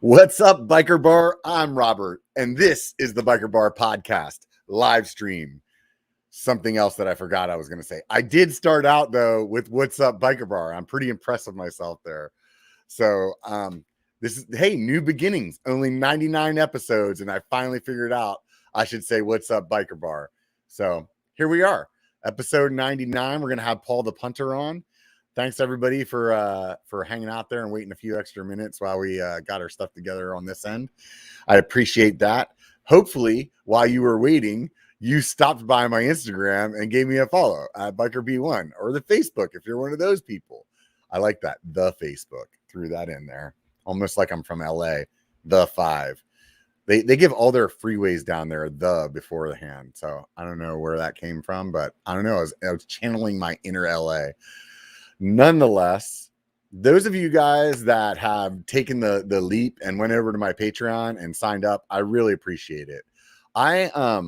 What's up, Biker Bar? I'm Robert, and this is the Biker Bar Podcast live stream. Something else that I forgot I was going to say. I did start out, though, with What's Up, Biker Bar. I'm pretty impressed with myself there. So, this is, hey, new beginnings. Only 99 episodes, and I finally figured out I should say What's Up, Biker Bar. So, here we are. Episode 99. We're going to have Paul the Punter on. Thanks everybody for hanging out there and waiting a few extra minutes while we got our stuff together on this end. I appreciate that. Hopefully, while you were waiting, you stopped by my Instagram and gave me a follow at Biker B1 or the Facebook if you're one of those people. I like that. The Facebook. Threw that in there. Almost like I'm from LA. The 5. They give all their freeways down there the before the hand. So I don't know where that came from, but I don't know. I was channeling my inner LA. Nonetheless, those of you guys that have taken the leap and went over to my Patreon and signed up, I really appreciate it. I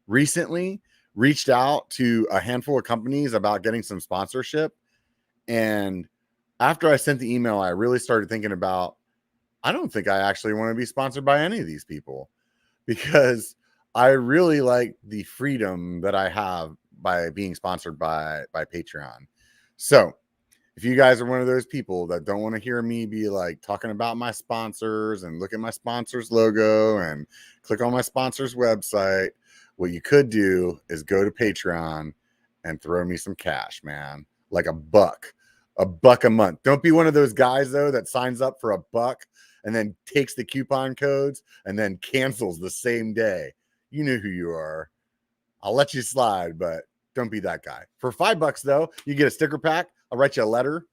recently reached out to a handful of companies about getting some sponsorship. And after I sent the email, I really started thinking about, I don't think I actually want to be sponsored by any of these people because I really like the freedom that I have by being sponsored by Patreon. So if you guys are one of those people that don't want to hear me be like talking about my sponsors and look at my sponsor's logo and click on my sponsor's website, what you could do is go to Patreon and throw me some cash, man. Like $1 a month. Don't be one of those guys though that signs up for $1 and then takes the coupon codes and then cancels the same day. You know who you are. I'll let you slide, but don't be that guy. For $5 though, you get a sticker pack. I'll write you a letter,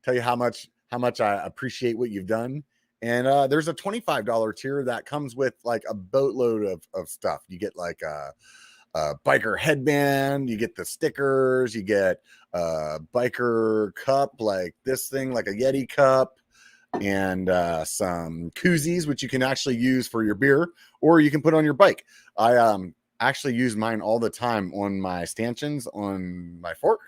tell you how much I appreciate what you've done. And there's a $25 tier that comes with like a boatload of stuff. You get like a biker headband, you get the stickers, you get a biker cup like this thing, like a Yeti cup, and some koozies, which you can actually use for your beer or you can put on your bike. I actually use mine all the time on my stanchions on my fork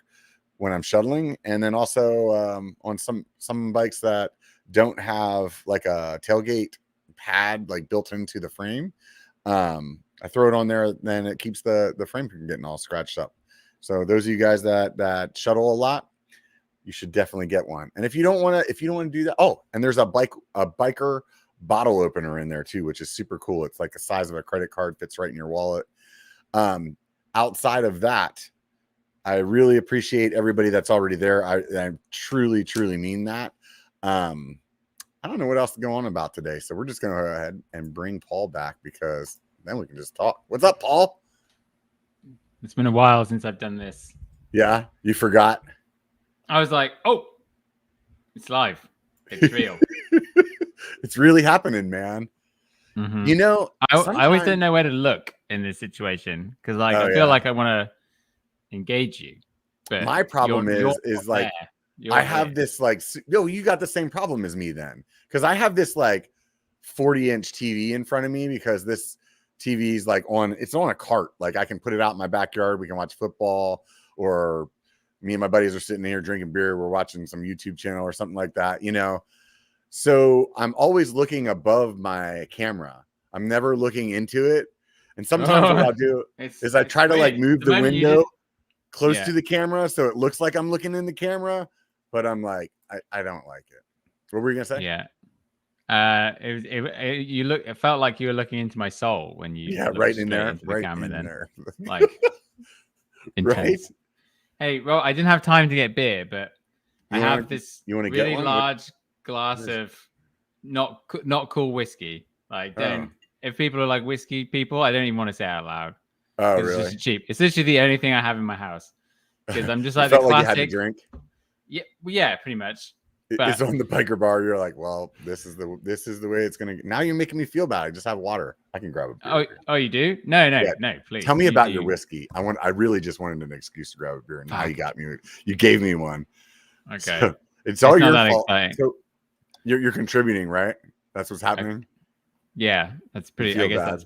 when I'm shuttling, and then also on some bikes that don't have like a tailgate pad like built into the frame. I throw it on there, then it keeps the frame from getting all scratched up. So those of you guys that shuttle a lot, you should definitely get one. And if you don't want to do that, oh, and there's a biker bottle opener in there too, which is super cool. It's like the size of a credit card, fits right in your wallet. Outside of that, I really appreciate everybody that's already there. I truly, truly mean that. I don't know what else to go on about today. So we're just going to go ahead and bring Paul back because then we can just talk. What's up, Paul? It's been a while since I've done this. Yeah, you forgot? I was like, oh, it's live. It's real. It's really happening, man. Mm-hmm. You know, I always don't know where to look in this situation because like I feel like I want to engage you, but my problem is like I have this like you got the same problem as me then because I have this like 40-inch TV in front of me because this TV is like it's on a cart. Like I can put it out in my backyard. We can watch football, or me and my buddies are sitting here drinking beer. We're watching some YouTube channel or something like that, you know. So I'm always looking above my camera. I'm never looking into it. And sometimes what I'll do is I try to like move the window close to the camera so it looks like I'm looking in the camera, but I'm like, I don't like it. What were you gonna say? Yeah. It felt like you were looking into my soul when you right in there, into right the camera in then. there. Like intense. Right. Hey, well, I didn't have time to get beer, but I have this really get large glass of not cool whiskey. Like, if people are like whiskey people, I don't even want to say it out loud. Oh, really? really? It's just cheap. It's literally the only thing I have in my house because I'm just like the the classic. Like you had to drink. Yeah, pretty much. But it's on the biker bar. You're like, well, this is the way it's gonna. Now you're making me feel bad. I just have water. I can grab a beer. Oh, you do? No, please. Tell me about your whiskey. I really just wanted an excuse to grab a beer, and now you got me. You gave me one. Okay, so it's all your fault. Exciting. So you're contributing, right? That's what's happening. Yeah, that's pretty. I guess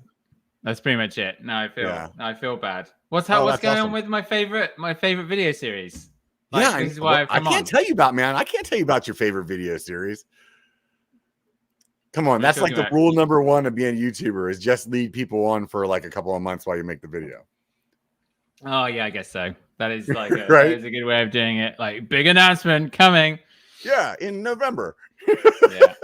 that's pretty much it. Now I feel bad. What's going on with my favorite video series? Like, this is why I can't tell you about, man. I can't tell you about your favorite video series. Come on, that's like the rule number one of being a YouTuber is just lead people on for like a couple of months while you make the video. Oh yeah, I guess so. That is like right? That is a good way of doing it. Like big announcement coming. Yeah, in November. Yeah.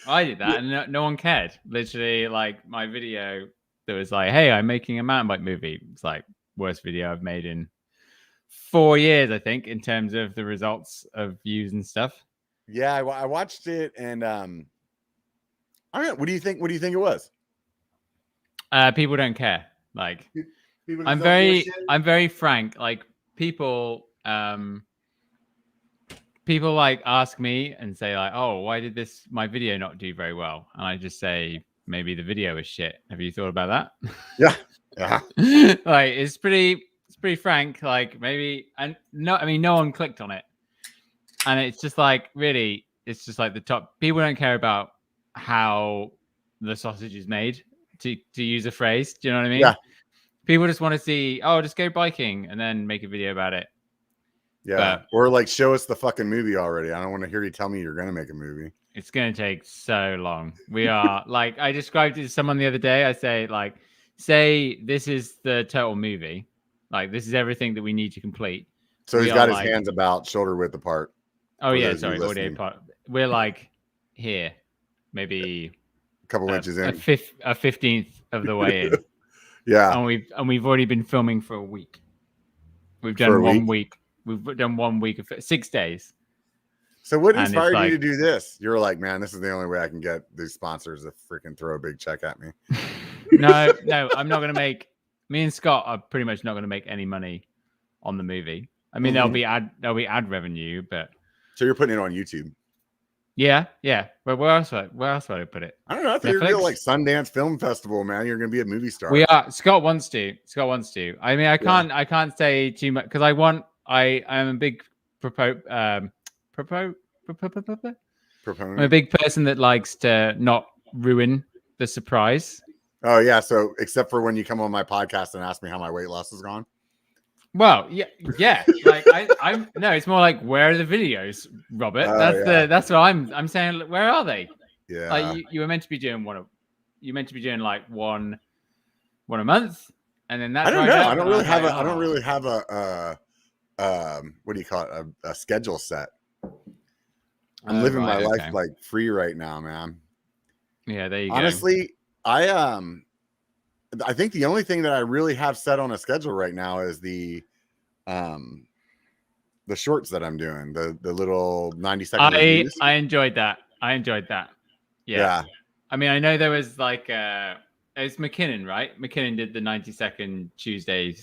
I did that and no one cared. Literally, like my video that was like, hey, I'm making a mountain bike movie. It's like worst video I've made in 4 years, I think, in terms of the results of views and stuff. Yeah, I watched it and I don't know. What do you think it was? People don't care. Like I'm very frank. Like people like ask me and say like, oh, why did my video not do very well? And I just say maybe the video is shit. Have you thought about that? Yeah. Like it's pretty frank. Like maybe no one clicked on it. And it's just like really, it's just like the top people don't care about how the sausage is made, to use a phrase. Do you know what I mean? Yeah. People just want to see, oh, just go biking and then make a video about it. Yeah. Or like show us the fucking movie already. I don't want to hear you tell me you're going to make a movie. It's going to take so long. We are like, I described it to someone the other day. I say this is the total movie. Like this is everything that we need to complete. So he's got his hands about shoulder width apart. Oh yeah. Sorry. Audio part. We're like here, maybe a couple inches in, a 15th of the way in. Yeah. And we've already been filming for a week. We've done 1 week. We've done 1 week of 6 days. So what inspired you to do this? You're like, man, this is the only way I can get these sponsors to freaking throw a big check at me. No, I'm not going to make. Me and Scott are pretty much not going to make any money on the movie. I mean, there'll be ad revenue, but. So you're putting it on YouTube. Yeah. But where else would I put it? I don't know. I think you're going to like Sundance Film Festival, man. You're going to be a movie star. We are. Scott wants to. I mean, I can't say too much because I am a big proponent. I'm a big person that likes to not ruin the surprise. Oh yeah. So except for when you come on my podcast and ask me how my weight loss has gone. Well, yeah. Like I'm no, it's more like where are the videos, Robert? That's what I'm saying. Where are they? Yeah. Like you were meant to be doing one like one a month, and then that's I don't know. I don't really have a what do you call it? A schedule set. I'm living my life like free right now, man. Yeah, there you go. Honestly, I think the only thing that I really have set on a schedule right now is the shorts that I'm doing, the little 90-second reviews. I enjoyed that. Yeah. I mean, I know there was like it's McKinnon, right? McKinnon did the 90-second Tuesday and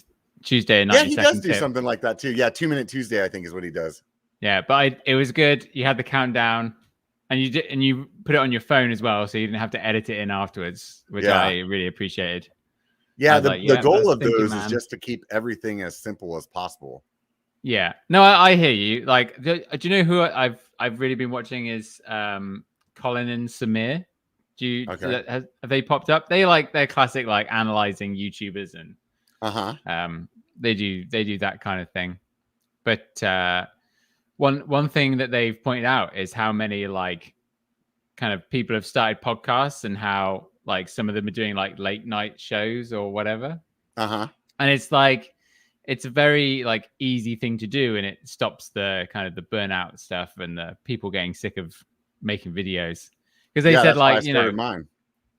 90-second. Yeah, he does do something like that too. Yeah, 2-minute Tuesday, I think, is what he does. Yeah, but it was good. You had the countdown, and you put it on your phone as well, so you didn't have to edit it in afterwards, which I really appreciated. Yeah, the goal of those is just to keep everything as simple as possible. Yeah, no, I hear you. Like, do you know who I've really been watching is Colin and Samir. Have they popped up? They're classic like analyzing YouTubers and they do that kind of thing. But one thing that they've pointed out is how many like kind of people have started podcasts and how like some of them are doing like late night shows or whatever. And it's like it's a very like easy thing to do, and it stops the kind of the burnout stuff and the people getting sick of making videos. Because they said like, you know, mine.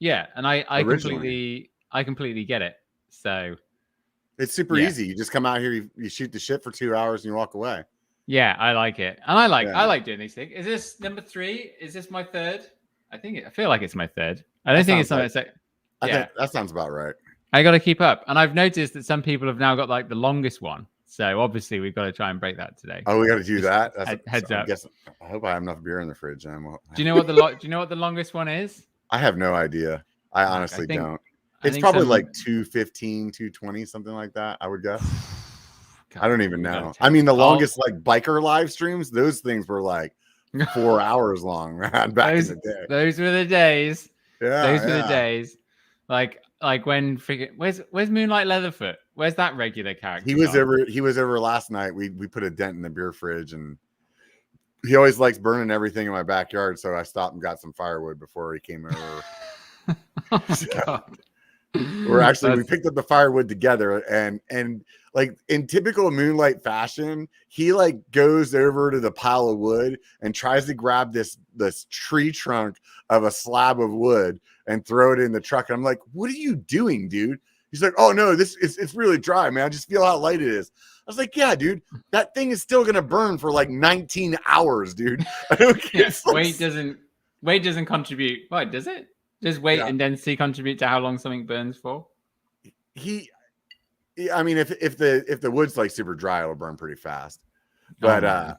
Yeah, and I completely get it. So it's super easy. You just come out here, you shoot the shit for 2 hours, and you walk away. Yeah, I like it, and I like doing these things. Is this number 3? Is this my 3rd? I feel like it's my 3rd. I don't think it's something. I think that sounds about right. I got to keep up, and I've noticed that some people have now got like the longest one. So obviously we've got to try and break that today. Oh, we got to do that. Heads up. I hope I have enough beer in the fridge. Do you know what the longest one is? I have no idea. I honestly don't. It's probably like 215, 220, something like that. I would guess. God, I don't even know. I mean, the longest like biker live streams, those things were like 4 hours long, man. Back in the day. Those were the days. Yeah, those were the days. Like when freaking where's Moonlight Leatherfoot? Where's that regular character? He was over last night. We put a dent in the beer fridge and He always likes burning everything in my backyard, so I stopped and got some firewood before he came over. Oh my God. We picked up the firewood together, and like in typical Moonlight fashion, he like goes over to the pile of wood and tries to grab this tree trunk of a slab of wood and throw it in the truck. And I'm like, what are you doing, dude? He's like, oh no, it's really dry, man. I just feel how light it is. I was like, yeah, dude, that thing is still gonna burn for like 19 hours, dude. I don't care. Yeah, weight doesn't contribute. What does it? Does weight and density contribute to how long something burns for? I mean, if the wood's like super dry, it'll burn pretty fast. But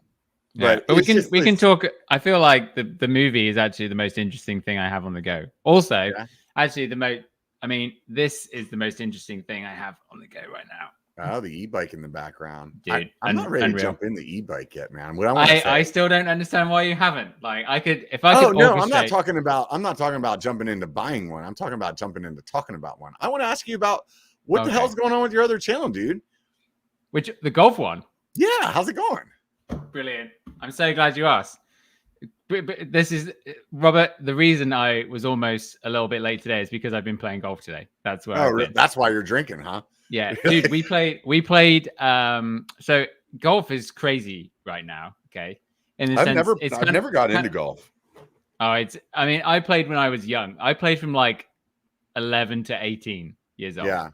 we can talk. I feel like the movie is actually the most interesting thing I have on the go. Also, actually, this is the most interesting thing I have on the go right now. Oh, the e-bike in the background, dude. I'm not ready to jump in the e-bike yet, man. What I still don't understand why you haven't. Like, I could, if I could. No, I'm not talking about jumping into buying one. I'm talking about jumping into talking about one. I want to ask you about what the hell's going on with your other channel, dude. Which, the golf one? Yeah, how's it going? Brilliant. I'm so glad you asked. This is, Robert, the reason I was almost a little bit late today is because I've been playing golf today. That's where. That's why you're drinking, huh? Yeah, dude, we played. So golf is crazy right now. Okay, I've never got into golf. Oh, I played when I was young. I played from like 11 to 18 years old. Yeah,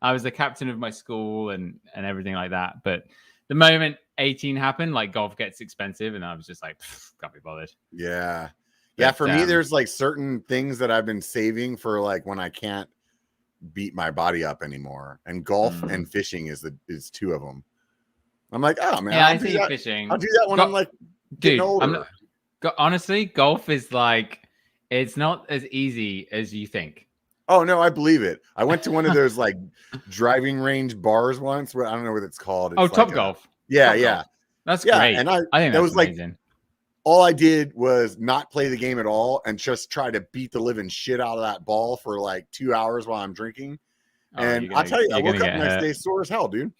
I was the captain of my school and everything like that. But the moment 18 happened, like golf gets expensive, and I was just like, can't be bothered. Yeah, yeah. For me, there's like certain things that I've been saving for like when I can't beat my body up anymore, and golf and fishing is two of them. I'm like, oh man, I see fishing. I'll do that when I'm like getting older. Honestly, golf is like, it's not as easy as you think. Oh no, I believe it. I went to one of those like driving range bars once. I don't know what it's called. It's Top Golf. Yeah, Golf. That's great. And I think that was amazing. Like, all I did was not play the game at all and just try to beat the living shit out of that ball for like 2 hours while I'm drinking. And I'll tell you, I woke up the next day sore as hell, dude.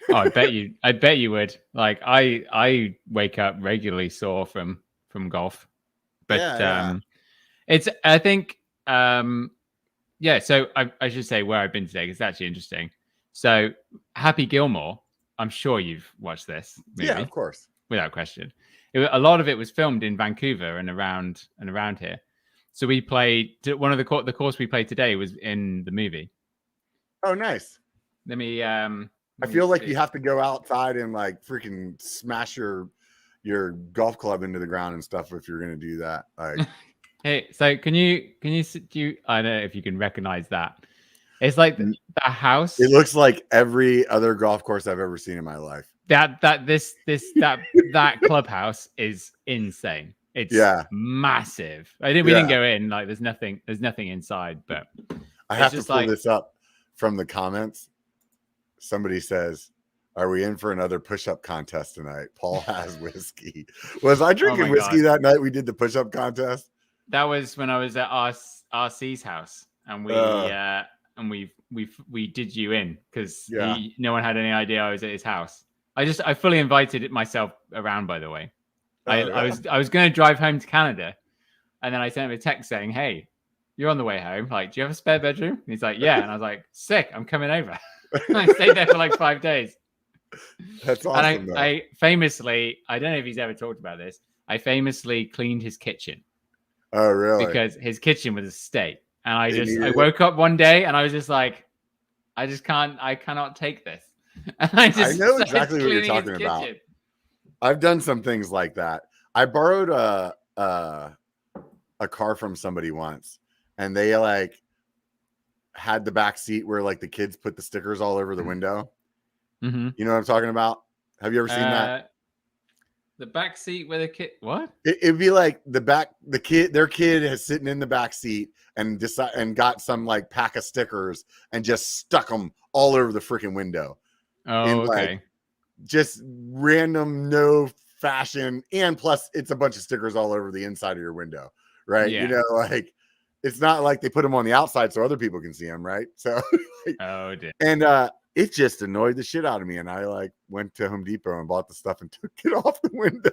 Oh, I bet you would. Like I wake up regularly sore from golf. But it's, I think, so I should say where I've been today, because it's actually interesting. So Happy Gilmore, I'm sure you've watched this movie. Yeah, of course. Without question. A lot of it was filmed in Vancouver and around here. So we played one of the course we played today was in the movie. Oh, nice. Let me. I feel like you have to go outside and like freaking smash your golf club into the ground and stuff if you're gonna do that. Like, hey, so can you I don't know if you can recognize that. It's like the house. It looks like every other golf course I've ever seen in my life. That clubhouse is insane. It's massive. We didn't go in. Like, there's nothing inside. But I have to pull this up from the comments. Somebody says, "Are we in for another push-up contest tonight?" Paul has whiskey. Was I drinking whiskey that night we did the push-up contest? That was when I was at RC's house, and we did you in because no one had any idea I was at his house. I fully invited myself around, by the way. I was going to drive home to Canada, and then I sent him a text saying, "Hey, you're on the way home. Like, do you have a spare bedroom?" And he's like, "Yeah." And I was like, "Sick, I'm coming over." I stayed there for like 5 days. That's awesome. And I famously, I don't know if he's ever talked about this, I famously cleaned his kitchen. Oh, really? Because his kitchen was a state. And I woke up one day and I was just like, I cannot take this. And I know exactly what you're talking about. I've done some things like that. I borrowed a car from somebody once, and they like had the back seat where like the kids put the stickers all over the window. Mm-hmm. You know what I'm talking about? Have you ever seen that? The back seat where the kid, what? It'd be like their kid is sitting in the back seat and got some like pack of stickers and just stuck them all over the freaking window. Oh, okay. Like, just random, no fashion, and plus it's a bunch of stickers all over the inside of your window, right? Yeah. You know, like, it's not like they put them on the outside so other people can see them, right? So, oh, dear. And it just annoyed the shit out of me, and I like went to Home Depot and bought the stuff and took it off the window.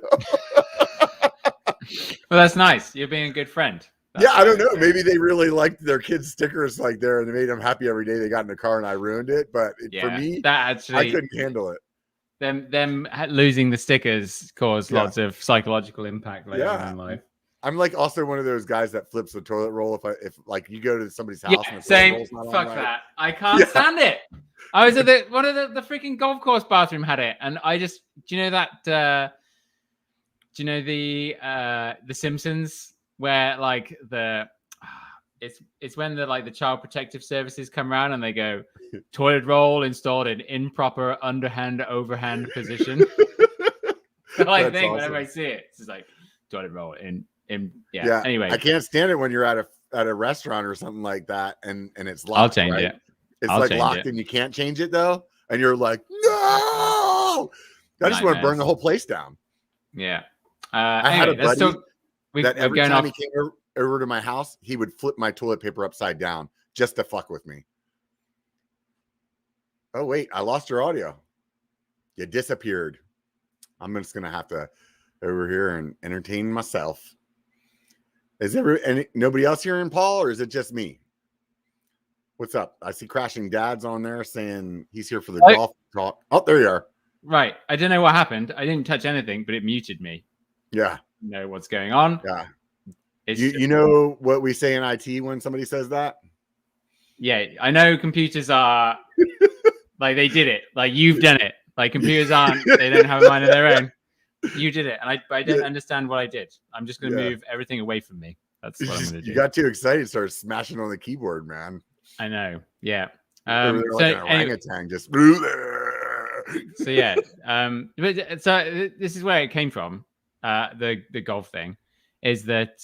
Well, that's nice. You're being a good friend. Yeah, I don't know. Maybe they really liked their kids' stickers like there, and they made them happy every day they got in the car, and I ruined it. But for me, that actually, I couldn't handle it. Them losing the stickers caused lots of psychological impact later on in life. I'm like also one of those guys that flips the toilet roll if like you go to somebody's house and the saying toilet roll's not fuck on that. Right. I can't stand it. I was at one of the freaking golf course bathroom had it, and I just do you know that do you know the Simpsons where like it's when the child protective services come around and they go toilet roll installed in improper underhand overhand position. I think awesome. Whenever I see it, it's just like toilet roll in Anyway, I can't stand it when you're at a restaurant or something like that and it's locked. I'll change it. It's like locked and you can't change it though, and you're like, no! I just want to burn the whole place down. Yeah. I had a buddy that every time he came over to my house, he would flip my toilet paper upside down just to fuck with me. Oh, wait, I lost your audio. You disappeared. I'm just going to have to over here and entertain myself. Is nobody else hearing Paul, or is it just me? What's up? I see Crashing Dad's on there saying he's here for the golf talk. Oh, there you are. Right. I don't know what happened. I didn't touch anything, but it muted me. Yeah. You know what's going on. Yeah. You know what we say in IT when somebody says that? Yeah. I know computers are like they did it. Like you've done it. Like computers aren't, they don't have a mind of their own. You did it. And I don't understand what I did. I'm just going to move everything away from me. That's what I'm going to do. You got too excited, started smashing on the keyboard, man. I know. Yeah. Like an orangutan just. So yeah. But so this is where it came from. The golf thing is that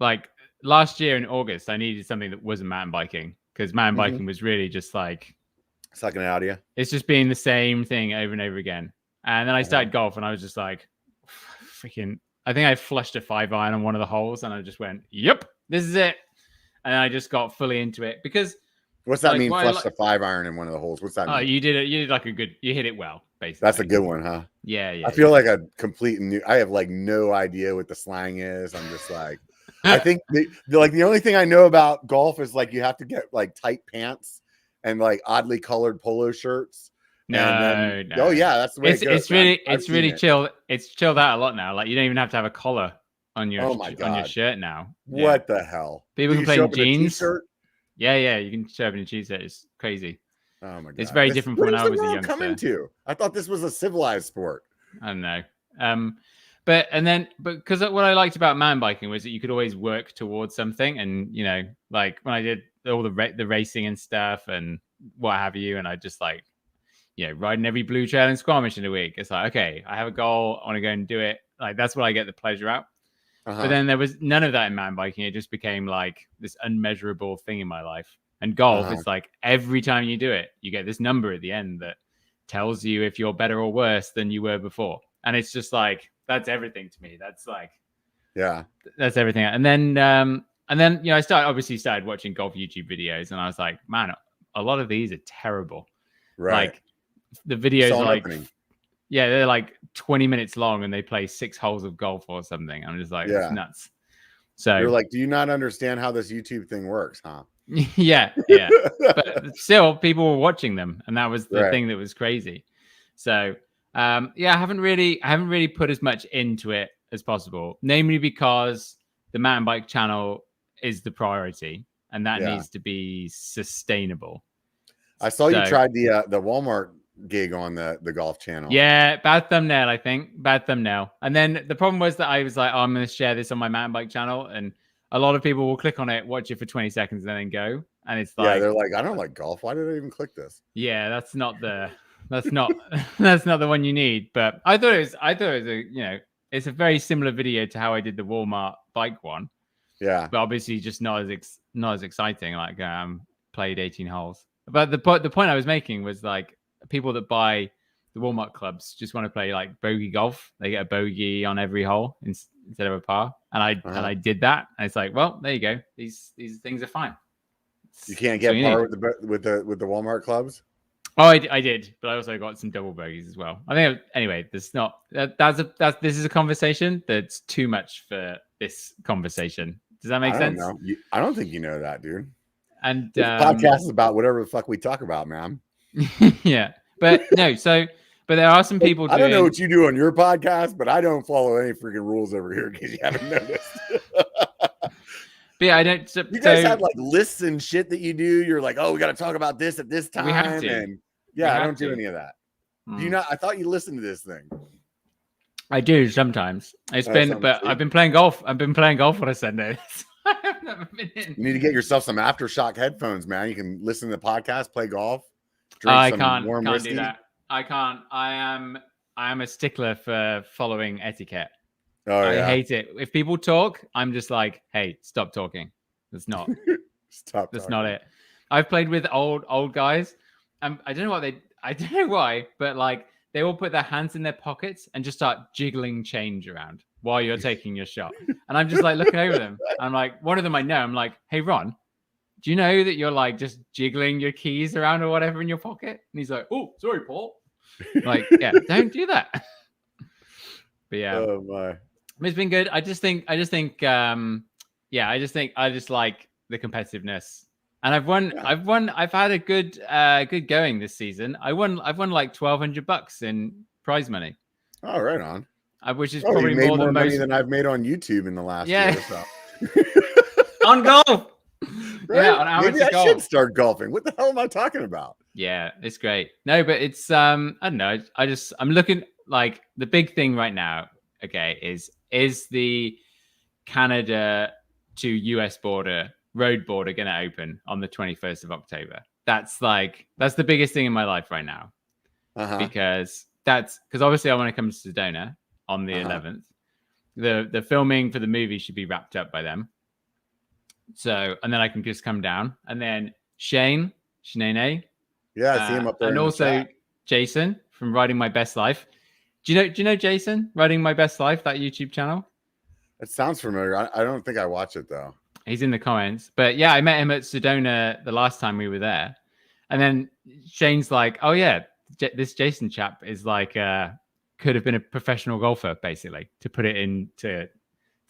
like last year in August, I needed something that wasn't mountain biking because mountain biking was really just like sucking it out of you. It's just being the same thing over and over again. And then I started golf and I was just like, freaking, I think I flushed a 5-iron on one of the holes and I just went, yep, this is it. And I just got fully into it because. What's that mean? Flushed a 5-iron in one of the holes. What's that mean? You did it. You did like you hit it well, basically. That's a good one, huh? Yeah. I feel like a complete new, I have like no idea what the slang is. I'm just like, I think the only thing I know about golf is like, you have to get like tight pants and like oddly colored polo shirts. No. Oh yeah, that's the way it goes. It's really chill. It's chilled out a lot now. Like you don't even have to have a collar on your on your shirt now. What the hell? People can play in jeans. Yeah, you can show up in a t-shirt. It's crazy. Oh my god, it's very different from when I was a youngster. Coming to? I thought this was a civilized sport. I don't know. But because what I liked about mountain biking was that you could always work towards something, and you know, like when I did all the racing and stuff and what have you, and I just like, you know, riding every blue trail and Squamish in a week. It's like, okay, I have a goal, I want to go and do it. Like that's what I get the pleasure out. But then there was none of that in mountain biking. It just became like this unmeasurable thing in my life. And golf, it's like every time you do it, you get this number at the end that tells you if you're better or worse than you were before. And it's just like, that's everything to me. That's like, that's everything. And then, you know, I started watching golf YouTube videos and I was like, man, a lot of these are terrible. Right. Like the videos are like, they're like 20 minutes long and they play 6 holes of golf or something. I'm just like, it's nuts. So you're like, do you not understand how this YouTube thing works, huh? yeah. But still, people were watching them, and that was the thing that was crazy. So, I haven't really put as much into it as possible, namely because the mountain bike channel is the priority, and that needs to be sustainable. I saw you tried the Walmart gig on the golf channel. Yeah, bad thumbnail, I think. Bad thumbnail. And then the problem was that I was like, I'm going to share this on my mountain bike channel, and a lot of people will click on it, watch it for 20 seconds, and then go. And it's like, they're like, I don't like golf. Why did I even click this? Yeah, that's not the one you need. But I thought it was a, you know, it's a very similar video to how I did the Walmart bike one. Yeah, but obviously just not as exciting. Like played 18 holes. But the point I was making was like, people that buy the Walmart clubs just want to play like bogey golf. They get a bogey on every hole instead of a par. And I did that. And it's like, well, there you go. These things are fine. You can't get par with the Walmart clubs. Oh, I did, but I also got some double bogeys as well. I think anyway. This is a conversation that's too much for this conversation. Does that make sense? I don't know. I don't think you know that, dude. And this podcast is about whatever the fuck we talk about, man. Yeah, but no. But there are some people. I don't know what you do on your podcast, but I don't follow any freaking rules over here because you haven't noticed. But yeah, I don't. You guys have like lists and shit that you do. You're like, oh, we got to talk about this at this time. We have to. And yeah, I don't do any of that. Do you not? I thought you listened to this thing. I do sometimes. But I've been playing golf. I've been playing golf on a Sunday. I've never been in. You need to get yourself some Aftershock headphones, man. You can listen to the podcast, play golf. I can't do that. I can't. I am a stickler for following etiquette. Oh, yeah. I hate it. If people talk, I'm just like, hey, stop talking. That's not. That's not it. I've played with old guys. I don't know why, but like they will put their hands in their pockets and just start jiggling change around while you're taking your shot. And I'm just like looking over them. I'm like, one of them I know. I'm like, hey, Ron, do you know that you're like just jiggling your keys around or whatever in your pocket? And he's like, oh, sorry, Paul. Like, yeah, don't do that. But yeah, oh my, it's been good. I just think, I just like the competitiveness, and I've had a good going this season. I've won like $1,200 in prize money. Oh, right on. Which is probably more than money than I've made on YouTube in the last year. So. On golf. Right? Yeah, on maybe I should start golfing. What the hell am I talking about? Yeah, it's great. No, but it's I don't know. I'm looking like the big thing right now. Okay, is the Canada to US road border going to open on the 21st of October? That's the biggest thing in my life right now. Because obviously I want to come to Sedona on the 11th. The filming for the movie should be wrapped up by then. So, and then I can just come down, and then Shane, yeah, I see him up there, and also Jason from Riding My Best Life. Do you know Jason, Riding My Best Life, that YouTube channel? It sounds familiar. I don't think I watch it though. He's in the comments, but yeah, I met him at Sedona the last time we were there, and then Shane's like, "Oh yeah, this Jason chap is like could have been a professional golfer, basically, to put it into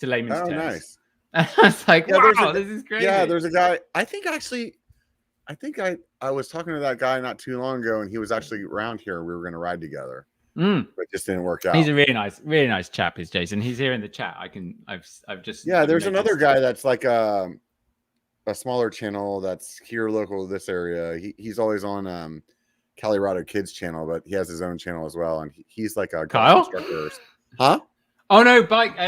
layman's terms." Nice. I was like, wow, this is great. Yeah, there's a guy. I think I was talking to that guy not too long ago, and he was actually around here. We were going to ride together, but it just didn't work out. He's a really nice chap, is Jason. He's here in the chat. I've just there's another guy that's like a smaller channel that's here local to this area. He's always on Colorado Kids channel, but he has his own channel as well, and he's like a Kyle instructor. Huh? Oh no,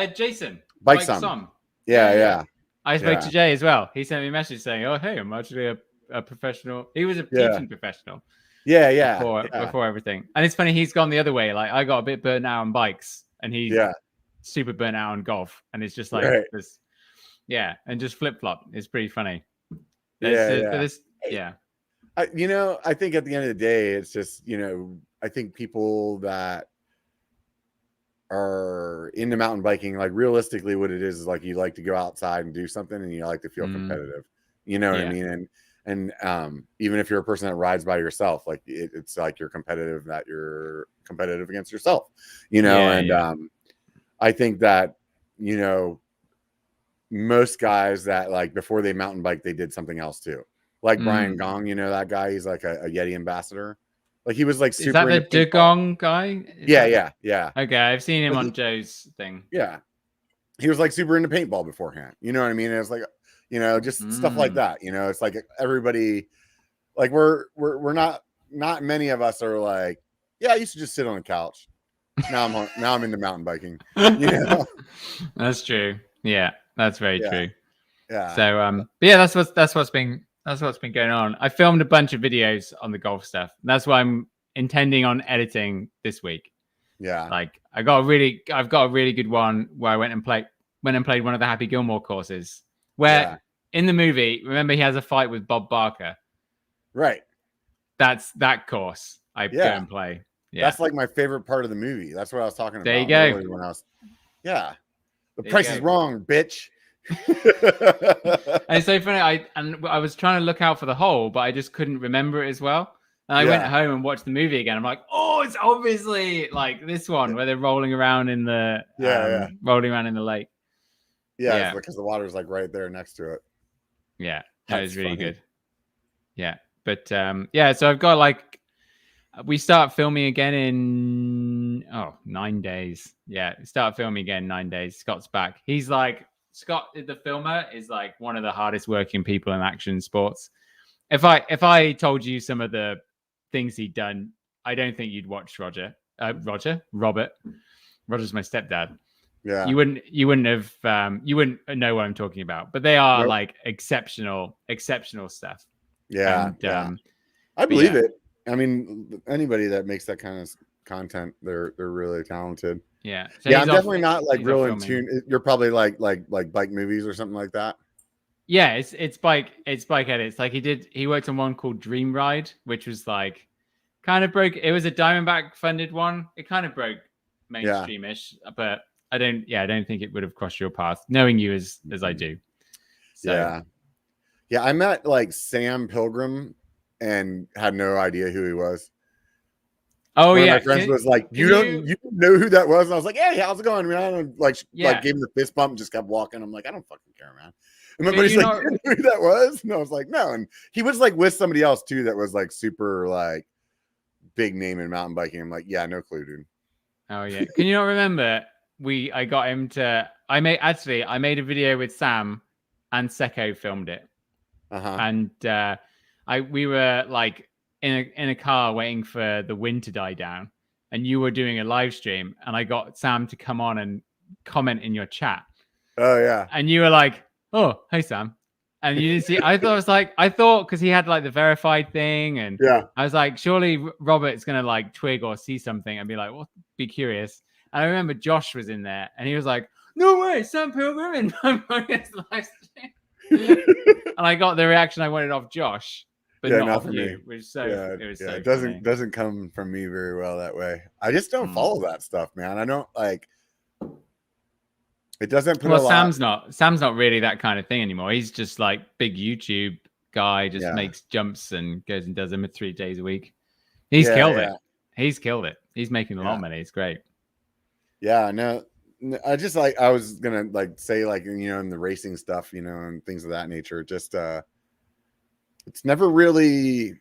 Jason. Bike Some. Yeah. I spoke to Jay as well. He sent me a message saying, "Oh, hey, I'm actually a professional." He was a teaching professional. Yeah. Before everything. And it's funny, he's gone the other way. Like I got a bit burnt out on bikes, and he's super burnt out on golf. And it's just like this, and just flip flop. It's pretty funny. I think at the end of the day, it's just, I think people that are into mountain biking, like realistically what it is like you like to go outside and do something, and you like to feel competitive, you know what I mean? And even if you're a person that rides by yourself, like it's like you're competitive against yourself, I think that, most guys that like before they mountain bike, they did something else too. Like Brian Gong, that guy, he's like a Yeti ambassador. Like he was like super. Is that the Dugong guy? Yeah. Okay, I've seen him on Joe's thing. Yeah, he was like super into paintball beforehand. You know what I mean? It was like, just stuff like that. It's like everybody, like we're not many of us are like, yeah, I used to just sit on the couch. Now I'm into mountain biking. That's true. Yeah, that's very true. Yeah. So but yeah, that's what's been going on. I filmed a bunch of videos on the golf stuff. That's what I'm intending on editing this week. Yeah. Like I've got a really good one where I went and played one of the Happy Gilmore courses where in the movie, remember he has a fight with Bob Barker. Right. That's that course I go and play. Yeah. That's like my favorite part of the movie. That's what I was talking about. There you go. The price is wrong, bitch. And it's so funny. I was trying to look out for the hole, but I just couldn't remember it as well. And I went home and watched the movie again. I'm like, oh, it's obviously like this one where they're rolling around in the rolling around in the lake. Yeah, it's because the water's like right there next to it. Yeah, that was really good. Yeah, but so I've got like we start filming again in 9 days. Yeah, we start filming again in 9 days. Scott's back. He's like Scott, the filmer, is like one of the hardest working people in action sports. If I told you some of the things he'd done, I don't think you'd watch Robert. Roger's my stepdad. Yeah, you wouldn't have you wouldn't know what I'm talking about. But they are like exceptional stuff. Yeah, and, I believe it. I mean, anybody that makes that kind of content, they're really talented. Yeah, so I'm definitely not like real in tune. You're probably like bike movies or something like that. Yeah, it's bike edits. Like he worked on one called Dream Ride, which was like kind of broke. It was a Diamondback funded one. It kind of broke mainstreamish, but I don't think it would have crossed your path, knowing you as I do. So. Yeah. I met like Sam Pilgrim and had no idea who he was. Oh, one of my friends was like, you know who that was? And I was like, hey, how's it going, man? And like gave him the fist bump and just kept walking. I'm like, I don't fucking care, man. And my buddy's like, you know who that was? And I was like, no. And he was like with somebody else too that was like super like big name in mountain biking. I'm like, yeah, no clue, dude. Oh yeah. Can you not remember? I got him to. I made a video with Sam, and Seko filmed it. And we were like in a car waiting for the wind to die down, and you were doing a live stream, and I got Sam to come on and comment in your chat. Oh yeah. And you were like, oh, hey Sam. And you didn't see, I thought because he had like the verified thing, and I was like, surely Robert's gonna like twig or see something and be like, well, be curious. And I remember Josh was in there, and he was like, no way, Sam Pilgrim in my live stream. And I got the reaction I wanted off Josh, but not off you. Which it doesn't come from me very well that way. I just don't follow that stuff, man. I don't like. It doesn't put Sam's not really that kind of thing anymore. He's just like big YouTube guy, just makes jumps and goes and does them 3 days a week. He's killed it. He's killed it. He's making a lot of money. It's great. Yeah, no, I just like, I was gonna like say like, you know, in the racing stuff, you know, and things of that nature, just it's never really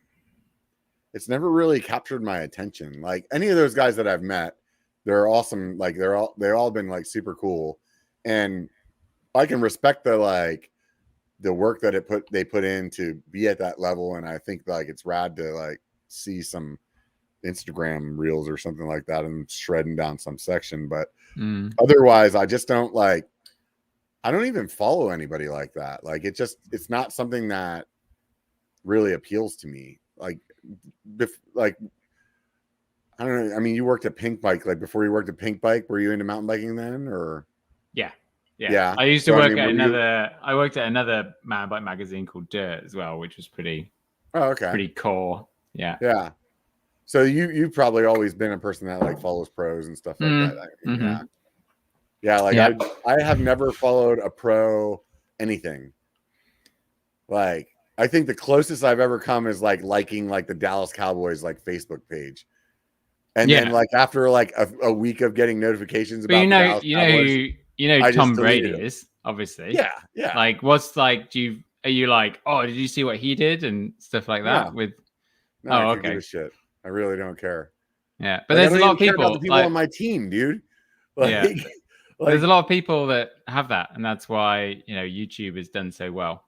captured my attention. Like any of those guys that I've met, they're awesome. Like they've all been like super cool. And I can respect the work that they put in to be at that level. And I think like it's rad to like see some Instagram reels or something like that and shredding down some section. But otherwise, I just don't like, I don't even follow anybody like that. Like it's not something that really appeals to me. Like I don't know. I mean, you worked at Pink Bike. Like before you worked at Pink Bike, were you into mountain biking then, or? Yeah. I used to work at another. I worked at another mountain bike magazine called Dirt as well, which was pretty. Oh, okay. Pretty core. Yeah. Yeah. So you've probably always been a person that like follows pros and stuff like that. Mm-hmm. Yeah. Like I have never followed a pro anything. Like I think the closest I've ever come is like liking like the Dallas Cowboys like Facebook page. And then like after like a week of getting notifications about you know Tom Brady is obviously. Yeah. Like what's like are you like, oh, did you see what he did and stuff like that with I give a shit. I really don't care. Yeah. But there's a lot of people on my team, dude. There's a lot of people that have that, and that's why, you know, YouTube has done so well.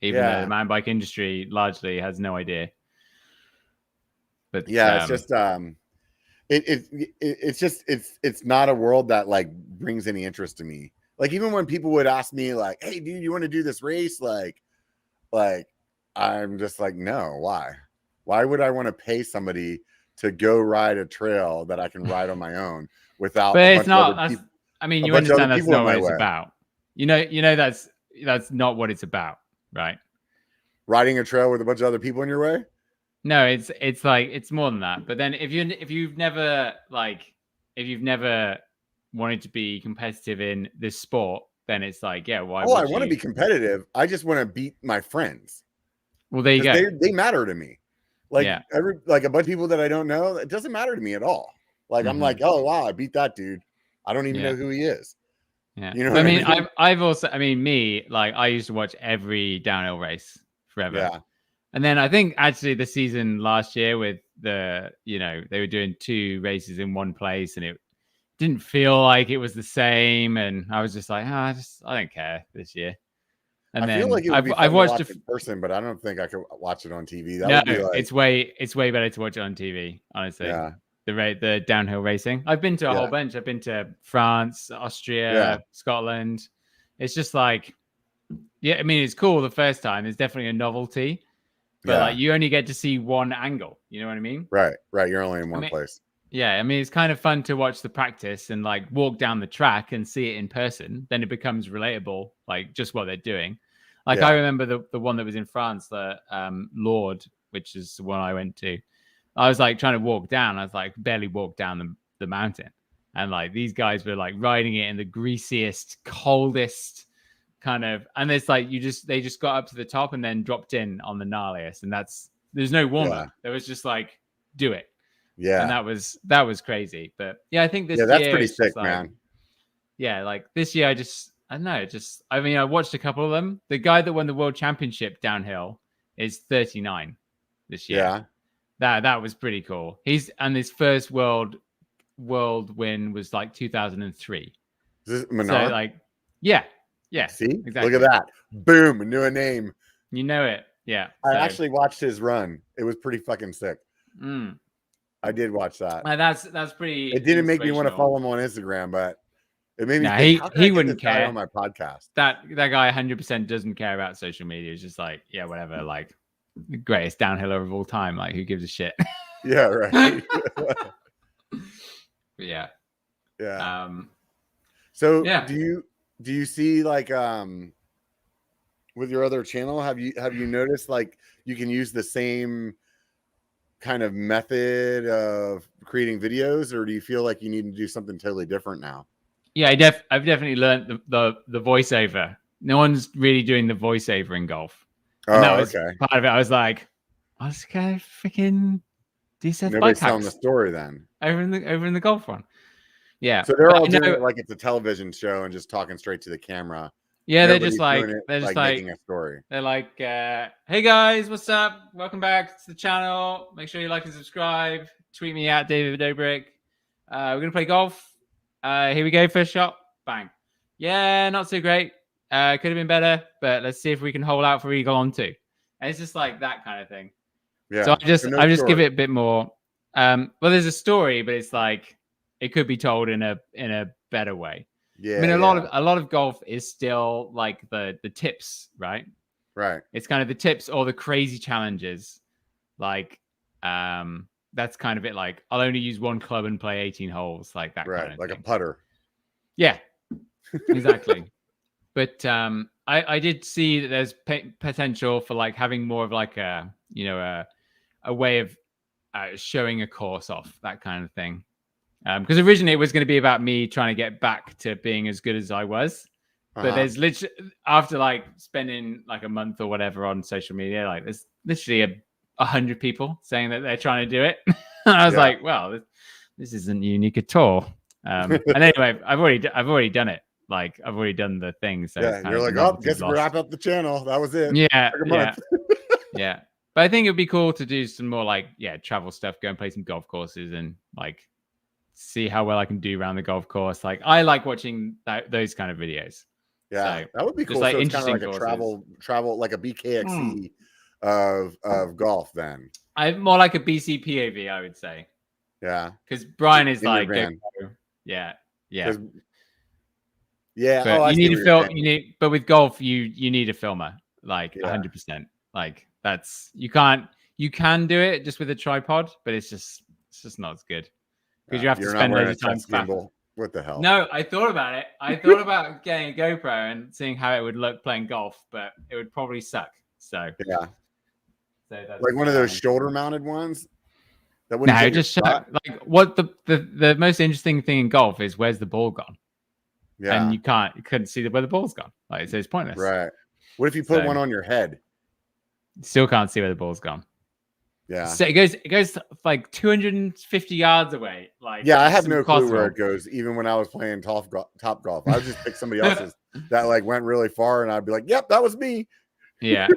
Even though the mountain bike industry largely has no idea. But it's not a world that like brings any interest to me. Like even when people would ask me like, hey dude, you want to do this race? Like I'm just like, no, why would I want to pay somebody to go ride a trail that I can ride on my own without? But it's not. I mean, you understand that's not what it's about. You know that's not what it's about, right? Riding a trail with a bunch of other people in your way. No, it's like it's more than that. But then if you've never wanted to be competitive in this sport, then it's like, why? Oh, I want to be competitive. I just want to beat my friends. Well, there you go. They matter to me. like like a bunch of people that I don't know, it doesn't matter to me at all. Like I'm like, oh wow, I beat that dude. I don't even know who he is. Yeah. You know what I mean? I've also, me, like I used to watch every downhill race forever. Yeah. And then I think actually the season last year with they were doing 2 races in one place and it didn't feel like it was the same. And I was just like, I don't care this year. And I feel like it would be fun I've watched to watch in person, but I don't think I could watch it on TV. That no, would be like, it's way better to watch it on TV, honestly. Yeah. The downhill racing. I've been to a whole bunch. I've been to France, Austria, Scotland. It's just like, I mean, it's cool the first time. It's definitely a novelty, but like you only get to see one angle. You know what I mean? Right. You're only in one place. Yeah, I mean, it's kind of fun to watch the practice and like walk down the track and see it in person. Then it becomes relatable, like just what they're doing. Like I remember the one that was in France, the Lord, which is the one I went to. I was like trying to walk down. I was like barely walked down the mountain. And like these guys were like riding it in the greasiest, coldest kind of, and it's like they just got up to the top and then dropped in on the gnarliest. And there's no warm up. There was just like, do it. Yeah. And that was crazy. But yeah, I think this year that's pretty sick, like, man. Yeah, like this year I don't know, I watched a couple of them. The guy that won the world championship downhill is 39 this year. Yeah. That was pretty cool. His first world win was like 2003. Is this Menard? So like, yeah. See, exactly. Look at that. Boom, knew a name. You know it. Yeah. I actually watched his run. It was pretty fucking sick. I did watch that. That's pretty. It didn't make me want to follow him on Instagram, but it made me think, he wouldn't care on my podcast. That guy 100% doesn't care about social media. It's just like, yeah, whatever. Like, the greatest downhiller of all time. Like, who gives a shit? Yeah, right. Yeah. So do you see like with your other channel, have you noticed like you can use the same kind of method of creating videos, or do you feel like you need to do something totally different now? Yeah, I've definitely learned the voiceover. No one's really doing the voiceover in golf. And that was part of it. I was like, I was gonna freaking do Seth Nobody's telling the story then. Over in the golf one. Yeah. So they're all doing it like it's a television show and just talking straight to the camera. Yeah, they're just like making a story. They're like, hey guys, what's up? Welcome back to the channel. Make sure you like and subscribe. Tweet me at David Dobrik. We're gonna play golf. Here we go, first shot. Bang. Yeah, not so great. Could have been better, but let's see if we can hold out for eagle on 2. And it's just like that kind of thing. Yeah. So I just give it a bit more. Well, there's a story, but it's like it could be told in a better way. Yeah. I mean, a lot of golf is still like the tips, right? Right. It's kind of the tips or the crazy challenges. Like, that's kind of it. Like, I'll only use one club and play 18 holes, like that kind of like thing. A putter. Yeah, exactly. But I did see that there's potential for like having more of like a way of showing a course off, that kind of thing. Because originally it was going to be about me trying to get back to being as good as I was. But there's literally, after like spending like a month or whatever on social media, like there's literally 100 people saying that they're trying to do it. And I was like, well, this isn't unique at all. And anyway, I've already done it. Like, I've already done the thing. So yeah, you're like, oh, guess we wrap up the channel. That was it. Yeah. Yeah. But I think it'd be cool to do some more like, travel stuff, go and play some golf courses and like see how well I can do around the golf course. Like, I like watching those kind of videos. Yeah, so, that would be cool. Like, so it's kind of like a travel, like a BKXE of golf then. I'm more like a BCPAV, I would say. Yeah. Because Brian is like, yeah. But you need to film. But with golf, you need a filmer, like 100%. Like you can do it just with a tripod, but it's just not as good because you have to spend loads of time. What the hell? No, I thought about it. I thought about getting a GoPro and seeing how it would look playing golf, but it would probably suck. So yeah. So that's like one of those shoulder-mounted ones. That wouldn't just like what the most interesting thing in golf is where's the ball gone? Yeah, and you couldn't see where the ball's gone. Like, so it's pointless. Right. What if you put one on your head? Still can't see where the ball's gone. Yeah. So it goes like 250 yards away. Like, yeah, I have it's no clue where impossible. it goes. Even when I was playing top golf, I would just pick somebody else's that like went really far, and I'd be like, "Yep, that was me." Yeah,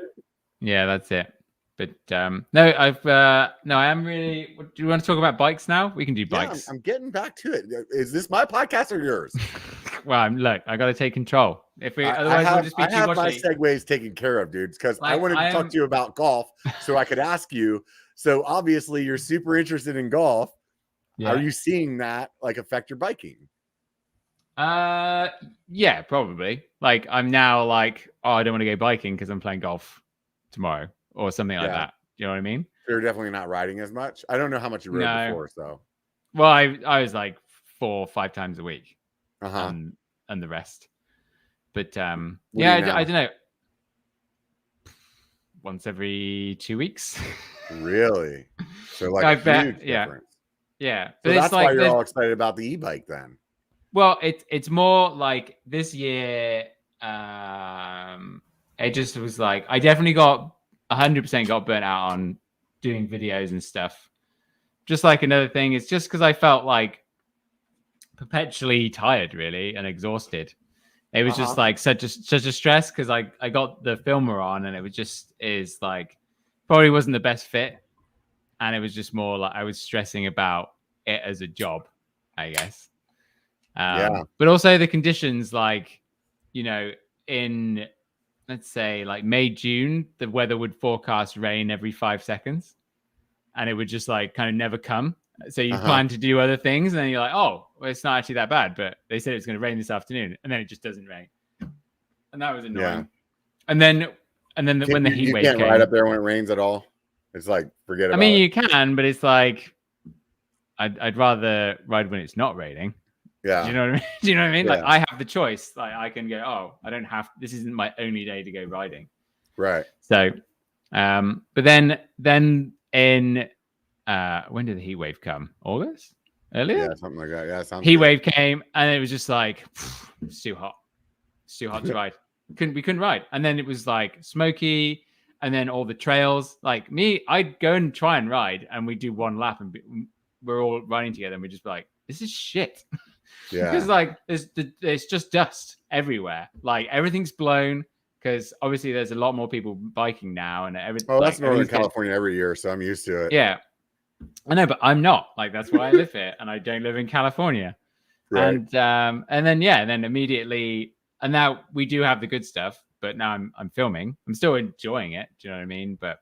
that's it. But no, I am really. Do you want to talk about bikes now? We can do bikes. I'm getting back to it. Is this my podcast or yours? Well, look, I got to take control. If we otherwise, we'll just be too much. My segues taken care of, dudes, because I wanted to talk to you about golf, so I could ask you. So obviously, you're super interested in golf. Yeah. Are you seeing that like affect your biking? Yeah, probably. Like, I'm now like, oh, I don't want to go biking because I'm playing golf tomorrow or something like that. You know what I mean? You're definitely not riding as much. I don't know how much you rode before, so. Well, I was like 4 or 5 times a week, and the rest. But I don't know. Once every 2 weeks. Really? So like a huge difference. Yeah. So that's like, why you're all excited about the e-bike then. Well, it's more like this year. It just was like I definitely got 100% got burnt out on doing videos and stuff. Just like another thing, it's just because I felt like perpetually tired, really, and exhausted. It was just like such a stress because I got the filmer on and it was just probably wasn't the best fit, and it was just more like I was stressing about it as a job, I guess. But also the conditions, like, you know, in let's say like May, June, the weather would forecast rain every 5 seconds, and it would just like kind of never come. So you plan to do other things, and then you're like, oh, well, it's not actually that bad, but they said it's going to rain this afternoon, and then it just doesn't rain, and that was annoying. Yeah. And then when the heat wave came, you can't ride up there when it rains at all. It's like forget about it. I mean, you can, but it's like I'd rather ride when it's not raining. Yeah. Do you know what I mean? Do you know what I mean? Yeah. Like I have the choice. Like I can go, oh, I don't have. This isn't my only day to go riding. Right. So, but then in. When did the heat wave come? August? Earlier? Yeah, something like that. Yeah, sounds heat wave came, and it was just like it's too hot. It's too hot to ride. We couldn't ride. And then it was like smoky, and then all the trails. Like me, I'd go and try and ride, and we do one lap, and we're all riding together, and we just be like, this is shit. Yeah. Because like there's just dust everywhere. Like everything's blown. Because obviously there's a lot more people biking now, and everything. Oh, that's Northern California every year, so I'm used to it. Yeah. I know, but I'm not. Like that's why I live here, and I don't live in California. Right. And then immediately, and now we do have the good stuff. But now I'm filming. I'm still enjoying it. Do you know what I mean? But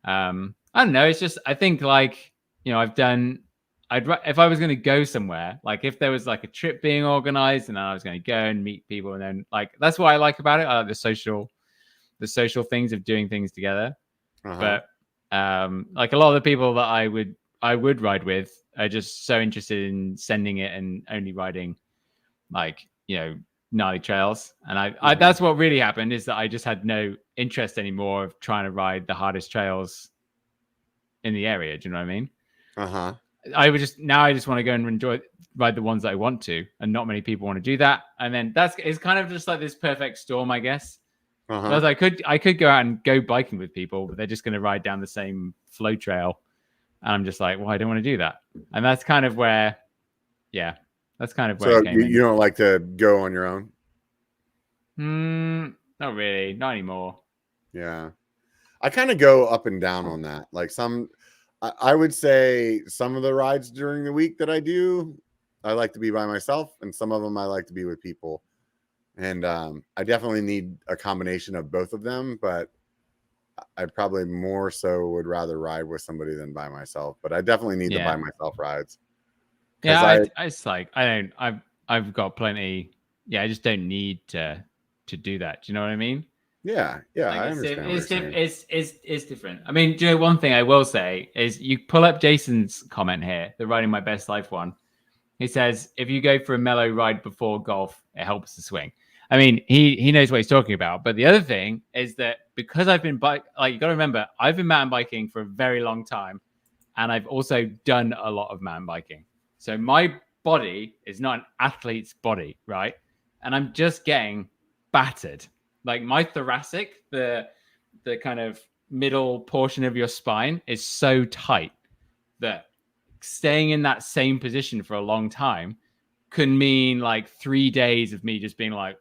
I don't know. It's just I think like if I was going to go somewhere, like if there was like a trip being organized, and I was going to go and meet people, and then like that's what I like about it. I like the social things of doing things together. But like a lot of the people that I would ride with are just so interested in sending it and only riding like, gnarly trails. And I that's what really happened, is that I just had no interest anymore of trying to ride the hardest trails in the area. Do you know what I mean? I just want to go and ride the ones that I want to, and not many people want to do that. And then it's kind of just like this perfect storm, I guess. Because I could go out and go biking with people, but they're just going to ride down the same flow trail, and I'm just like, well, I don't want to do that. And that's kind of where, that's kind of where. So you don't like to go on your own? Not really, not anymore. Yeah, I kind of go up and down on that. Like I would say some of the rides during the week that I do, I like to be by myself, and some of them I like to be with people. And I definitely need a combination of both of them, but I probably more so would rather ride with somebody than by myself. But I definitely need the by myself rides. Yeah, I've got plenty. Yeah, I just don't need to do that. Do you know what I mean? Yeah, like I understand. It's different. I mean, do you know one thing I will say is you pull up Jason's comment here, the Riding My Best Life one. He says, if you go for a mellow ride before golf, it helps the swing. I mean, he knows what he's talking about. But the other thing is that because I've been you got to remember, I've been mountain biking for a very long time, and I've also done a lot of mountain biking. So my body is not an athlete's body, right? And I'm just getting battered. Like my thoracic, the kind of middle portion of your spine is so tight that staying in that same position for a long time can mean like 3 days of me just being like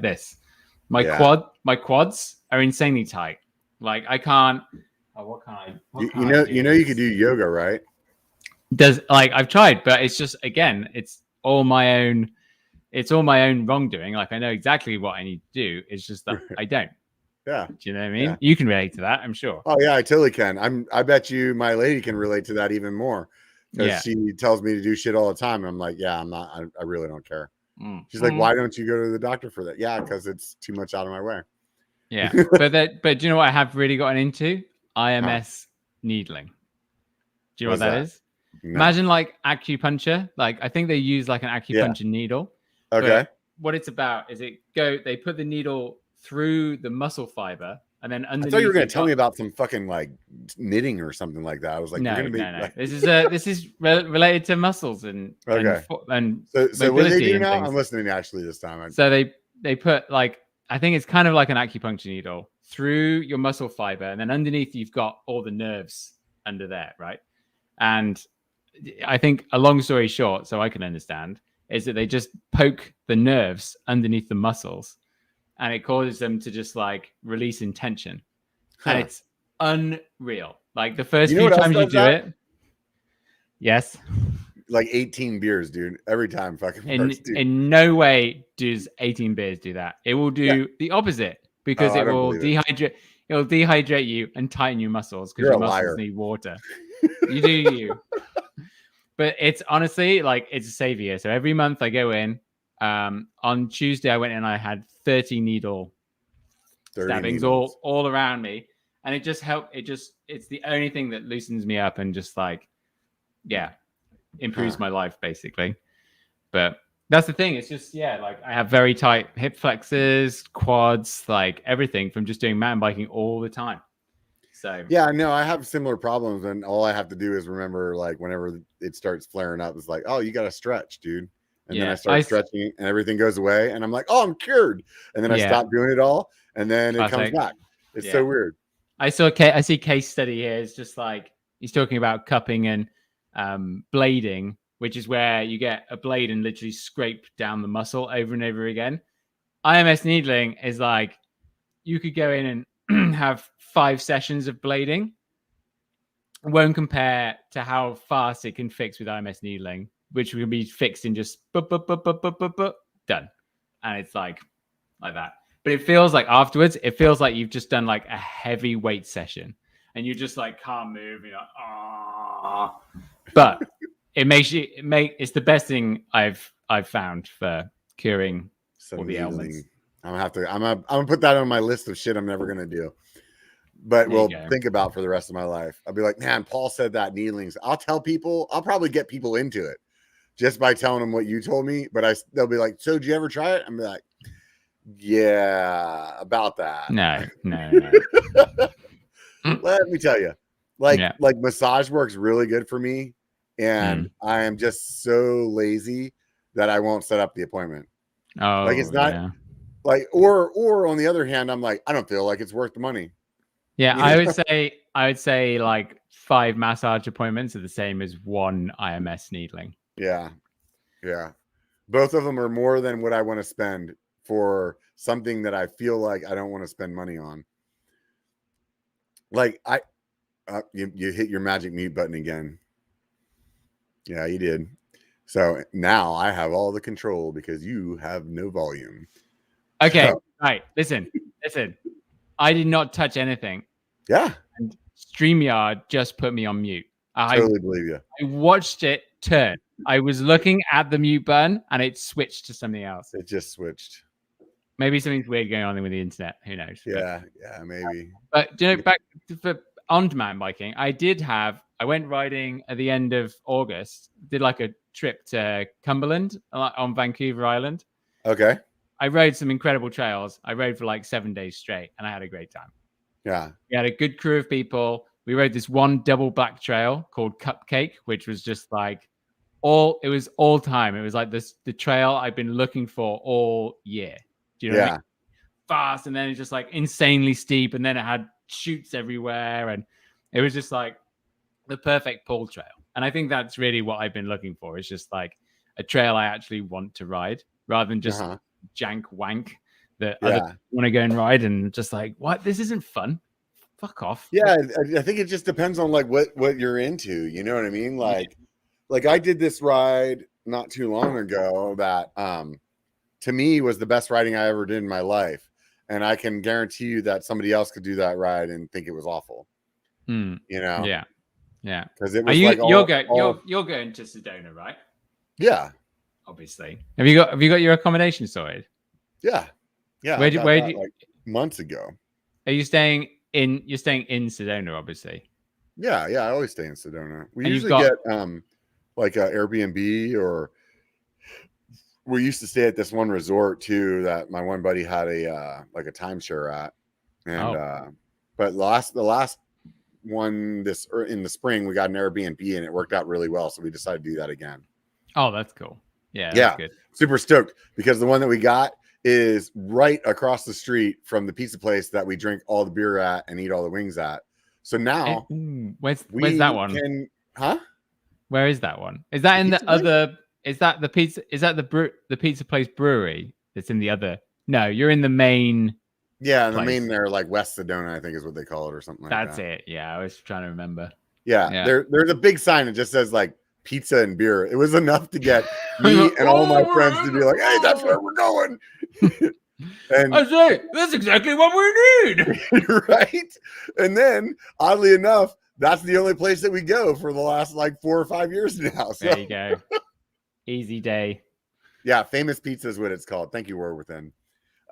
this. My quads are insanely tight. Like I can't. Oh, what can I? You could do yoga, right? I've tried, but it's just again, it's all my own. It's all my own wrongdoing. Like I know exactly what I need to do. It's just that I don't. Yeah. Do you know what I mean? Yeah. You can relate to that, I'm sure. Oh yeah, I totally can. I bet you my lady can relate to that even more. Because she tells me to do shit all the time. And I'm like, yeah, I'm not. I really don't care. She's like, why don't you go to the doctor for that? Yeah, because it's too much out of my way. Yeah, but do you know what I have really gotten into? IMS needling. Do you know what that is? No. Imagine like acupuncture. Like I think they use like an acupuncture needle. Okay. What it's about is they put the needle through the muscle fiber. And then underneath, I thought you were going to tell me about some fucking like knitting or something like that. I was like, no. Like... This is related to muscles and and so what do they do now? I'm listening actually this time. So they put like I think it's kind of like an acupuncture needle through your muscle fiber, and then underneath you've got all the nerves under there, right? And I think a long story short, so I can understand, is that they just poke the nerves underneath the muscles. And it causes them to just like release in tension. And it's unreal. Like the first few times you do it. Yes. Like 18 beers, dude. Every time fucking works, dude. In no way does 18 beers do that. It will do the opposite because it will dehydrate. It will dehydrate you and tighten your muscles because your muscles need water. You do you. But it's honestly like it's a savior. So every month I go in. On Tuesday I went in and I had 30 needle stabbings all around me, and it just helped. It's the only thing that loosens me up and just like improves my life basically. But that's the thing, it's just like I have very tight hip flexors, quads, like everything from just doing mountain biking all the time. So I have similar problems, and all I have to do is remember like whenever it starts flaring up, it's like, oh, you got to stretch, dude. And then I start stretching and everything goes away. And I'm like, oh, I'm cured. And then I stop doing it all. And then it comes back. It's so weird. I see case study here. It's just like he's talking about cupping and blading, which is where you get a blade and literally scrape down the muscle over and over again. IMS needling is like you could go in and have 5 sessions of blading. It won't compare to how fast it can fix with IMS needling, which will be fixed in just done. And it's like that. But it feels like afterwards, it feels like you've just done like a heavy weight session and you just like can't move. You're like, ah. But it's the best thing I've found for curing all the ailments. I'm gonna put that on my list of shit I'm never gonna do. But we'll think about for the rest of my life. I'll be like, man, Paul said that needlings. I'll probably get people into it just by telling them what you told me. But they'll be like, so did you ever try it? I'm like, yeah, about that. No. Let me tell you, like massage works really good for me. And I am just so lazy that I won't set up the appointment. Oh, like it's not like, or on the other hand, I'm like, I don't feel like it's worth the money. Yeah, I would say like 5 massage appointments are the same as 1 IMS needling. Yeah. Both of them are more than what I want to spend for something that I feel like I don't want to spend money on. Like you hit your magic mute button again. Yeah, you did. So now I have all the control because you have no volume. Okay, all right. Listen. I did not touch anything. Yeah. And StreamYard just put me on mute. I totally believe you. I watched it turn. I was looking at the mute button and it switched to something else. It just switched. Maybe something's weird going on with the internet. Who knows? Yeah, maybe. But back for on-demand biking, I went riding at the end of August, did like a trip to Cumberland on Vancouver Island. Okay. I rode some incredible trails. I rode for like 7 days straight and I had a great time. Yeah. We had a good crew of people. We rode this one double black trail called Cupcake, which was just like it was all time. It was like the trail I've been looking for all year. Do you know what I mean? fast, and then it's just like insanely steep, and then it had chutes everywhere, and it was just like the perfect pull trail. And I think that's really what I've been looking for. It's just like a trail I actually want to ride rather than just jank wank that other want to go and ride and just like, what? This isn't fun. Fuck off. Yeah, I think it just depends on like what you're into. You know what I mean? Like I did this ride not too long ago that to me was the best riding I ever did in my life. And I can guarantee you that somebody else could do that ride and think it was awful. You know? Yeah. Yeah. Because it was you're going to Sedona, right? Yeah. Obviously. Have you got your accommodation sorted? Yeah. Yeah. Where do you, like months ago. Are you staying in Sedona, obviously? Yeah, I always stay in Sedona. We usually get like a Airbnb, or we used to stay at this one resort too that my one buddy had a like a timeshare at. And but the last one in the spring we got an Airbnb and it worked out really well, so we decided to do that again. Oh, that's cool. Yeah, that's good. Super stoked because the one that we got is right across the street from the pizza place that we drink all the beer at and eat all the wings at. So now where's that one? Where is that one? Is that in the other? Is that the pizza? Is that the pizza place brewery that's in the other? No, you're in the main. Yeah, the main there, like West Sedona, I think is what they call it, or something like that. That's it. Yeah, I was trying to remember. Yeah. There's a big sign that just says like pizza and beer. It was enough to get me and all my friends to be like, "Hey, that's where we're going." And I say that's exactly what we need, right? And then, oddly enough, that's the only place that we go for the last like 4 or 5 years now. So. There you go. Easy day. Yeah, Famous Pizza is what it's called. Thank you, Word Within.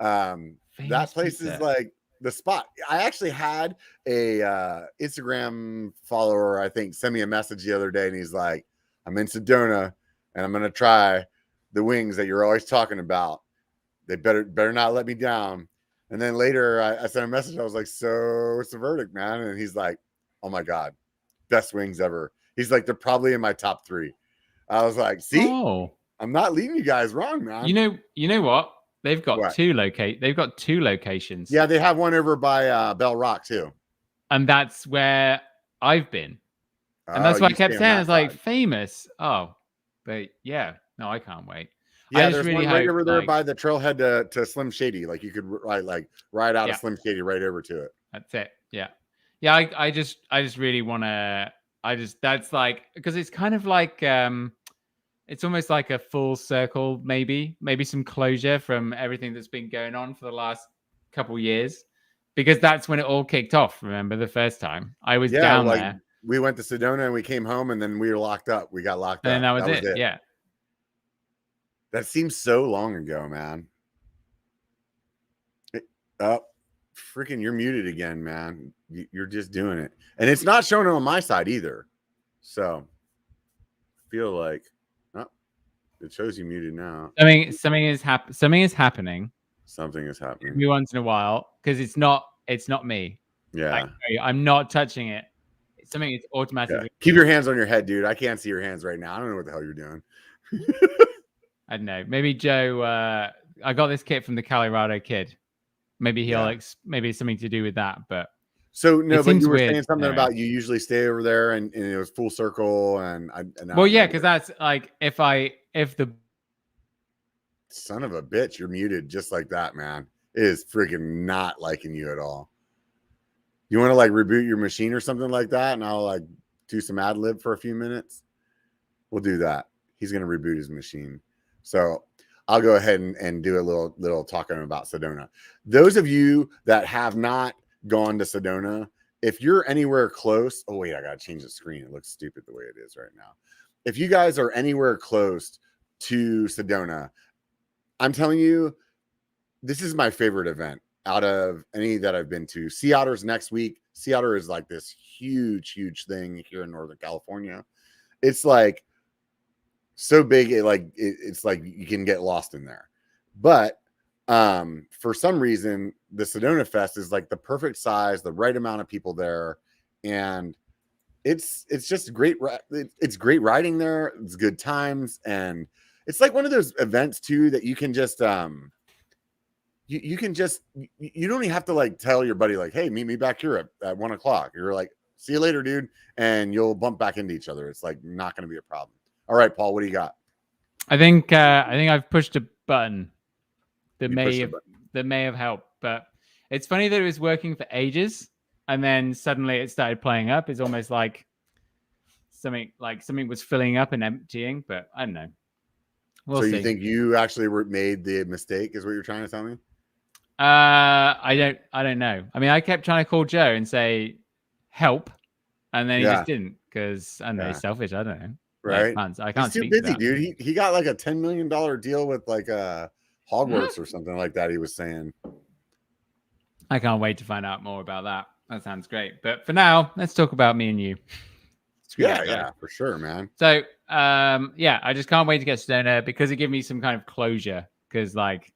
That place is like the spot. I actually had a Instagram follower, I think, send me a message the other day, and he's like, "I'm in Sedona, and I'm gonna try the wings that you're always talking about. They better not let me down." And then later, I sent a message. I was like, "So what's the verdict, man?" And he's like, "Oh my god, best wings ever." He's like, "They're probably in my top 3." I was like, "See, I'm not leading you guys wrong, man." You know what? They've got two locations. Yeah, they have one over by Bell Rock too. And that's where I've been. And that's what I kept saying. It's like famous. Oh, but yeah, no, I can't wait. Yeah, there's one right over there by the trailhead to Slim Shady. Like you could ride out of Slim Shady right over to it. That's it. Yeah. Yeah. I just really want to, that's like, because it's kind of like, it's almost like a full circle, maybe some closure from everything that's been going on for the last couple years, because that's when it all kicked off. Remember the first time I was down there. We went to Sedona and we came home and then we were locked up. We got locked up. And that was it. Yeah. That seems so long ago, man. Freaking, you're muted again, man. You're just doing it. And it's not showing on my side either. So I feel like it shows you muted now. Something is happening. Something is happening every once in a while, because it's not me. Yeah, I'm not touching it. Something is automatically. Yeah. Keep your hands on your head, dude. I can't see your hands right now. I don't know what the hell you're doing. I don't know. Maybe Joe. I got this kit from the Colorado kid. Maybe he'll maybe it's something to do with that. But so no, but you were saying something about you usually stay over there and it was full circle and because that's like if the son of a bitch, you're muted just like that, man. It is freaking not liking you at all. You want to like reboot your machine or something like that, and I'll like do some ad lib for a few minutes. We'll do that. He's gonna reboot his machine, so I'll go ahead and do a little talking about Sedona. Those of you that have not gone to Sedona, if you're anywhere close, oh wait, I gotta change the screen. It looks stupid the way it is right now. If you guys are anywhere close to Sedona, I'm telling you, this is my favorite event out of any that I've been to. Sea Otter's next week. Sea Otter is like this huge thing here in Northern California. It's like so big, it's like you can get lost in there. But for some reason, the Sedona Fest is like the perfect size, the right amount of people there, and it's just great. It's great riding there. It's good times, and it's like one of those events too that you can just you can just, you don't even have to like tell your buddy like, hey, meet me back here at 1 o'clock. You're like, see you later, dude. And you'll bump back into each other. It's like not going to be a problem. All right, Paul, what do you got? I think I've pushed a button that may have helped, but it's funny that it was working for ages and then suddenly it started playing up. It's almost like something was filling up and emptying, but I don't know. We'll see. You think you actually made the mistake is what you're trying to tell me? I don't know. I mean, I kept trying to call Joe and say help, and then he just didn't because I don't know, he's selfish. I don't know. Right? I can't. He's too busy, dude. He got like a $10 million deal with like Hogwarts or something like that. He was saying. I can't wait to find out more about that. That sounds great. But for now, let's talk about me and you. Yeah, for sure, man. So, I just can't wait to get Sedona because it gives me some kind of closure. Because, like,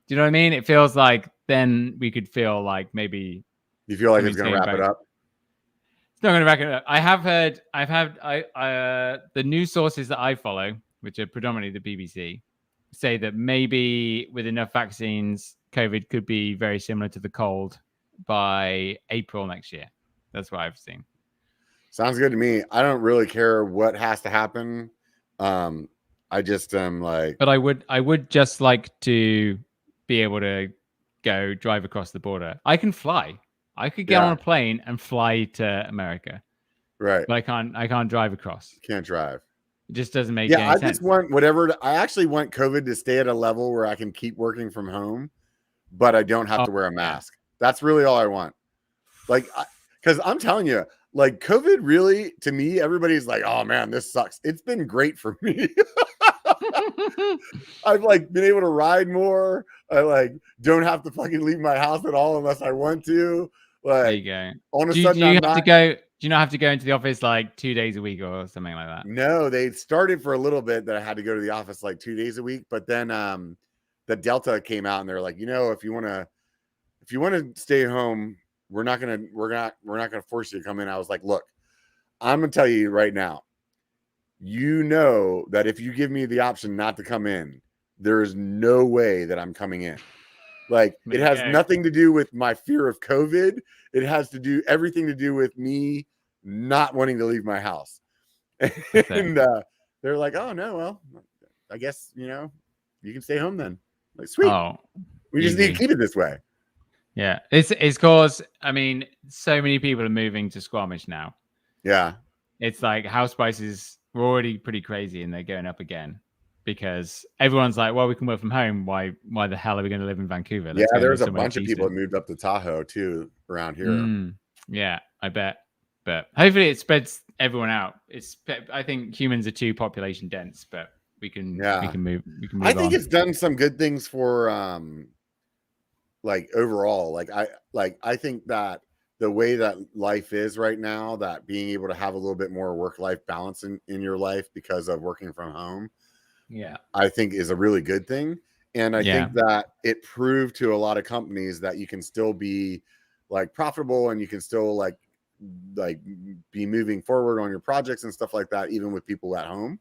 do you know what I mean? It feels like then we could feel like maybe. You feel like it's going to wrap it up? It's not going to wrap it up. I've had the news sources that I follow, which are predominantly the BBC, say that maybe with enough vaccines, COVID could be very similar to the cold by April next year. That's what I've seen. Sounds good to me. I don't really care what has to happen. I just am like. But I would just like to be able to go drive across the border. I can fly. I could get on a plane and fly to America. Right. But I can't drive across. Can't drive. It just doesn't make any sense. I just want whatever. I actually want COVID to stay at a level where I can keep working from home, but I don't have to wear a mask. That's really all I want. Like, because I'm telling you, like COVID really, to me, everybody's like, oh man, this sucks. It's been great for me. I've like been able to ride more. I like don't have to fucking leave my house at all unless I want to. Like, there you go. On a do sudden, you have to go? Do you not have to go into the office like 2 days a week or something like that? No, they started for a little bit that I had to go to the office like 2 days a week, but then the Delta came out and they're like, if you want to stay home, we're not gonna force you to come in. I was like, look, I'm gonna tell you right now, that if you give me the option not to come in, there is no way that I'm coming in. Like, it has nothing to do with my fear of COVID. It has everything to do with me not wanting to leave my house. And they're like, oh no, well, I guess, you can stay home then. Like, sweet. Oh, we just need to keep it this way. Yeah. It's because, I mean, so many people are moving to Squamish now. Yeah. It's like house prices were already pretty crazy and they're going up again. Because everyone's like, well, we can work from home. Why the hell are we going to live in Vancouver? There's a bunch of people that moved up to Tahoe too around here. Yeah, I bet. But hopefully it spreads everyone out. I think humans are too population dense, but we can move. I think it's done some good things for like overall. I think that the way that life is right now, that being able to have a little bit more work-life balance in your life because of working from home. Yeah, I think is a really good thing. And I think that it proved to a lot of companies that you can still be like profitable and you can still like be moving forward on your projects and stuff like that, even with people at home.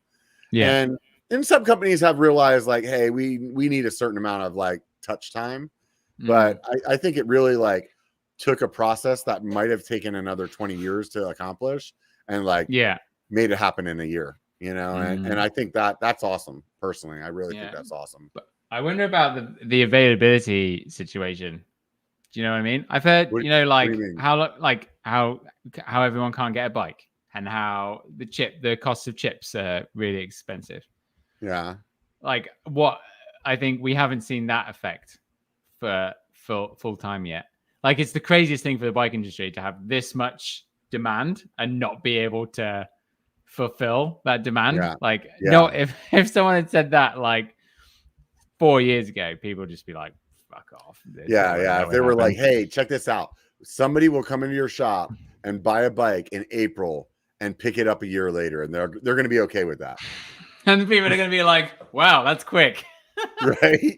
Yeah. And some companies have realized like, hey, we need a certain amount of like touch time. But I think it really like took a process that might have taken another 20 years to accomplish and like made it happen in a year. And I think that's awesome. Personally, I really think that's awesome. But I wonder about the availability situation. Do you know what I mean? I've heard, how everyone can't get a bike and how the cost of chips are really expensive. Yeah. Like what I think we haven't seen that effect for full time yet. Like it's the craziest thing for the bike industry to have this much demand and not be able to fulfill that demand. No, if someone had said that like 4 years ago, people would just be like, fuck off. If they were like, hey, check this out, somebody will come into your shop and buy a bike in April and pick it up a year later, and they're going to be okay with that. And the people are going to be like, wow, that's quick. Right?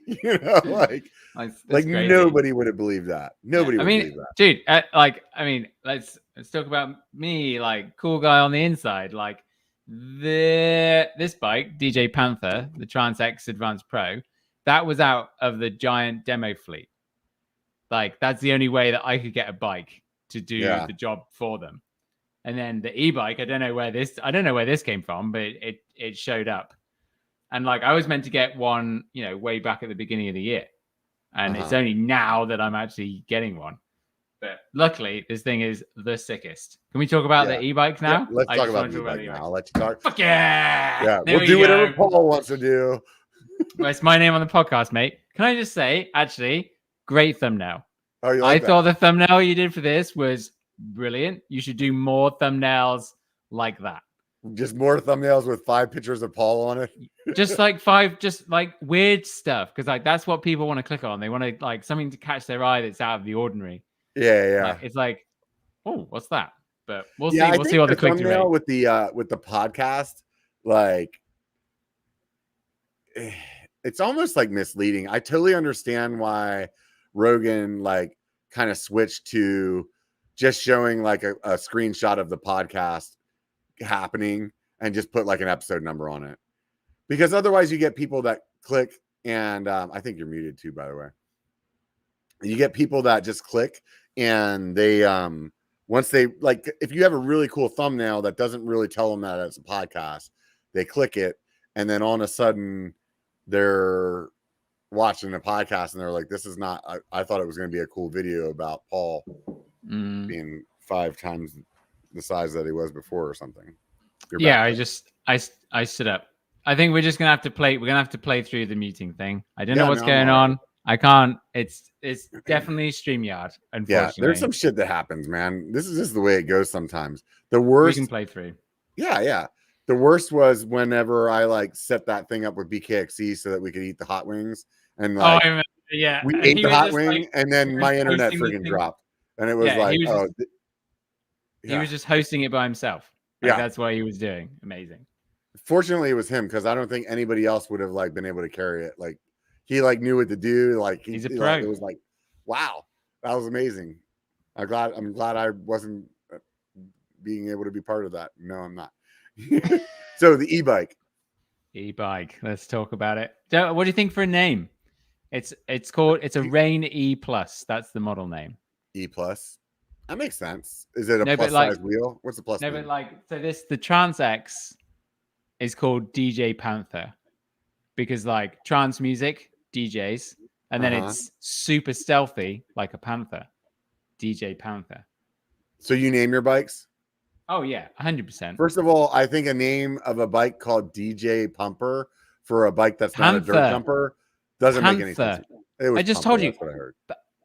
Like nobody would have believed that. Nobody would believe that. Dude, let's talk about me, like cool guy on the inside. Like this bike, DJ Panther, the Trans X Advanced Pro, that was out of the giant demo fleet. Like, that's the only way that I could get a bike to do the job for them. And then the e-bike, I don't know where this came from, but it showed up. And like, I was meant to get one, way back at the beginning of the year. And it's only now that I'm actually getting one. But luckily, this thing is the sickest. Can we talk about the e-bike now? Yeah, let's talk about the e-bike now. I'll let you talk. Fuck yeah! Yeah, we'll do whatever Paul wants to do. Well, it's my name on the podcast, mate. Can I just say, actually, great thumbnail. Oh, you like I thought the thumbnail you did for this was brilliant. You should do more thumbnails like that. Just more thumbnails with 5 pictures of Paul on it. Just like 5, just like weird stuff. Because like that's what people want to click on. They want to like something to catch their eye that's out of the ordinary. Yeah. Like, it's like, oh, what's that? But we'll see. We'll see what the click thumbnail with the podcast, like, it's almost like misleading. I totally understand why Rogan like kind of switched to just showing like a screenshot of the podcast happening and just put like an episode number on it, because otherwise you get people that click and I think you're muted too, by the way. You get people that just click and they once they like, if you have a really cool thumbnail that doesn't really tell them that it's a podcast, they click it and then all of a sudden they're watching the podcast and they're like, this is not, I thought it was going to be a cool video about Paul being 5 times the size that he was before or something. I stood up. I think we're just gonna have to play through the muting thing. I don't know what's going on. I can't. It's definitely StreamYard. Unfortunately, yeah. There's some shit that happens, man. This is just the way it goes sometimes. The worst. We can play through. Yeah. The worst was whenever I like set that thing up with BKXE so that we could eat the hot wings, and like, I remember, yeah, we ate the hot wing, and then my internet freaking dropped, and it was he was just hosting it by himself. Like, that's what he was doing. Amazing. Fortunately, it was him, because I don't think anybody else would have like been able to carry it. Like, he like knew what to do. Like, he's a pro. Like, it was like, wow, that was amazing. I'm glad I wasn't being able to be part of that. No, I'm not. So the e-bike. Let's talk about it. What do you think for a name? It's a Rain E Plus. That's the model name. E Plus. That makes sense. Is it a plus size wheel? What's the plus? No, but like, so the Trans X is called DJ Panther, because like trance music, DJs, and then it's super stealthy like a panther. DJ Panther. So you name your bikes? Oh yeah, 100%. First of all, I think a name of a bike called DJ Pumper for a bike that's not a dirt jumper doesn't make any sense. I just told you. That's what I heard.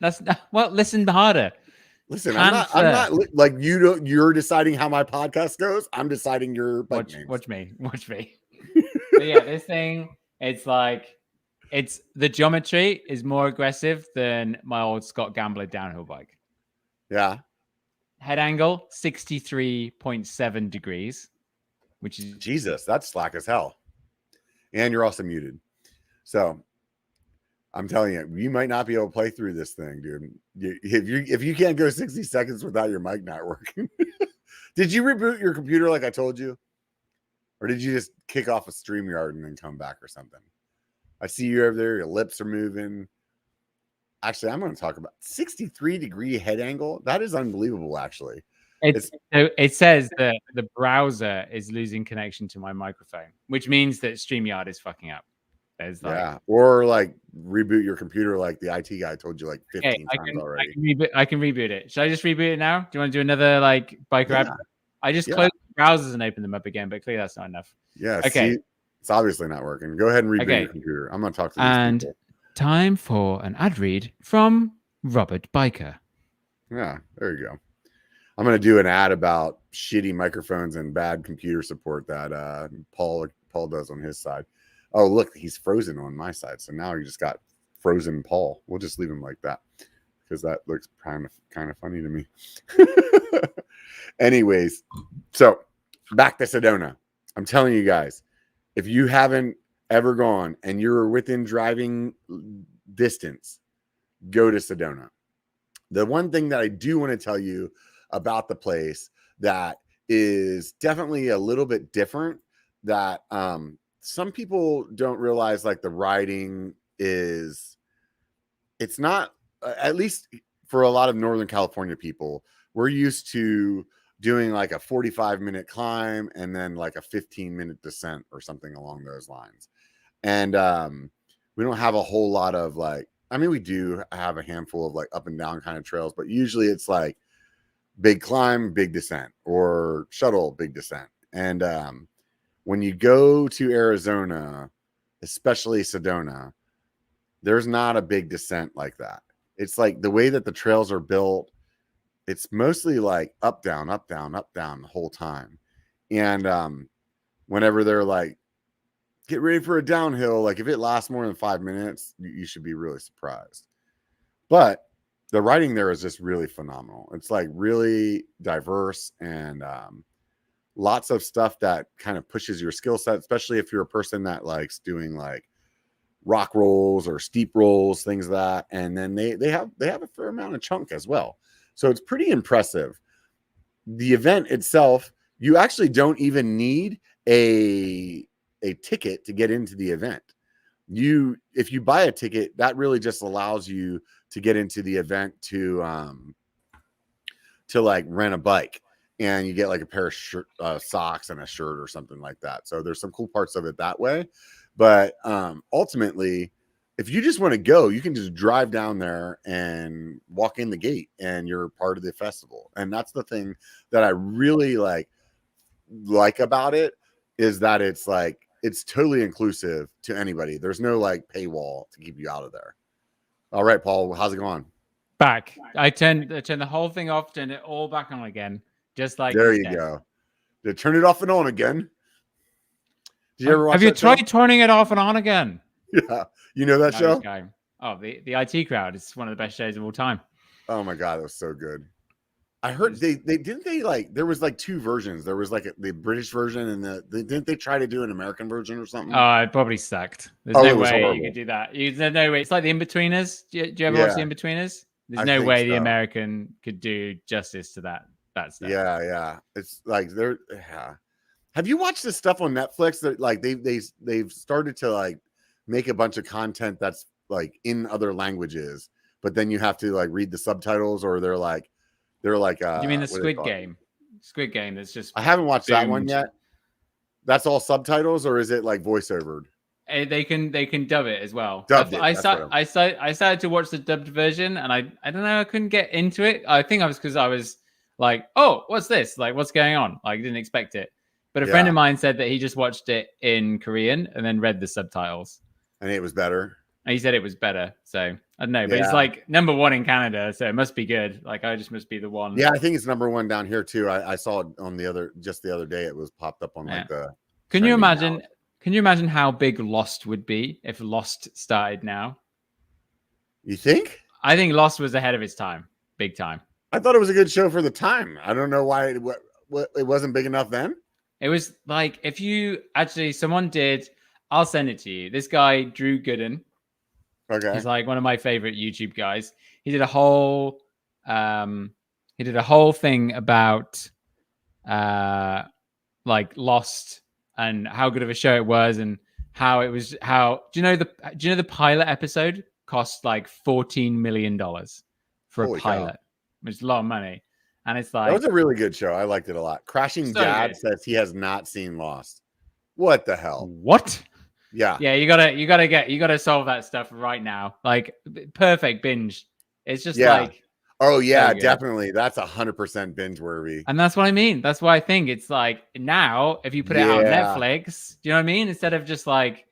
That's well. Listen harder. Listen, I'm not like you're deciding how my podcast goes. I'm deciding your bike names. Watch me. But yeah, this thing, it's like, the geometry is more aggressive than my old Scott Gambler downhill bike. Yeah. Head angle 63.7 degrees, which is Jesus, that's slack as hell. And you're also muted. So I'm telling you, you might not be able to play through this thing, dude. If you can't go 60 seconds without your mic not working. Did you reboot your computer like I told you? Or did you just kick off a StreamYard and then come back or something? I see you over there. Your lips are moving. Actually, I'm going to talk about 63-degree head angle. That is unbelievable, actually. It says that the browser is losing connection to my microphone, which means that StreamYard is fucking up. Or like reboot your computer like the IT guy told you like 15 times already. I can reboot it. Should I just reboot it now? Do you want to do another like biker app? I just closed the browsers and opened them up again, but clearly that's not enough. Yeah. Okay. See, it's obviously not working. Go ahead and reboot your computer. I'm going to talk to these people. Time for an ad read from Robert Biker. Yeah, there you go. I'm going to do an ad about shitty microphones and bad computer support that Paul does on his side. Oh, look, he's frozen on my side. So now you just got frozen Paul. We'll just leave him like that because that looks kind of funny to me. Anyways, so back to Sedona. I'm telling you guys, if you haven't ever gone and you're within driving distance, go to Sedona. The one thing that I do want to tell you about the place that is definitely a little bit different, that some people don't realize, like the riding is it's not, at least for a lot of Northern California people, we're used to doing like a 45-minute climb and then like a 15-minute descent or something along those lines. And we don't have a whole lot of like, I mean, we do have a handful of like up and down kind of trails, but usually it's like big climb, big descent, or shuttle, big descent. And when you go to Arizona, especially Sedona, there's not a big descent like that. It's like the way that the trails are built, it's mostly like up, down, up, down, up, down the whole time. And whenever they're like, get ready for a downhill, like if it lasts more than 5 minutes, you should be really surprised. But the riding there is just really phenomenal. It's like really diverse and lots of stuff that kind of pushes your skill set, especially if you're a person that likes doing like rock rolls or steep rolls, things like that. And then they have a fair amount of chunk as well. So it's pretty impressive. The event itself, you actually don't even need a ticket to get into the event. If you buy a ticket, that really just allows you to get into the event to like rent a bike, and you get like a pair of socks and a shirt or something like that. So there's some cool parts of it that way. But ultimately, if you just want to go, you can just drive down there and walk in the gate and you're part of the festival. And that's the thing that I really like about it, is that it's like, it's totally inclusive to anybody. There's no like paywall to keep you out of there. All right, Paul, how's it going? Back. I turned the whole thing off, turned it all back on again. Just like there you go. To turn it off and on again. Did you ever watch Have you tried turning it off and on again? Yeah. You know that show? Oh, the IT Crowd is one of the best shows of all time. Oh my God, it was so good. I heard they like, there was like two versions. There was like the British version and didn't they try to do an American version or something? Oh, it probably sucked. There's no way you could do that. There's no way. It's like the In-Betweeners. Do you ever watch the In-Betweeners? There's no way the American could do justice to that stuff. Yeah. It's like Have you watched this stuff on Netflix that like they've started to like make a bunch of content that's like in other languages, but then you have to like read the subtitles, or they're like you mean the Squid Game? Squid Game. That's just. I haven't watched that one yet. That's all subtitles, or is it like voiceovered? They can dub it as well. I started to watch the dubbed version, and I don't know, I couldn't get into it. I think I was like, oh, what's this? Like, what's going on? Like, I didn't expect it. But a friend of mine said that he just watched it in Korean and then read the subtitles, and it was better. And he said it was better. So I don't know, but it's like #1 in Canada, so it must be good. Like, I just must be the one. Yeah, I think it's #1 down here too. I saw it on the other day. It was popped up on like the. Can you imagine? Can you imagine how big Lost would be if Lost started now? You think? I think Lost was ahead of its time, big time. I thought it was a good show for the time. I don't know why it wasn't big enough then. It was like, if you actually, someone did, I'll send it to you. This guy, Drew Gooden. Okay. He's like one of my favorite YouTube guys. He did a whole thing about like Lost and how good of a show it was, and how it was, do you know the pilot episode cost like $14 million for a pilot, which is a lot of money. And it's like, that was a really good show. I liked it a lot. Crashing Dad says he has not seen Lost. What the hell? What? Yeah. Yeah, you gotta solve that stuff right now. Like, perfect binge. It's just like, oh yeah, definitely. That's 100% binge worthy. And that's what I mean. That's why I think it's like, now if you put it out on Netflix, do you know what I mean? Instead of just like,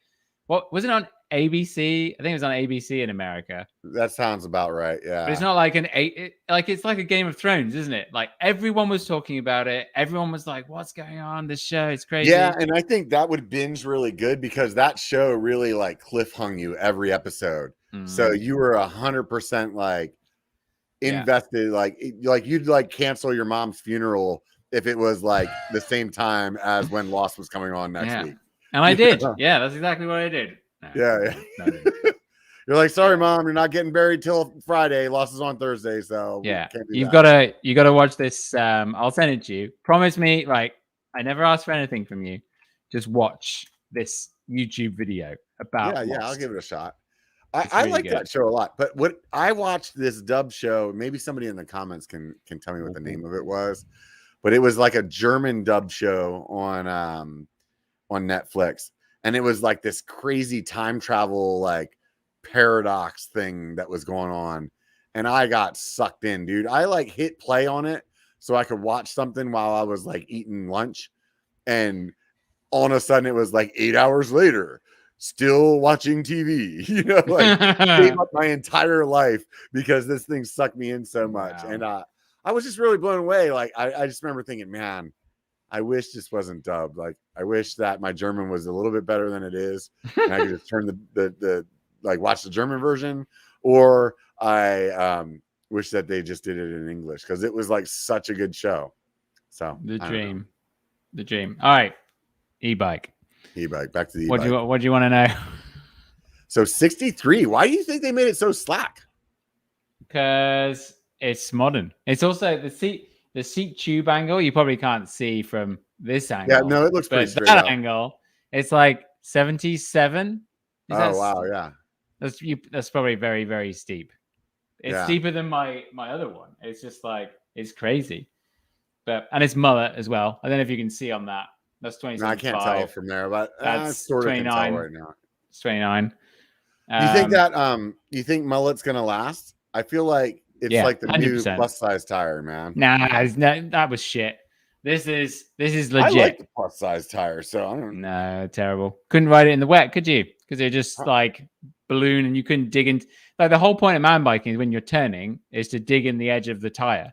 what was it on ABC? I think it was on ABC in America. That sounds about right. Yeah. But it's not like it's like a Game of Thrones, isn't it? Like, everyone was talking about it. Everyone was like, what's going on? This show is crazy. Yeah, and I think that would binge really good, because that show really like cliffhung you every episode. So you were 100% like invested, like you'd like cancel your mom's funeral if it was like the same time as when Lost was coming on next week. And I did. Yeah, that's exactly what I did. No, you're like, sorry, Mom, you're not getting buried till Friday. Lost is on Thursday, so you gotta watch this. I'll send it to you. Promise me, like, I never asked for anything from you. Just watch this YouTube video about. Yeah, I'll give it a shot. I really like that show a lot. But what I watched this dub show, maybe somebody in the comments can tell me what the name of it was, but it was like a German dub show on Netflix, and it was like this crazy time travel like paradox thing that was going on, and I got sucked in, dude. I like hit play on it so I could watch something while I was like eating lunch, and all of a sudden it was like 8 hours later, still watching TV, like gave up my entire life because this thing sucked me in so much. Wow. And I was just really blown away. Like I just remember thinking, man, I wish this wasn't dubbed. Like I wish that my German was a little bit better than it is, and I could just turn the like watch the German version, or I wish that they just did it in English because it was like such a good show. So the dream. All right. E-bike. Back to the e-bike. What do you want to know? So 63. Why do you think they made it so slack? Because it's modern. It's also the seat tube angle. You probably can't see from this angle. Yeah, no, it looks pretty straight that up. Angle, it's like 77. Wow, yeah. That's probably very, very steep. It's steeper than my other one. It's just like it's crazy. And it's mullet as well. I don't know if you can see on that. That's 27. I can't tell from there, but that's sort of 29 can tell right now. It's 29. You think that you think mullet's gonna last? I feel like it's like the 100%. New plus size tire, man. Nah, that was shit. This is legit. I like the plus size tire, so I don't. No, terrible. Couldn't ride it in the wet, could you? Because they're just like balloon, and you couldn't dig in. Like the whole point of mountain biking is when you're turning is to dig in the edge of the tire,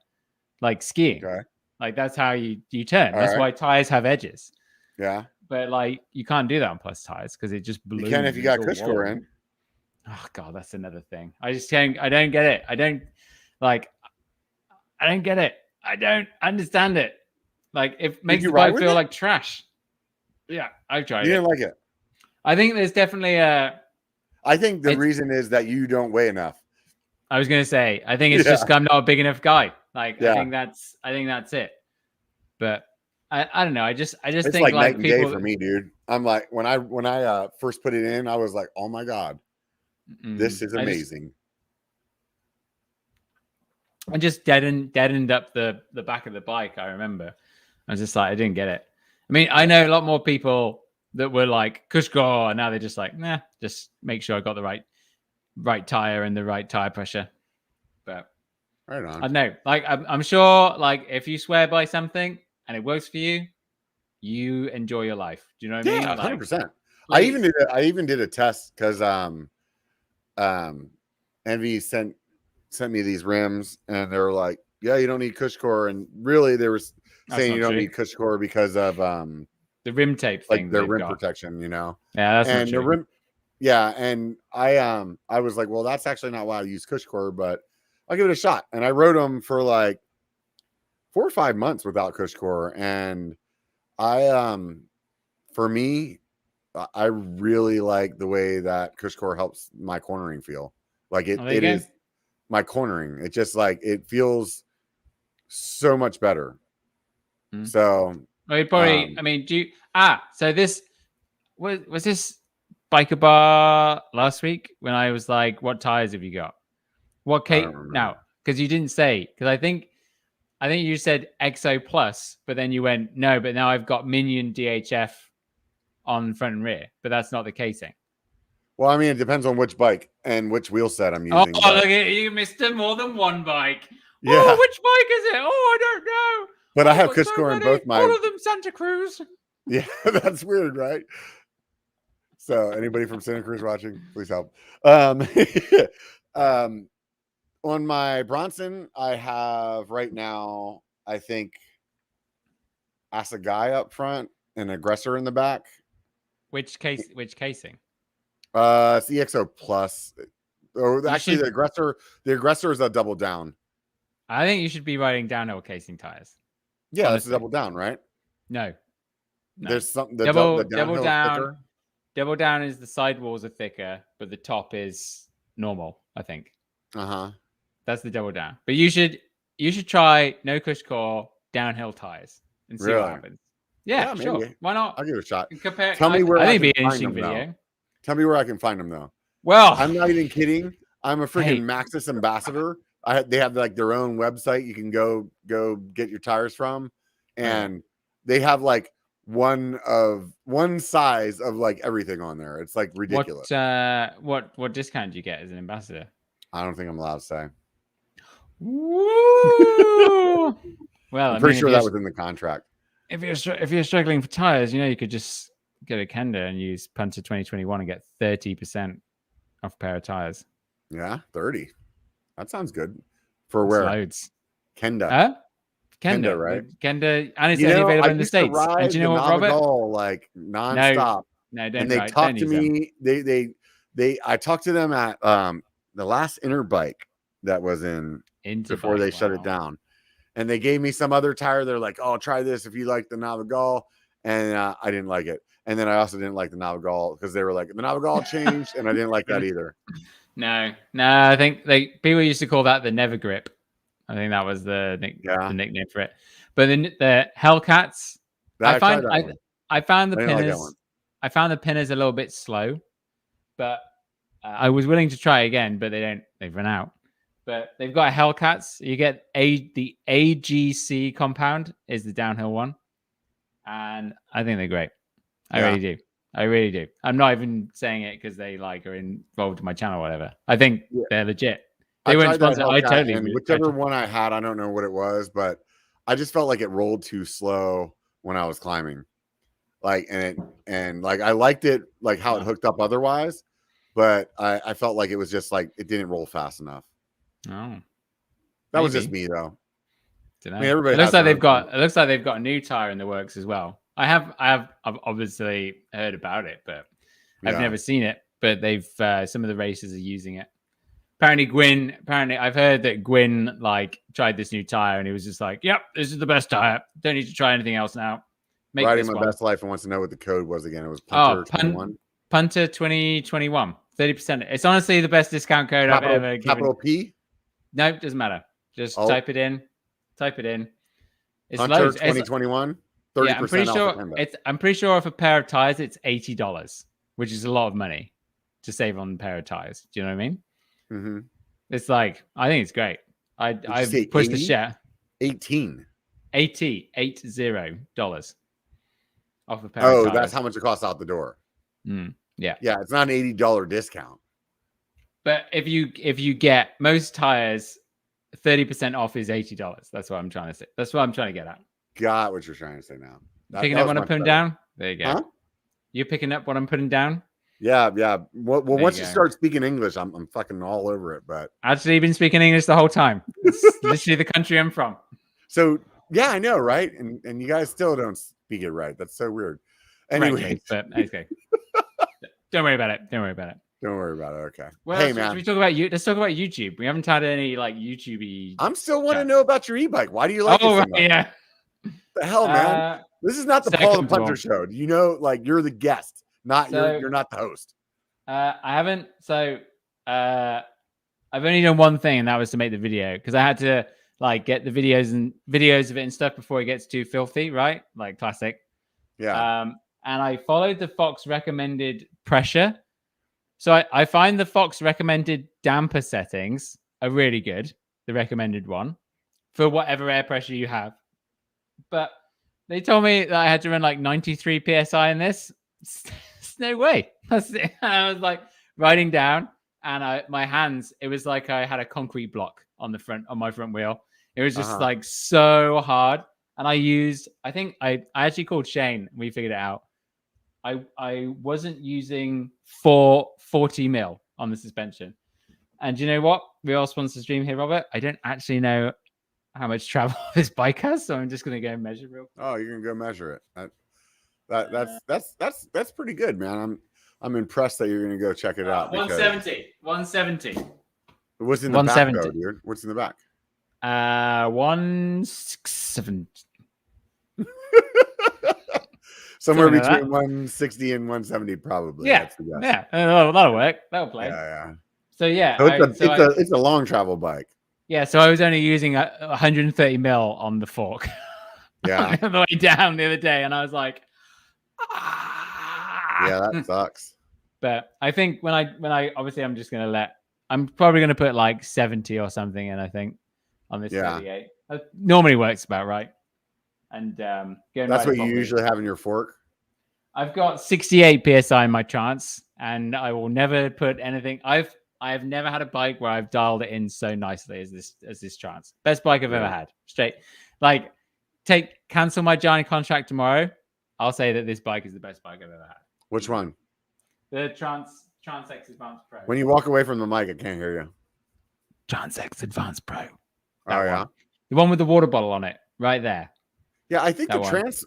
like skiing. Okay. Like that's how you turn. That's why tires have edges. Yeah. But like you can't do that on plus tires because it just balloons. You can if you got Cushcore in. Oh god, that's another thing. I don't get it. I don't get it. I don't understand it. Like it makes the bike feel like trash. Yeah, I've tried it. You didn't like it. I think there's definitely I think the reason is that you don't weigh enough. I was gonna say, I think it's just I'm not a big enough guy. Like I think that's it. But I don't know. I just it's think like night and day for me, dude. I'm like when I first put it in, I was like, oh my god, this is amazing. I just deadened up the back of the bike. I remember. I was just like, I didn't get it. I mean, I know a lot more people that were like Cushcore, and now they're just like, nah, just make sure I got the right tire and the right tire pressure. But right on. I don't know. Like I'm sure, like if you swear by something and it works for you, you enjoy your life. Do you know what I mean? Yeah, 100%. I even did a test because Envy sent me these rims, and they were like, yeah, you don't need Cushcore, and really they were saying you don't need Cushcore because of the rim tape thing, like their rim protection, Yeah, that's not true. The rim. Yeah, and I was like, well, that's actually not why I use Cushcore, but I'll give it a shot. And I rode them for like 4 or 5 months without Cushcore, and for me, I really like the way that Cushcore helps my cornering feel. Like it is my cornering. It just like it feels so much better. So well, probably. I mean, so this was this BK Bar last week when I was like, "What tires have you got? What case?" Now, because you didn't say, because I think you said XO Plus, but then you went no, but now I've got Minion DHF on front and rear, but that's not the casing. Well, I mean, it depends on which bike and which wheel set I'm using. Oh, look at you, Mister! More than one bike. Yeah. Oh, which bike is it? Oh, I don't know. But I have Cushcore in both my. All of them Santa Cruz. Yeah, that's weird, right? So, anybody from Santa Cruz watching, please help. On my Bronson, I have right now, I think, Assegai up front and Aggressor in the back. Which casing? It's the EXO Plus. Oh, actually, the Aggressor is a double down. I think you should be riding downhill casing tires. Yeah, honestly. That's a double down, right? No. There's something. Double down. Thicker. Double down is the sidewalls are thicker, but the top is normal, I think. That's the double down. But you should try no Cushcore downhill tires and see what happens. Yeah, sure. Why not? I'll give it a shot. Compare. Tell me where I I think can it'd be an interesting video. Tell me where I can find them though. Well, I'm not even kidding. I'm a freaking Maxxis ambassador. They have like their own website you can go get your tires from, and they have like one size of like everything on there. It's like ridiculous. What discount do you get as an ambassador? I don't think I'm allowed to say. Woo! Well, I'm pretty sure that was in the contract. If you're struggling for tires, you could just go to Kenda and use Punter 2021 and get 30% off a pair of tires. Yeah, 30. That sounds good. For where? Loads. Kenda. Huh? Kenda, right? Kenda, and it's only available in the States. And do you know what, Robert? Like nonstop. No, don't. And they talked to me. I talked to them at the last Interbike that was before they shut it down, and they gave me some other tire. They're like, "Oh, try this if you like the Navigal," and I didn't like it. And then I also didn't like the Navigal because they were like, the Navigal changed, and I didn't like that either. No, I think people used to call that the Never Grip. I think that was the nickname for it. But the Hellcats, I found the pinners. I found the pinners a little bit slow, but I was willing to try again. But they've run out. But they've got Hellcats. You get the AGC compound is the downhill one, and I think they're great. I really do. I'm not even saying it because they are involved in my channel or whatever. I think they're legit. They weren't sponsored. I totally. Whichever one I had, I don't know what it was, but I just felt like it rolled too slow when I was climbing. And I liked it, like how it hooked up otherwise, but I felt like it was just like it didn't roll fast enough. Oh, that was just me though. I mean, everybody. It looks like they've got a new tire in the works as well. I've obviously heard about it, but I've never seen it. But they've some of the racers are using it. Apparently, I've heard that Gwyn tried this new tire and he was just like, "Yep, this is the best tire. Don't need to try anything else now." Riding my best life and wants to know what the code was again. It was Punter 21. Punter 2021, 30%. It's honestly the best discount code I've ever given. Capital P? No, doesn't matter. Just type it in. It's Punter loads. 2021. 30% I'm pretty sure if a pair of tires, it's $80, which is a lot of money to save on a pair of tires. Do you know what I mean? Mm-hmm. It's I think it's great. I've pushed the share. $80 off a pair of tires. That's how much it costs out the door. Yeah. It's not an $80 discount. But if you get most tires, 30% off is $80. That's what I'm trying to say. That's what I'm trying to get at. Got what you're trying to say now. Picking up what I'm putting down? There you go. Huh? You're picking up what I'm putting down? Yeah. Well, once you start speaking English, I'm fucking all over it. But actually, you've been speaking English the whole time. It's literally the country I'm from. So yeah, I know, right? And you guys still don't speak it right. That's so weird. Anyway, but okay. Don't worry about it. Don't worry about it. Okay. Well, hey, man. Let's talk about YouTube. We haven't had any YouTube-y. I'm still want to know about your e-bike. Why do you like it so much? Yeah. The hell, man. This is not the Paul and Punter show. You know, you're the guest, you're not the host. I haven't. So I've only done one thing, and that was to make the video because I had to get the videos of it and stuff before it gets too filthy, right? Like classic. Yeah. And I followed the Fox recommended pressure. So I find the Fox recommended damper settings are really good. The recommended one for whatever air pressure you have. But they told me that I had to run 93 PSI in this. There's no way. And I was riding down and my hands, it was like I had a concrete block on my front wheel. It was just so hard. And I think I actually called Shane. We figured it out. I wasn't using 40 mil on the suspension. And you know what? We all sponsor the stream here, Robert. I don't actually know how much travel this bike has, so I'm just going to go measure real quick. Oh, you're going to go measure it. That's pretty good, man. I'm impressed that you're going to go check it out. 170. What's in the back, though, dude? What's in the back? 167. Somewhere between 160 and 170, probably. Yeah, yeah. That'll work. That'll play. Yeah. So yeah, it's a long travel bike. Yeah, so I was only using 130 mil on the fork. Yeah, on the way down the other day, and I was like, yeah, that sucks. But I think when I obviously I'm probably gonna put like 70 or something in, I think, on this 38. Normally works about right. And that's what you usually have in your fork. I've got 68 psi in my trance, and I will never put anything. I have never had a bike where I've dialed it in so nicely as this trance. Best bike I've ever had. Straight, like, cancel my Giant contract tomorrow. I'll say that this bike is the best bike I've ever had. Which one? The Trance X Advanced Pro. When you walk away from the mic, I can't hear you. Trance X Advanced Pro. Oh yeah, the one with the water bottle on it, right there. Yeah, I think the Trance,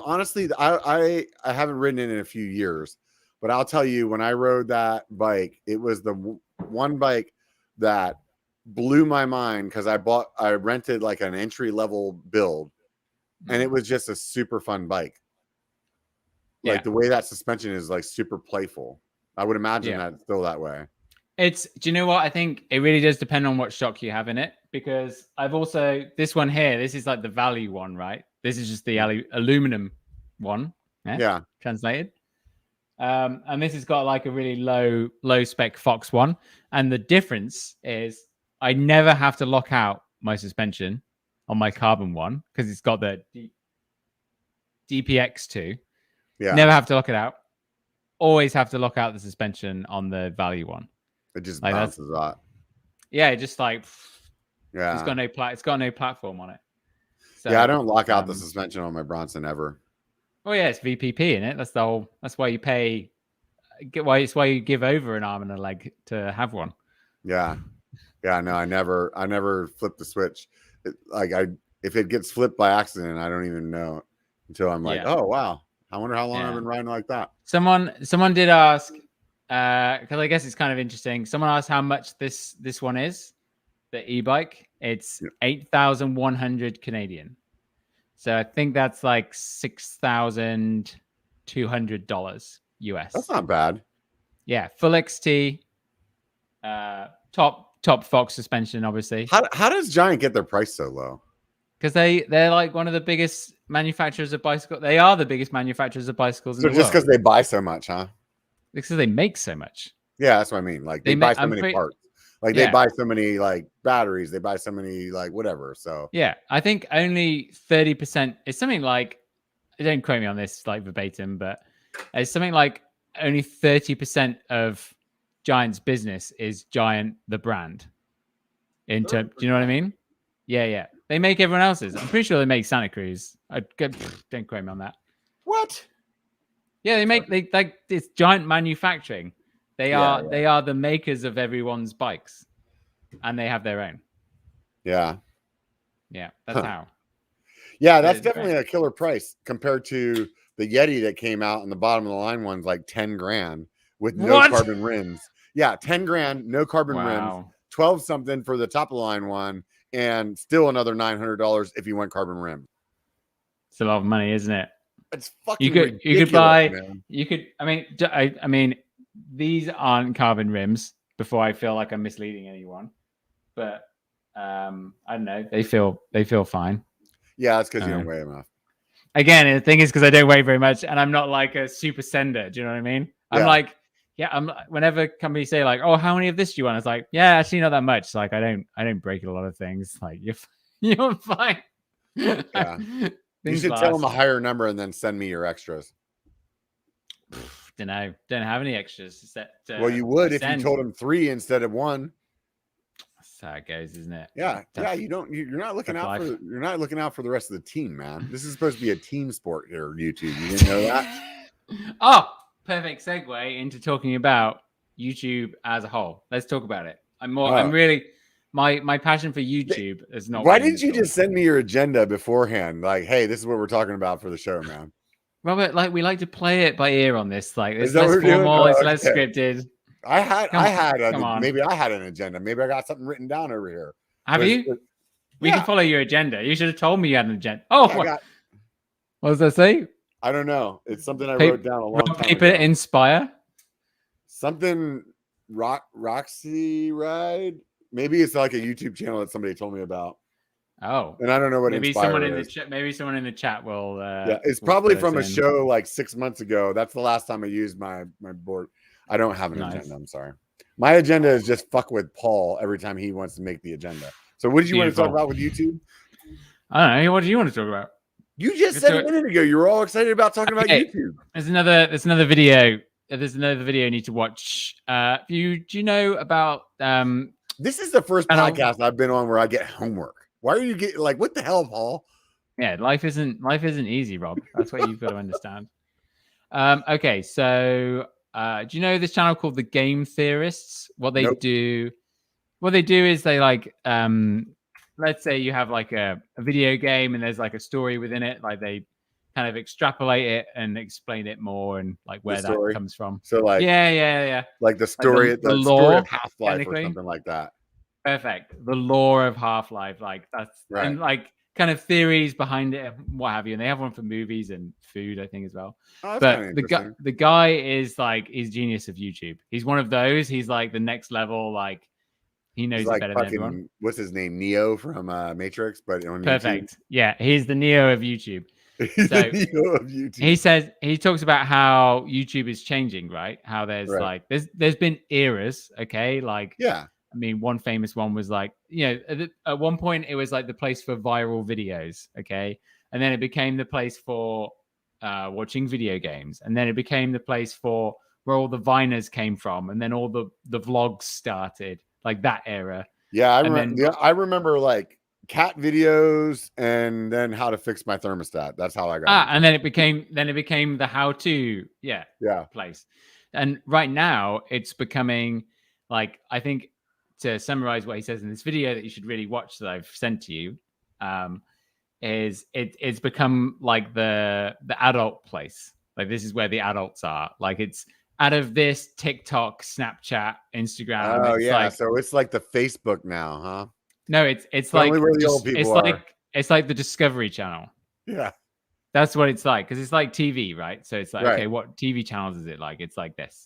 honestly, I haven't ridden it in a few years, but I'll tell you, when I rode that bike, it was the one bike that blew my mind because I rented like an entry level build, and it was just a super fun bike. Like the way that suspension is like super playful. I would imagine that's still that way. Do you know what? I think it really does depend on what shock you have in it, because I've also, this one here, this is like the value one, right? This is just the aluminum one. Yeah. Translated. And this has got like a really low spec Fox one. And the difference is I never have to lock out my suspension on my carbon one because it's got the DPX2. Yeah. Never have to lock it out. Always have to lock out the suspension on the value one. It just like bounces out. Yeah, just like it's got no platform on it. So, I don't lock out the suspension on my Bronson ever. Oh yeah, it's VPP in it. That's why you pay. It's why you give over an arm and a leg to have one. Yeah. No, I never flip the switch. If it gets flipped by accident, I don't even know until I'm like, oh wow, I wonder how long I've been riding like that. Someone did ask, because I guess it's kind of interesting. Someone asked how much this one is, the e-bike. It's 8,100 Canadian. So I think that's like $6,200 US. That's not bad. Yeah, full XT, top Fox suspension, obviously. How does Giant get their price so low? Because they're like one of the biggest manufacturers of bicycles. They are the biggest manufacturers of bicycles in the world. Just because they buy so much, huh? Because they make so much. Yeah, that's what I mean. Like they buy so many parts. Like they buy so many like batteries. They buy so many like whatever. So yeah, I think only 30%. It's something like, don't quote me on this like verbatim, but it's something like only 30% of Giant's business is Giant the brand. Do you know what I mean? Yeah. They make everyone else's. I'm pretty sure they make Santa Cruz. Don't quote me on that. What? Yeah, it's Giant manufacturing. They are the makers of everyone's bikes, and they have their own. Yeah, that's how. Yeah, that's definitely a killer price compared to the Yeti that came out, and the bottom of the line one's like $10,000 with no carbon rims. Yeah, $10,000, no carbon rims, 12 something for the top of the line one, and still another $900 if you want carbon rims. It's a lot of money, isn't it? It's fucking ridiculous, you could buy. Man. You could. I mean. These aren't carbon rims before I feel like I'm misleading anyone, but I don't know. They feel fine. Yeah, that's because you don't weigh enough. Again, the thing is because I don't weigh very much, and I'm not like a super sender. Do you know what I mean? I'm like, whenever companies say like, oh, how many of this do you want? It's like, yeah, actually not that much. It's like I don't break a lot of things. Like you're fine. Yeah. You should tell them a higher number and then send me your extras. Don't have any extras. Well, you would if you told them 3 instead of 1. That's how it goes, isn't it? Yeah. You're not looking out for the rest of the team, man. This is supposed to be a team sport here, YouTube. You didn't know that? Oh, perfect segue into talking about YouTube as a whole. Let's talk about it. I'm really my passion for YouTube is not. Why didn't you just send me your agenda beforehand? Like, hey, this is what we're talking about for the show, man. Robert, like we like to play it by ear on this. Like it's less formal, it's less scripted. Maybe I had an agenda. Maybe I got something written down over here. Have you? We can follow your agenda. You should have told me you had an agenda. Oh, what does that say? I don't know. It's something I wrote down a long time ago. Inspire? Something Roxy Ride? Maybe it's like a YouTube channel that somebody told me about. Oh, and I don't know what maybe someone in the chat. Maybe someone in the chat will. It's probably from a show like 6 months ago. That's the last time I used my board. I don't have an Nice. agenda. I'm sorry. My agenda is just fuck with Paul every time he wants to make the agenda. So what did you want to talk about with YouTube? I don't know. What do you want to talk about? You just said a minute ago you were all excited about talking about YouTube. There's another video. There's another video you need to watch. Do you know about this is the first podcast I've been on where I get homework. Why are you getting like what the hell, Paul? Yeah, life isn't easy, Rob. That's what you've got to understand. Okay, so do you know this channel called the Game Theorists? What they do is they like let's say you have like a video game and there's like a story within it, like they kind of extrapolate it and explain it more and like where that comes from. So like yeah. Like the story, like the story of Half-Life or something like that. Perfect. The lore of Half-Life, like that's right. And like kind of theories behind it, what have you. And they have one for movies and food, I think, as well. Oh, but the guy is like he's genius of YouTube. He's one of those. He's like the next level, like he knows it better than everyone. What's his name? Neo from Matrix, but on perfect. YouTube. Yeah, he's the Neo of YouTube. He talks about how YouTube is changing, right? How there's been eras, okay? Like I mean, one famous one was like, at one point it was like the place for viral videos, okay? And then it became the place for watching video games. And then it became the place for where all the Viners came from. And then all the vlogs started, like that era. Yeah, I remember like cat videos and then how to fix my thermostat. That's how I got and then it became the how-to place. And right now it's becoming like, I think, to summarize what he says in this video that you should really watch that I've sent to you, is it's become like the adult place. Like this is where the adults are. Like it's out of this TikTok, Snapchat, Instagram. Oh yeah, so it's like the Facebook now, huh? No, it's like where the old people are. It's like the Discovery Channel. Yeah, that's what it's like, because it's like TV, right? So it's like okay, what TV channels is it like? It's like this.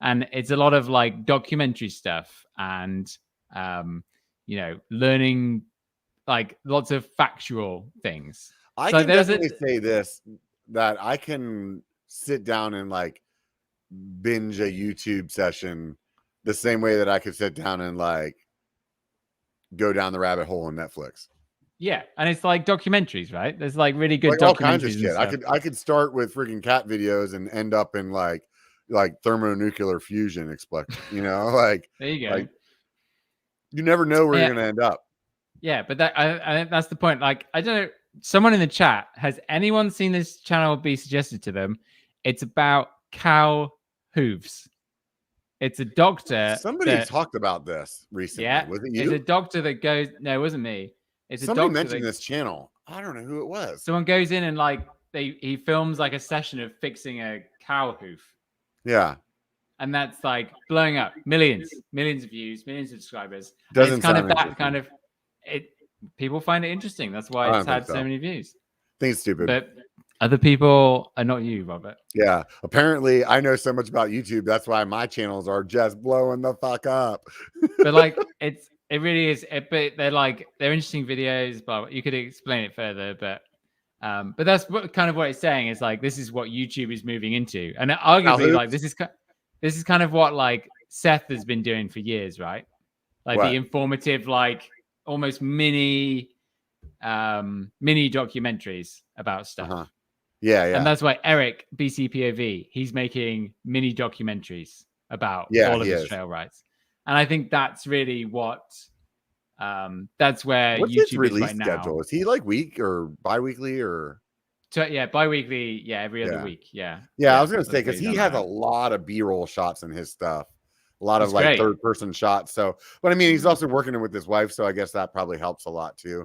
And it's a lot of like documentary stuff and, learning like lots of factual things. I can definitely say this, that I can sit down and like binge a YouTube session the same way that I could sit down and like go down the rabbit hole on Netflix. Yeah. And it's like documentaries, right? There's like really good documentaries. All kinds of shit. I could start with freaking cat videos and end up in like thermonuclear fusion like there you go. Like, you never know where you're gonna end up. Yeah, but that's the point. Like, I don't know, someone in the chat, has anyone seen this channel be suggested to them? It's about cow hooves. It's a doctor. Somebody talked about this recently. Yeah, was it you? It's a doctor that goes. No, it wasn't me. It's somebody a doctor mentioned this channel. I don't know who it was. Someone goes in and like he films like a session of fixing a cow hoof. Yeah. And that's like blowing up, millions of views, millions of subscribers. Doesn't kind of that kind of it. People find it interesting. That's why it's had so many views. I think it's stupid. But other people are not you, Robert. Yeah. Apparently, I know so much about YouTube. That's why my channels are just blowing the fuck up. But like, it really is. But they're interesting videos. But you could explain it further. But that's kind of what it's saying is like, this is what YouTube is moving into, and arguably like this is kind of what like Seth has been doing for years, right? Like the informative, like almost mini documentaries about stuff. Uh-huh. Yeah. And that's why Eric BCPOV, he's making mini documentaries about all of his trail rides, and I think that's really what. That's where what's YouTube his release is right schedule? now. Is he like week or bi-weekly or? Bi-weekly. Yeah, every other week. Yeah. I was gonna say because he has a lot of B-roll shots in his stuff, a lot of like third-person shots. So, but I mean, he's also working with his wife, so I guess that probably helps a lot too.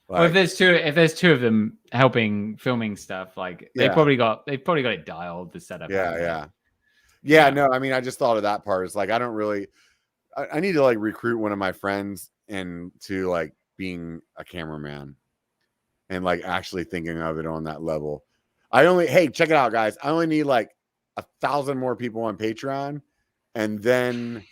Like, well, if there's two of them helping filming stuff, like they've probably got it dialed, the setup. Yeah. No, I mean, I just thought of that part. It's like I don't really. I need to like recruit one of my friends into like being a cameraman and like actually thinking of it on that level. Hey, check it out, guys. I only need like 1,000 more people on Patreon, and then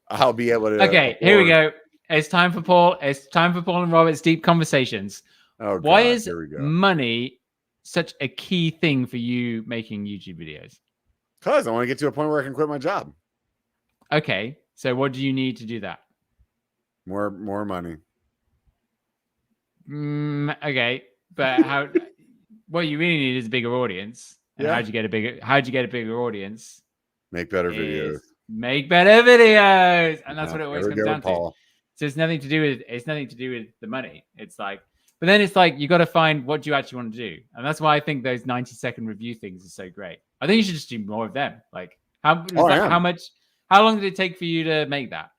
I'll be able to. Okay, here we go. It's time for Paul. It's time for Paul and Robert's deep conversations. Oh, why is money such a key thing for you making YouTube videos? Because I want to get to a point where I can quit my job. Okay, so what do you need to do that? More money. Okay, but how? What you really need is a bigger audience. And Yeah. how'd you get a bigger audience? Make better videos. Make better videos, and that's what it always There we comes go, down Paul. to. So it's nothing to do with the money. It's like, but then it's like you got to find what you actually want to do, and that's why I think those 90-second review things are so great. I think you should just do more of them. Like how long did it take for you to make that?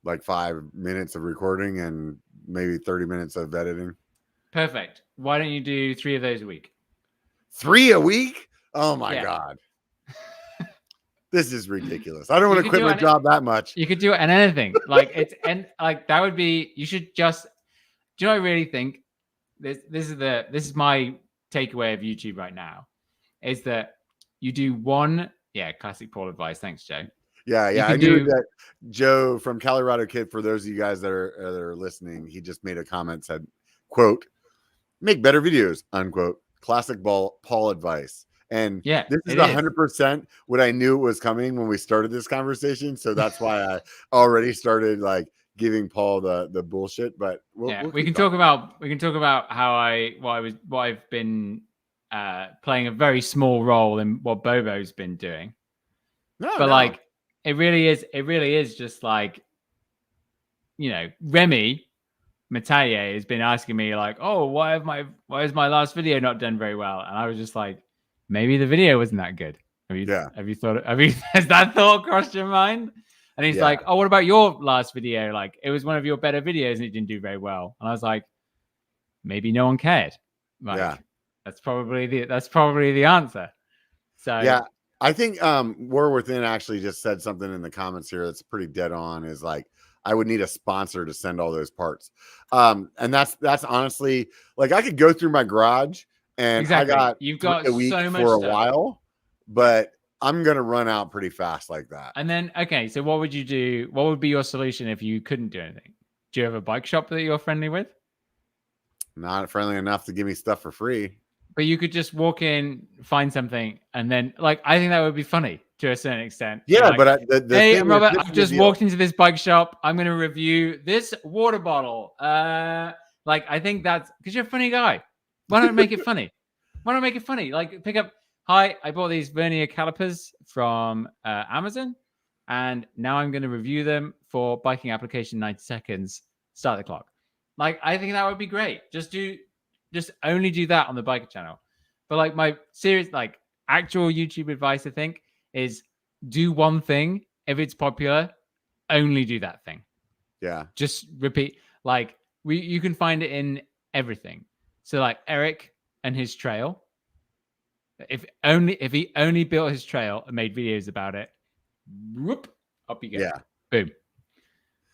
Like 5 minutes of recording and maybe 30 minutes of editing. Perfect. Why don't you do 3 of those a week? 3 a week? Oh my God. This is ridiculous. I don't want to quit my job that much. You could do it and anything. Like it's and like that would be. You should just. Do you know what I really think? This is my takeaway of YouTube right now, is that you do one. Yeah, classic Paul advice. Thanks, Joe. Yeah. I knew that Joe from Colorado Kid. For those of you guys that are listening, he just made a comment, said, "Quote, make better videos." Unquote. Classic Paul advice. And yeah, this is 100% what I knew was coming when we started this conversation. So that's why I already started like giving Paul the bullshit. But we can talk about how I've been playing a very small role in what Bobo's been doing. Like it really is just like, you know, Remy Mataille has been asking me like, oh, why is my last video not done very well? And I was just like, maybe the video wasn't that good. Has that thought crossed your mind? And he's like, oh, what about your last video? Like, it was one of your better videos and it didn't do very well. And I was like, maybe no one cared. Like, that's probably the answer. So yeah, I think War Within actually just said something in the comments here that's pretty dead on. Is like, I would need a sponsor to send all those parts. And that's honestly, like, I could go through my garage and you've got a week so much for a stuff. while, but I'm going to run out pretty fast like that. And then, okay, so what would you do? What would be your solution if you couldn't do anything? Do you have a bike shop that you're friendly with? Not friendly enough to give me stuff for free. But you could just walk in, find something, and then, like, I think that would be funny to a certain extent. Yeah, like, but hey, I'm Robert. I've just walked into this bike shop. I'm going to review this water bottle. Like, I think that's because you're a funny guy. Why don't make it funny? Like, pick up. Hi, I bought these vernier calipers from Amazon, and now I'm going to review them for biking application 90 seconds. Start the clock. Like, I think that would be great. Just only do that on the biker channel. But like my serious, like actual YouTube advice, I think, is do one thing. If it's popular, only do that thing. Yeah. Just repeat. Like you can find it in everything. So like Eric and his trail. If he only built his trail and made videos about it, whoop, up you go. Yeah. Boom.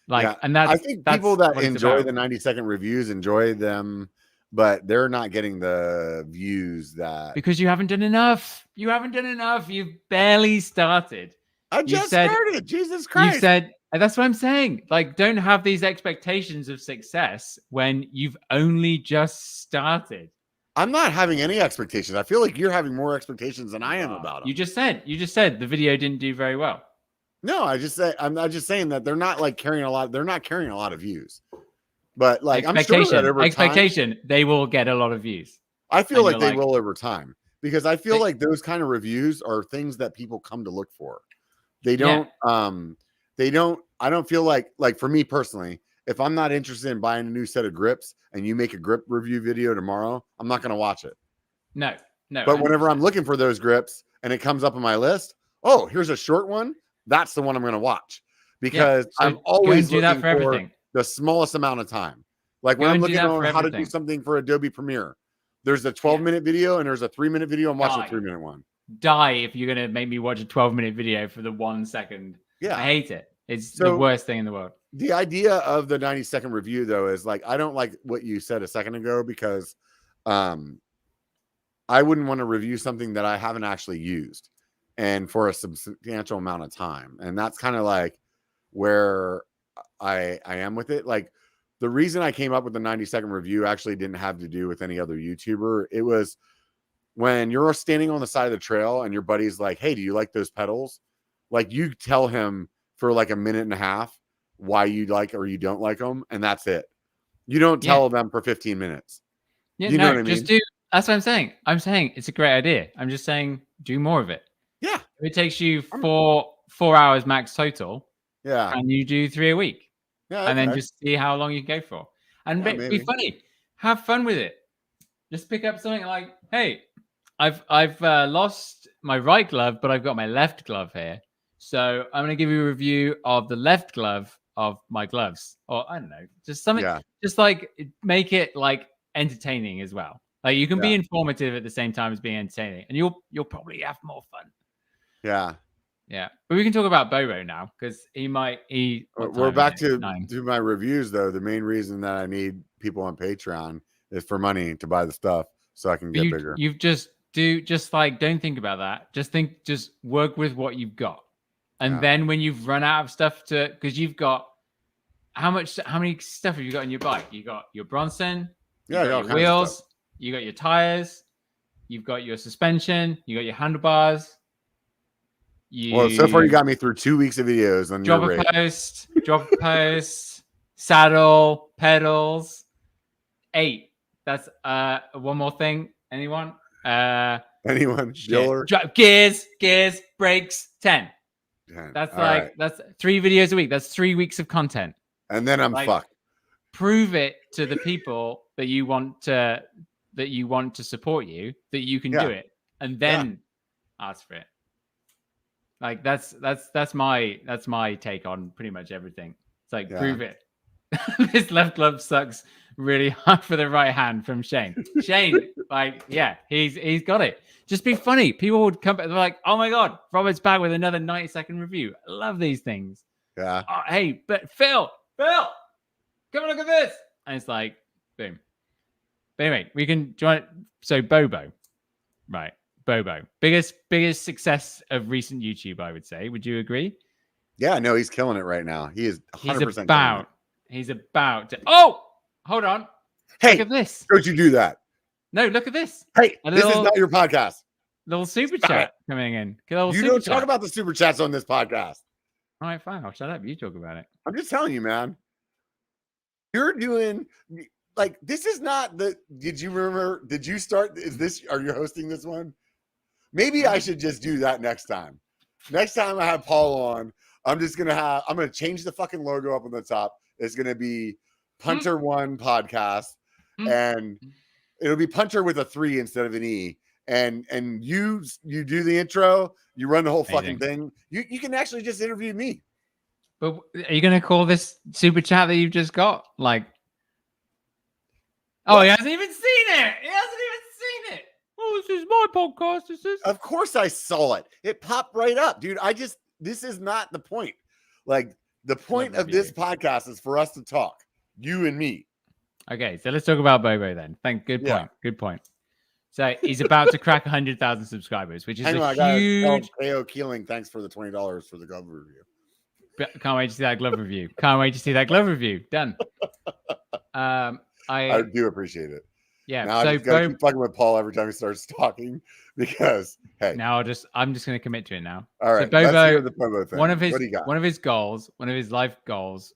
Like, and I think people that enjoy the 90-second reviews enjoy them, but they're not getting the views because you haven't done enough. You've barely started. I just started. Jesus Christ. You said, that's what I'm saying. Like, don't have these expectations of success when you've only just started. I'm not having any expectations. I feel like you're having more expectations than I am about them. You just said the video didn't do very well. No, I'm just saying that they're not like carrying a lot. They're not carrying a lot of views. But like, I'm sure that over time, they will get a lot of views. I feel like they will over time, because I feel like those kind of reviews are things that people come to look for. They don't, I don't feel like for me personally, if I'm not interested in buying a new set of grips and you make a grip review video tomorrow, I'm not going to watch it. No. But whenever I'm looking for those grips and it comes up on my list, oh, here's a short one. That's the one I'm going to watch, because I'm always looking for everything. The smallest amount of time. Like when I'm looking on how to do something for Adobe Premiere, there's a 12-minute video and there's a 3-minute video. I'm watching a 3-minute one. Die if you're going to make me watch a 12-minute video for the 1 second. Yeah. I hate it. It's the worst thing in the world. The idea of the 90-second review, though, is like, I don't like what you said a second ago, because I wouldn't want to review something that I haven't actually used and for a substantial amount of time. And that's kind of like where I am with it. Like, the reason I came up with the 90-second review actually didn't have to do with any other YouTuber. It was when you're standing on the side of the trail and your buddy's like, hey, do you like those pedals? Like you tell him for like a minute and a half why you like or you don't like them, and that's it. You don't tell them for 15 minutes. Yeah, you know what I mean? Just do. That's what I'm saying. I'm saying it's a great idea. I'm just saying do more of it. Yeah. If it takes you 4 hours max total. Yeah. And you do 3 a week. Yeah. Okay. And then just see how long you can go for. And be funny. Have fun with it. Just pick up something like, hey, I've lost my right glove, but I've got my left glove here. So I'm going to give you a review of the left glove of my gloves. Or I don't know, just something, just like make it like entertaining as well. Like you can be informative at the same time as being entertaining, and you'll probably have more fun. Yeah. Yeah, but we can talk about Bobo now because we're back to do my reviews though. The main reason that I need people on Patreon is for money to buy the stuff so I can get bigger. You've just don't think about that. Just work with what you've got, and then when you've run out of stuff because you've got how many stuff have you got in your bike? You got your Bronson, you got your wheels, you got your tires, you've got your suspension, you got your handlebars. Well, so far you got me through 2 weeks of videos on your rig. Drop a post, saddle, pedals, 8. That's one more thing. Anyone? Anyone? Gears, brakes, 10. That's that's 3 videos a week. That's 3 weeks of content. And then I'm fucked. Prove it to the people that you want to support you that you can do it, and then ask for it. Like that's my take on pretty much everything. It's like prove it. This left glove sucks really hard for the right hand from Shane. Shane, he's got it. Just be funny. People would come back. They're like, oh my god, Robert's back with another 90-second review. I love these things. Yeah. Hey, but Phil, come and look at this. And it's like, boom. But anyway, we can join it. So Bobo, right? Bobo, biggest success of recent YouTube, I would say. Would you agree? Yeah, no, he's killing it right now. He is 100%. He's about to. Oh, hold on. Hey, look at this. Don't you do that? No, look at this. Hey, this is not your podcast. Little super chat coming in. You don't talk about the super chats on this podcast. All right, fine. I'll shut up. You talk about it. I'm just telling you, man. You're doing like this is not the. Did you remember? Did you start? Are you hosting this one? Maybe I should just do that next time. Next time I have Paul on, I'm going to change the fucking logo up on the top. It's going to be Punter 1 Podcast, and it'll be Punter with a 3 instead of an E. And you do the intro, you run the whole fucking thing. You can actually just interview me. But are you going to call this super chat that you've just got? Like, he hasn't even seen it. Oh, this is my podcast. Of course I saw it. It popped right up, dude. This is not the point. Like the point of this podcast is for us to talk, you and me. Okay, so let's talk about Bobo then. Good point. So he's about to crack 100,000 subscribers, which is huge. KO Keeling, thanks for the $20 for the glove review. Can't wait to see that glove review. Done. I do appreciate it. Yeah. Now I just gotta keep fucking with Paul every time he starts talking because now I'm just going to commit to it now. All right. So Bobo, the Bobo thing. one of his life goals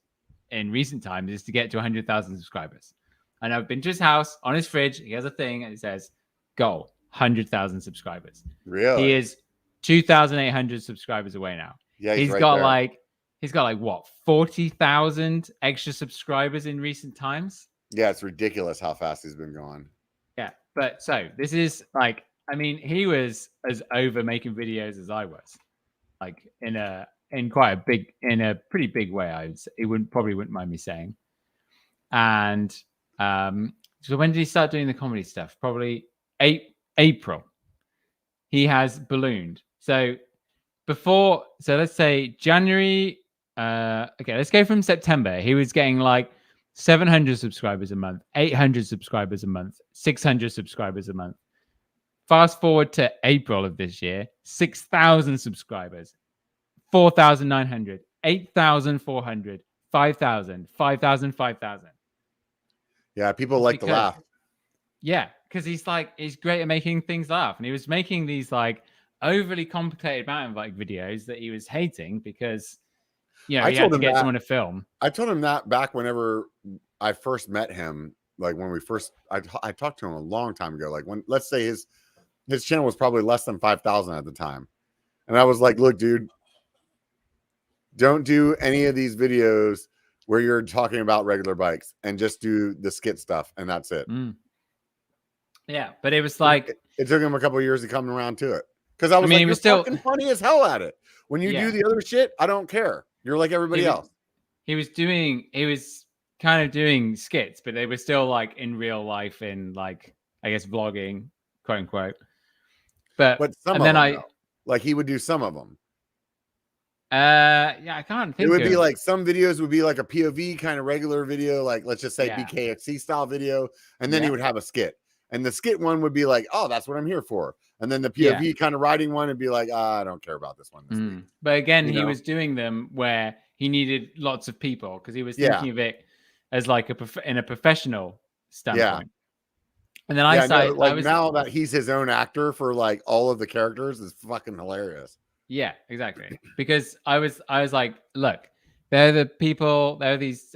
in recent times is to get to 100,000 subscribers. And I've been to his house on his fridge. He has a thing and it says goal 100,000 subscribers. Really? He is 2,800 subscribers away now. Yeah. He's got like what 40,000 extra subscribers in recent times. Yeah, it's ridiculous how fast he's been going. Yeah, but so this is like, I mean, he was as over making videos as I was, like in a pretty big way. I would say. He wouldn't mind me saying. And so when did he start doing the comedy stuff? Probably April. He has ballooned. So let's say January. Okay, let's go from September. He was getting like 700 subscribers a month, 800 subscribers a month, 600 subscribers a month. Fast forward to April of this year, 6,000 subscribers, 4,900, 8,400, 5,000, 5,000, 5,000. Yeah, people like to laugh. Yeah, because he's great at making things laugh. And he was making these like overly complicated mountain bike videos that he was hating because, he I had told to him get that. someone to film. I told him that back whenever I first met him, like when we first, I talked to him a long time ago. Like when, let's say his channel was probably less than 5,000 at the time. And I was like, look, dude, don't do any of these videos where you're talking about regular bikes and just do the skit stuff. And that's it. Yeah. But it was like, it took him a couple of years to come around to it. Cause I was he like, was you're still fucking funny as hell at it. When you do the other shit, I don't care. You're like everybody else. He was kind of doing skits, but they were still like in real life in like, I guess, vlogging, quote unquote. But some and of then them, like he would do some of them. I can't think. It would be like some videos would be like a POV kind of regular video, like let's just say BKXC style video, and then he would have a skit. And the skit one would be like, oh, that's what I'm here for. And then the POV kind of riding one would be like, I don't care about this one this week. But again, he was doing them where he needed lots of people because he was thinking of it as like in a professional standpoint. And then I started now that he's his own actor for like all of the characters is fucking hilarious. Yeah, exactly. Because I was like, look, they're these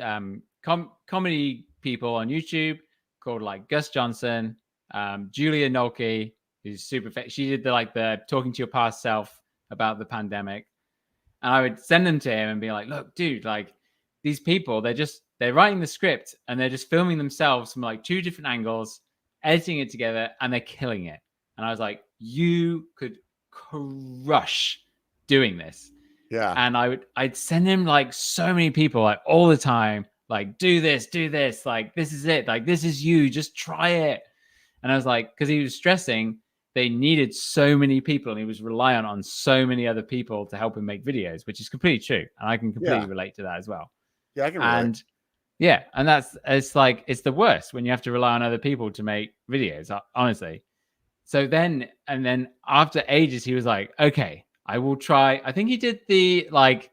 comedy people on YouTube called like Gus Johnson, Julia Nolke, who's super she did the talking to your past self about the pandemic. And I would send them to him and be like, look, dude, like these people, they're writing the script and they're just filming themselves from like 2 different angles, editing it together, and they're killing it. And I was like, you could crush doing this. Yeah. And I'd send him like so many people, like all the time, like do this, like this is it, like this is you, just try it. And I was like, because he was stressing, they needed so many people and he was reliant on so many other people to help him make videos, which is completely true. And I can completely relate to that as well. Yeah, I can relate. And it's the worst when you have to rely on other people to make videos, honestly. So then after ages, he was like, okay, I will try. I think he did the like,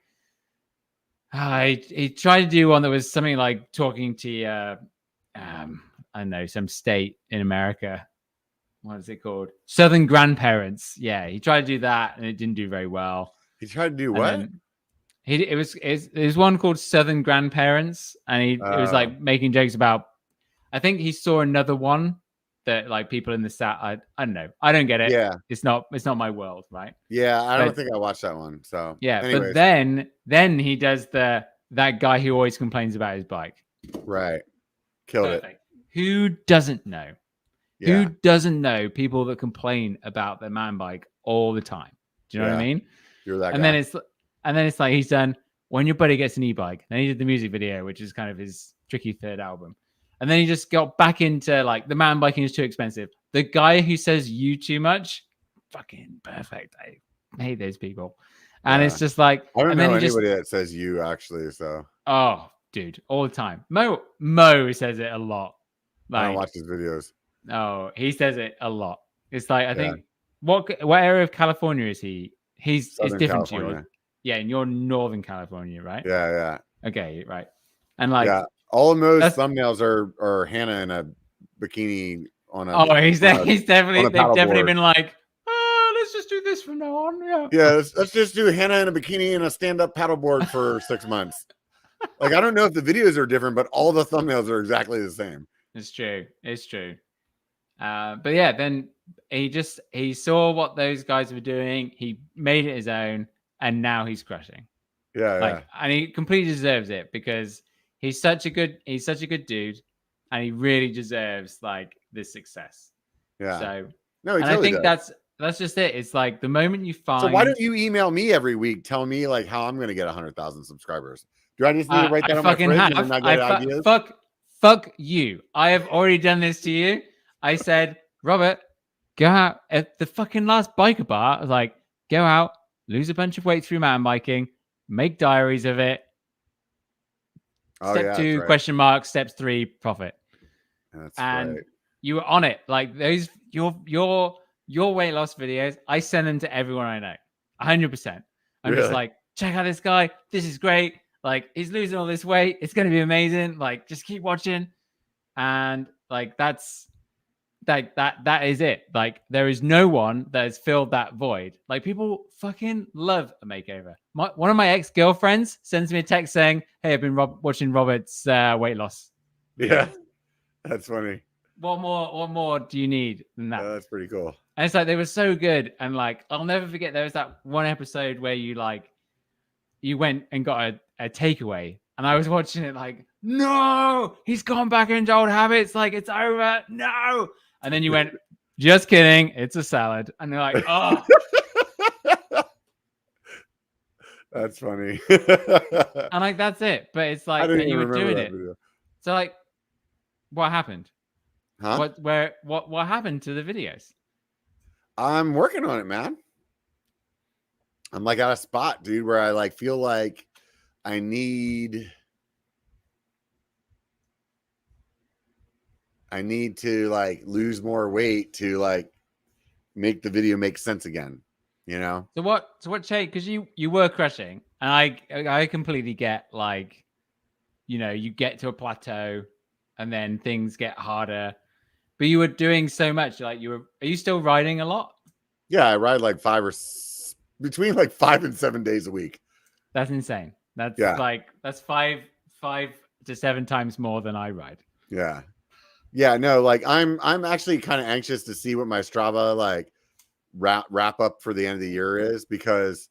he tried to do one that was something like talking to, I don't know, some state in America. What is it called? Southern grandparents. Yeah, he tried to do that and it didn't do very well. He tried to do what? It was one called Southern Grandparents, and it was like making jokes about. I think he saw another one that like people in the South. I don't know. I don't get it. Yeah, it's not my world, right? Yeah, I don't think I watched that one. So yeah, anyways. but then he does that guy who always complains about his bike. Right, killed it. Who doesn't know? Yeah. Who doesn't know people that complain about their mountain bike all the time? Do you know what I mean? You're that and guy. Then it's like he's done When Your Buddy Gets an E-Bike. Then he did the music video, which is kind of his tricky third album. And then he just got back into like the mountain biking is too expensive. The guy who says you too much, fucking perfect. I hate those people. And it's just like I don't know anybody that says you actually. So dude, all the time. Mo says it a lot. Like, I don't watch his videos. Oh, he says it a lot. It's like I think what area of California is he? It's different to yours. Yeah, and you're Northern California, right? Yeah. Okay, right. And like all of Mo's thumbnails are Hannah in a bikini on a. Oh, he's definitely they've definitely been like, let's just do this from now on. Yeah, let's just do Hannah in a bikini and a stand-up paddleboard for 6 months. Like I don't know if the videos are different, but all the thumbnails are exactly the same. It's true. But yeah, then he saw what those guys were doing. He made it his own, and now he's crushing. Yeah. And he completely deserves it because he's such a good dude, and he really deserves like this success. Yeah. So no, he and totally I think does. that's just it. It's like the moment you find. So why don't you email me every week? Tell me like how I'm going to get 100,000 subscribers. Do I just need to write that on my fridge and not get ideas? Fuck you. I have already done this to you. I said, Robert, go out at the fucking last biker bar. I was like, go out, lose a bunch of weight through mountain biking, make diaries of it. Step 2, question mark. Steps 3, profit. That's and right. You were on it. Like those, your weight loss videos, I send them to everyone I know. 100%. I'm just like, check out this guy. This is great. Like he's losing all this weight. It's going to be amazing. Like just keep watching. And like, that's like that is it. Like there is no one that has filled that void. Like people fucking love a makeover. One of my ex-girlfriends sends me a text saying, "Hey, I've been watching Robert's weight loss." Yeah, that's funny. What more do you need than that? That's pretty cool. And it's like they were so good, and like I'll never forget. There was that one episode where you went and got a takeaway, and I was watching it like, no, he's gone back into old habits. Like it's over. No. And then you went, just kidding. It's a salad. And they're like, oh. That's funny. And like, that's it. But it's like, you were doing it. Video. So like, what happened? Huh? What happened to the videos? I'm working on it, man. I'm like at a spot, dude, where I like feel like I need to like lose more weight to like make the video make sense again, you know? So what changed? Because you were crushing, and I completely get like, you know, you get to a plateau and then things get harder, but you were doing so much. Like are you still riding a lot? Yeah, I ride like between like 5 and 7 days a week. That's insane. That's 5 to 7 times more than I ride. Yeah. Yeah, no, like I'm actually kind of anxious to see what my Strava like wrap up for the end of the year is, because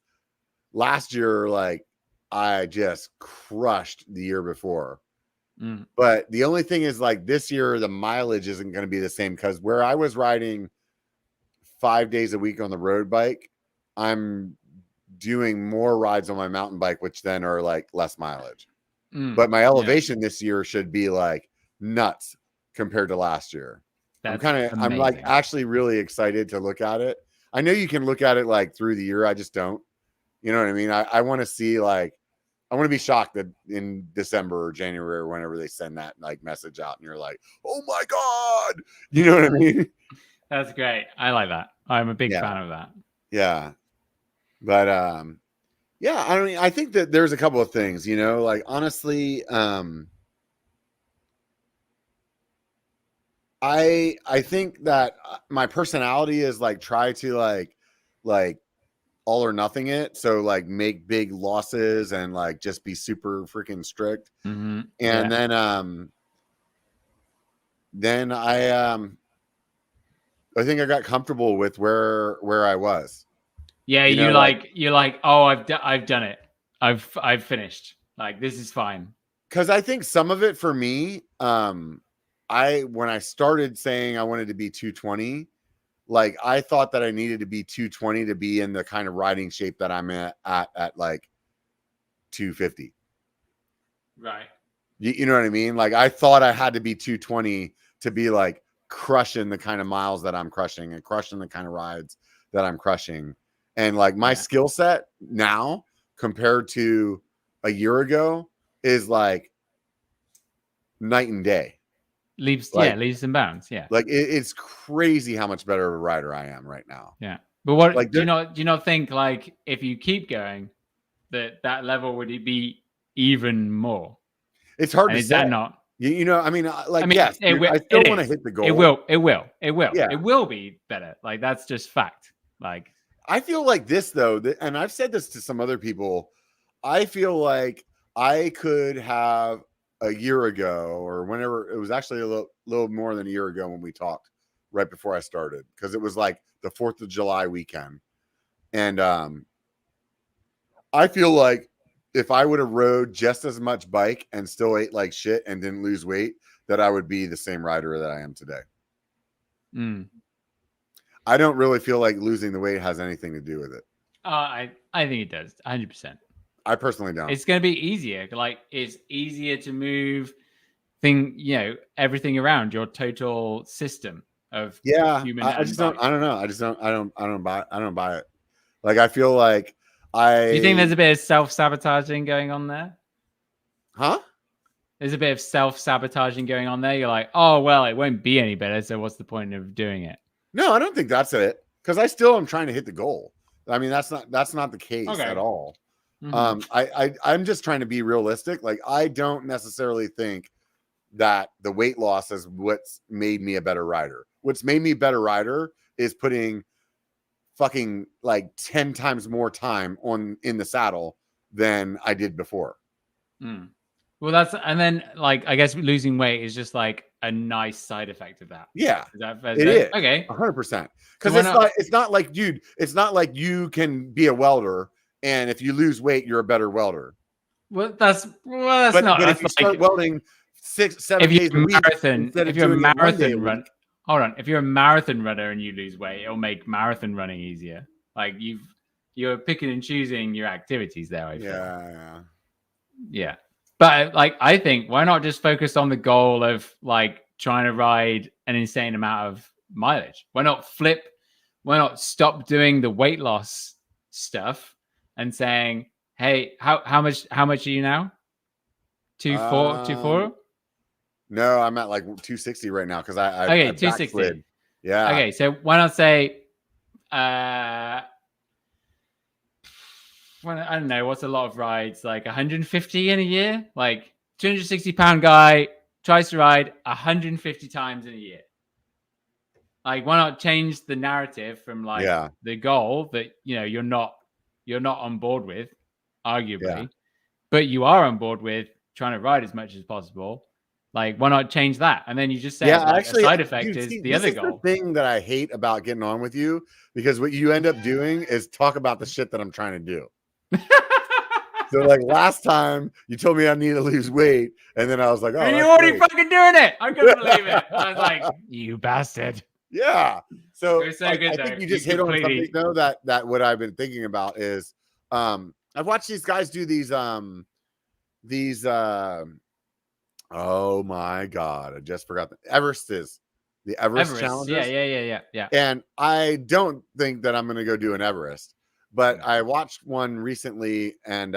last year like I just crushed the year before. But the only thing is like this year the mileage isn't going to be the same, because where I was riding 5 days a week on the road bike, I'm doing more rides on my mountain bike, which then are like less mileage. But my elevation this year should be like nuts compared to last year. I'm like actually really excited to look at it. I know you can look at it like through the year. I just don't, you know what I mean? I want to see like, I want to be shocked that in December or January or whenever they send that like message out and you're like, oh my God, you know what I mean? That's great. I like that. I'm a big fan of that. Yeah. But, yeah, I mean, I think that there's a couple of things, you know, like honestly, I think that my personality is like try to like all or nothing it. So like make big losses and like just be super freaking strict. And then I think I got comfortable with where I was. Yeah, you're like, oh, I've done it. I've finished. Like this is fine. Because I think some of it for me, when I started saying I wanted to be 220, like I thought that I needed to be 220 to be in the kind of riding shape that I'm at like 250. Right. You know what I mean? Like I thought I had to be 220 to be like crushing the kind of miles that I'm crushing and crushing the kind of rides that I'm crushing. And like my skill set now compared to a year ago is like night and day. Leaps and bounds. Yeah. Like it's crazy how much better of a rider I am right now. Yeah. But what like do you not think like if you keep going that level would it be even more? It's hard to say. Is that not? You know, I mean, yes, I still want to hit the goal. It will. Yeah. It will be better. Like that's just fact. Like I feel like this though, and I've said this to some other people. I feel like I could have a year ago or whenever, it was actually a little more than a year ago when we talked right before I started, because it was like the 4th of July weekend. And I feel like if I would have rode just as much bike and still ate like shit and didn't lose weight, that I would be the same rider that I am today. I don't really feel like losing the weight has anything to do with it. I think it does 100%. I personally don't. It's going to be easier. Like it's easier to move everything around your total system of human. I just don't. I don't know. I just don't. I don't buy it. Like I feel like Do you think there's a bit of self-sabotaging going on there? Huh? There's a bit of self-sabotaging going on there. You're like, oh well, it won't be any better. So what's the point of doing it? No, I don't think that's it. Because I still am trying to hit the goal. I mean, that's not the case at all. I'm just trying to be realistic. Like I don't necessarily think that the weight loss is what's made me a better rider. What's made me a better rider is putting fucking like 10 times more time in the saddle than I did before. Well, and then like, I guess losing weight is just like a nice side effect of that. Yeah, is that fair? It is. Okay. 100%. Because it's not like, dude, it's not like you can be a welder and if you lose weight, you're a better welder. That's not. But if you start welding 6-7 days a week, if you're a marathon run, hold on. If you're a marathon runner and you lose weight, it'll make marathon running easier. Like you're picking and choosing your activities there. I feel. Yeah. But like, I think why not just focus on the goal of like trying to ride an insane amount of mileage? Why not stop doing the weight loss stuff and saying, hey, how much are you now? 2.4? No, I'm at like 260 right now because I 260. Backslid. Yeah. Okay, so why not say I don't know, what's a lot of rides? Like 150 in a year? Like 260-pound guy tries to ride 150 times in a year. Like, why not change the narrative from like the goal that you're not on board with, arguably, but you are on board with trying to ride as much as possible. Like, why not change that? And then you just say actually, a side effect is the other goal. The thing that I hate about getting on with you, because what you end up doing is talk about the shit that I'm trying to do. So like last time you told me I need to lose weight, and then I was like, oh, and you're already fucking doing it. I couldn't believe it. I was like, you bastard. Yeah. So, good, I think you just hit on something though that what I've been thinking about is I've watched these guys do these oh my God, I just forgot the Everest challenge. Yeah. And I don't think that I'm gonna go do an Everest. But I watched one recently and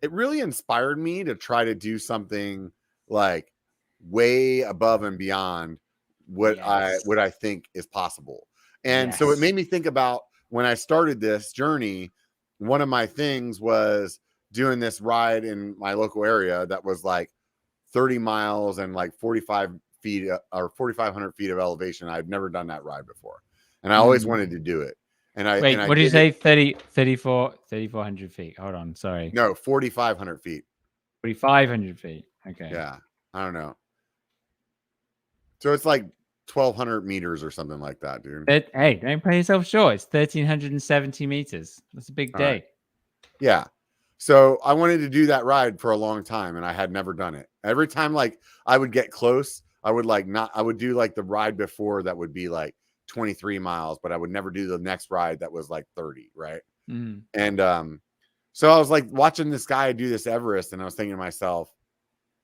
it really inspired me to try to do something like way above and beyond what I think is possible. And so it made me think about when I started this journey, one of my things was doing this ride in my local area that was like 30 miles and like 45 feet or 4,500 feet of elevation. I've never done that ride before. And I always wanted to do it. Wait, what did you say? 3,400 feet. Hold on. Sorry. No, 4,500 feet. 4,500 feet. Okay. Yeah. I don't know. So it's like 1,200 meters or something like that, dude. Hey, don't play yourself short. It's 1,370 meters. That's a big day. Right. Yeah. So I wanted to do that ride for a long time and I had never done it. Every time like I would get close, I would do like the ride before that would be like 23 miles, but I would never do the next ride that was like 30, right? And so I was like watching this guy do this Everest and I was thinking to myself,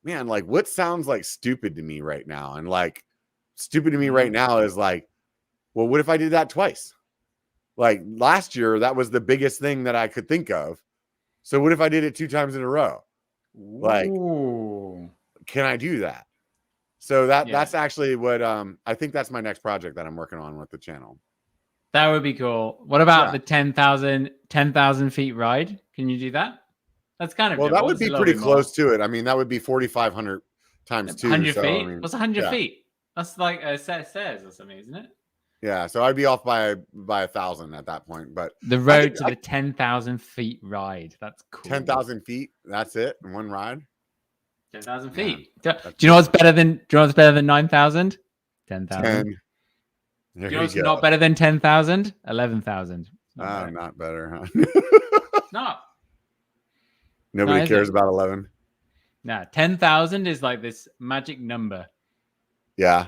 man, like what sounds like stupid to me right now? And like stupid to me right now is like, well, what if I did that twice? Like last year, that was the biggest thing that I could think of. So what if I did it 2 times in a row? Like, can I do that? So that's actually what I think that's my next project that I'm working on with the channel. That would be cool. What about the 10,000 feet ride? Can you do that? That's kind of that would be pretty close to it. I mean, that would be 4,500 times 2. 100 feet? I mean, what's 100 feet? That's like a set of stairs or something, isn't it? Yeah, so I'd be off by 1,000 at that point. But the road to the 10,000 feet ride. That's cool. 10,000 feet. That's it. One ride. 10,000 feet. Do you know what's better than 9,000? 10,000. Do you know what's not better than 10,000? 11,000. Not better, huh? It's not. Nobody cares about 11. Nah, 10,000 is like this magic number. Yeah.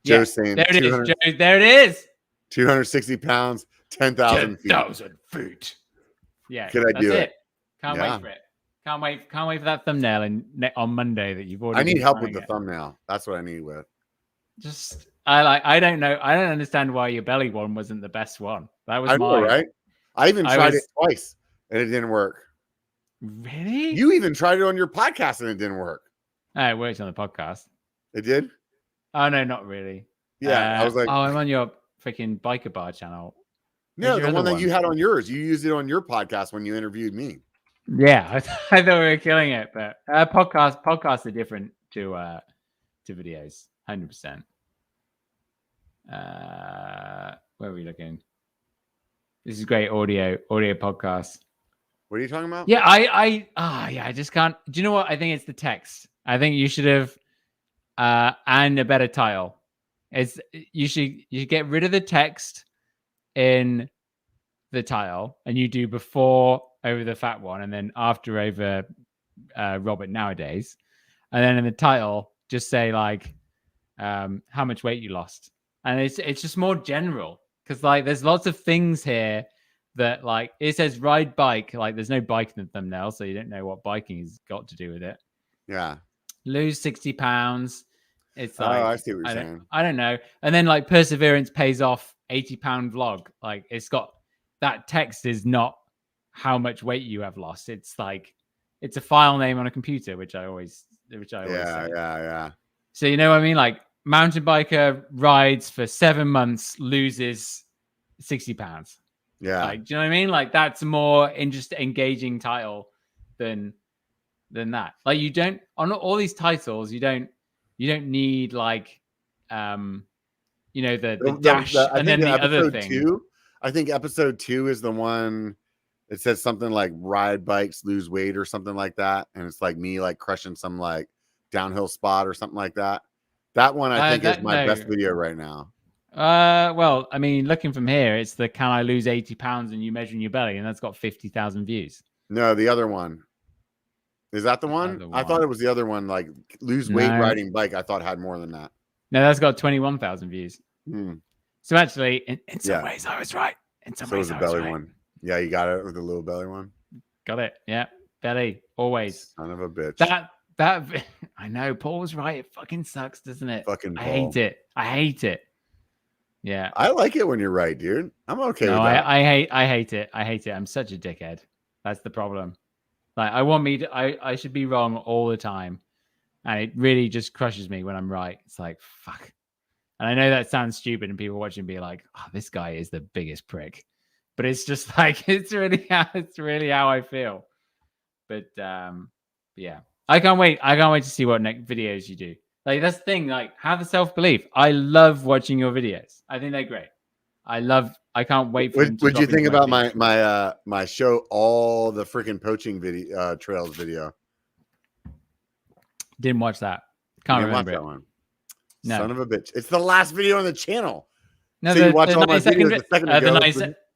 Joe's saying there it is. Joe, there it is. 260 pounds, 10,000 feet. 10,000 feet. Yeah. Could I do it? Can't wait for it. Can't wait for that thumbnail on Monday that you've already. I need help with the thumbnail. That's what I need with. I don't know. I don't understand why your belly one wasn't the best one. That was mine. Right? I even tried it twice and it didn't work. Really? You even tried it on your podcast and it didn't work. It worked on the podcast. It did? Oh no, not really. Yeah, I was like, I'm on your freaking B1KER Bar channel. No, the one that you had on yours. You used it on your podcast when you interviewed me. Yeah, I thought we were killing it, but podcasts are different to to videos. 100%. Where are we looking? This is great audio podcast. What are you talking about? Yeah, I just can't. Do you know what? I think it's the text. I think you should have and a better title. You should get rid of the text in the title, and you do before over the fat one, and then after over Robert nowadays, and then in the title just say like how much weight you lost, and it's just more general because like there's lots of things here that like it says ride bike, like there's no bike in the thumbnail, so you don't know what biking has got to do with it. Yeah. Lose 60 pounds. It's like, I see what you're saying. I don't know. And then like perseverance pays off, 80-pound vlog. Like it's got that text is not how much weight you have lost. It's like it's a file name on a computer, which I always say. Yeah. So you know what I mean? Like mountain biker rides for 7 months, loses 60 pounds. Yeah. Like, do you know what I mean? Like that's a more engaging title than that. Like you don't on all these titles, you don't need like the dash and then the other thing. I think episode 2 is the one. It says something like ride bikes, lose weight or something like that, and it's like me like crushing some like downhill spot or something like that. That one I think is my best video right now. Well, I mean, looking from here, it's the can I lose 80 pounds and you measuring your belly, and that's got 50,000 views. No, the other one. Is that the one? I thought it was the other one, like lose weight riding bike. I thought had more than that. No, that's got 21,000 views. So actually, in some ways, I was right. In some ways, was the belly one. Yeah, you got it with the little belly one. Got it. Yeah, belly always. Son of a bitch. That I know. Paul was right. It fucking sucks, doesn't it? Fucking Paul. I hate it. Yeah, I like it when you're right, dude. I'm okay with that. I hate it. I hate it. I'm such a dickhead. That's the problem. Like I should be wrong all the time, and it really just crushes me when I'm right. It's like fuck. And I know that sounds stupid, and people watching be like, "Oh, this guy is the biggest prick," but it's just like it's really how I feel. But yeah, I can't wait. I can't wait to see what next videos you do. Like that's the thing. Like have the self-belief. I love watching your videos. I think they're great. I can't wait for them to What'd you think about my show all the freaking poaching video trails video? Didn't watch that. Can't remember that one. No. Son of a bitch. It's the last video on the channel. No, so you watch all my videos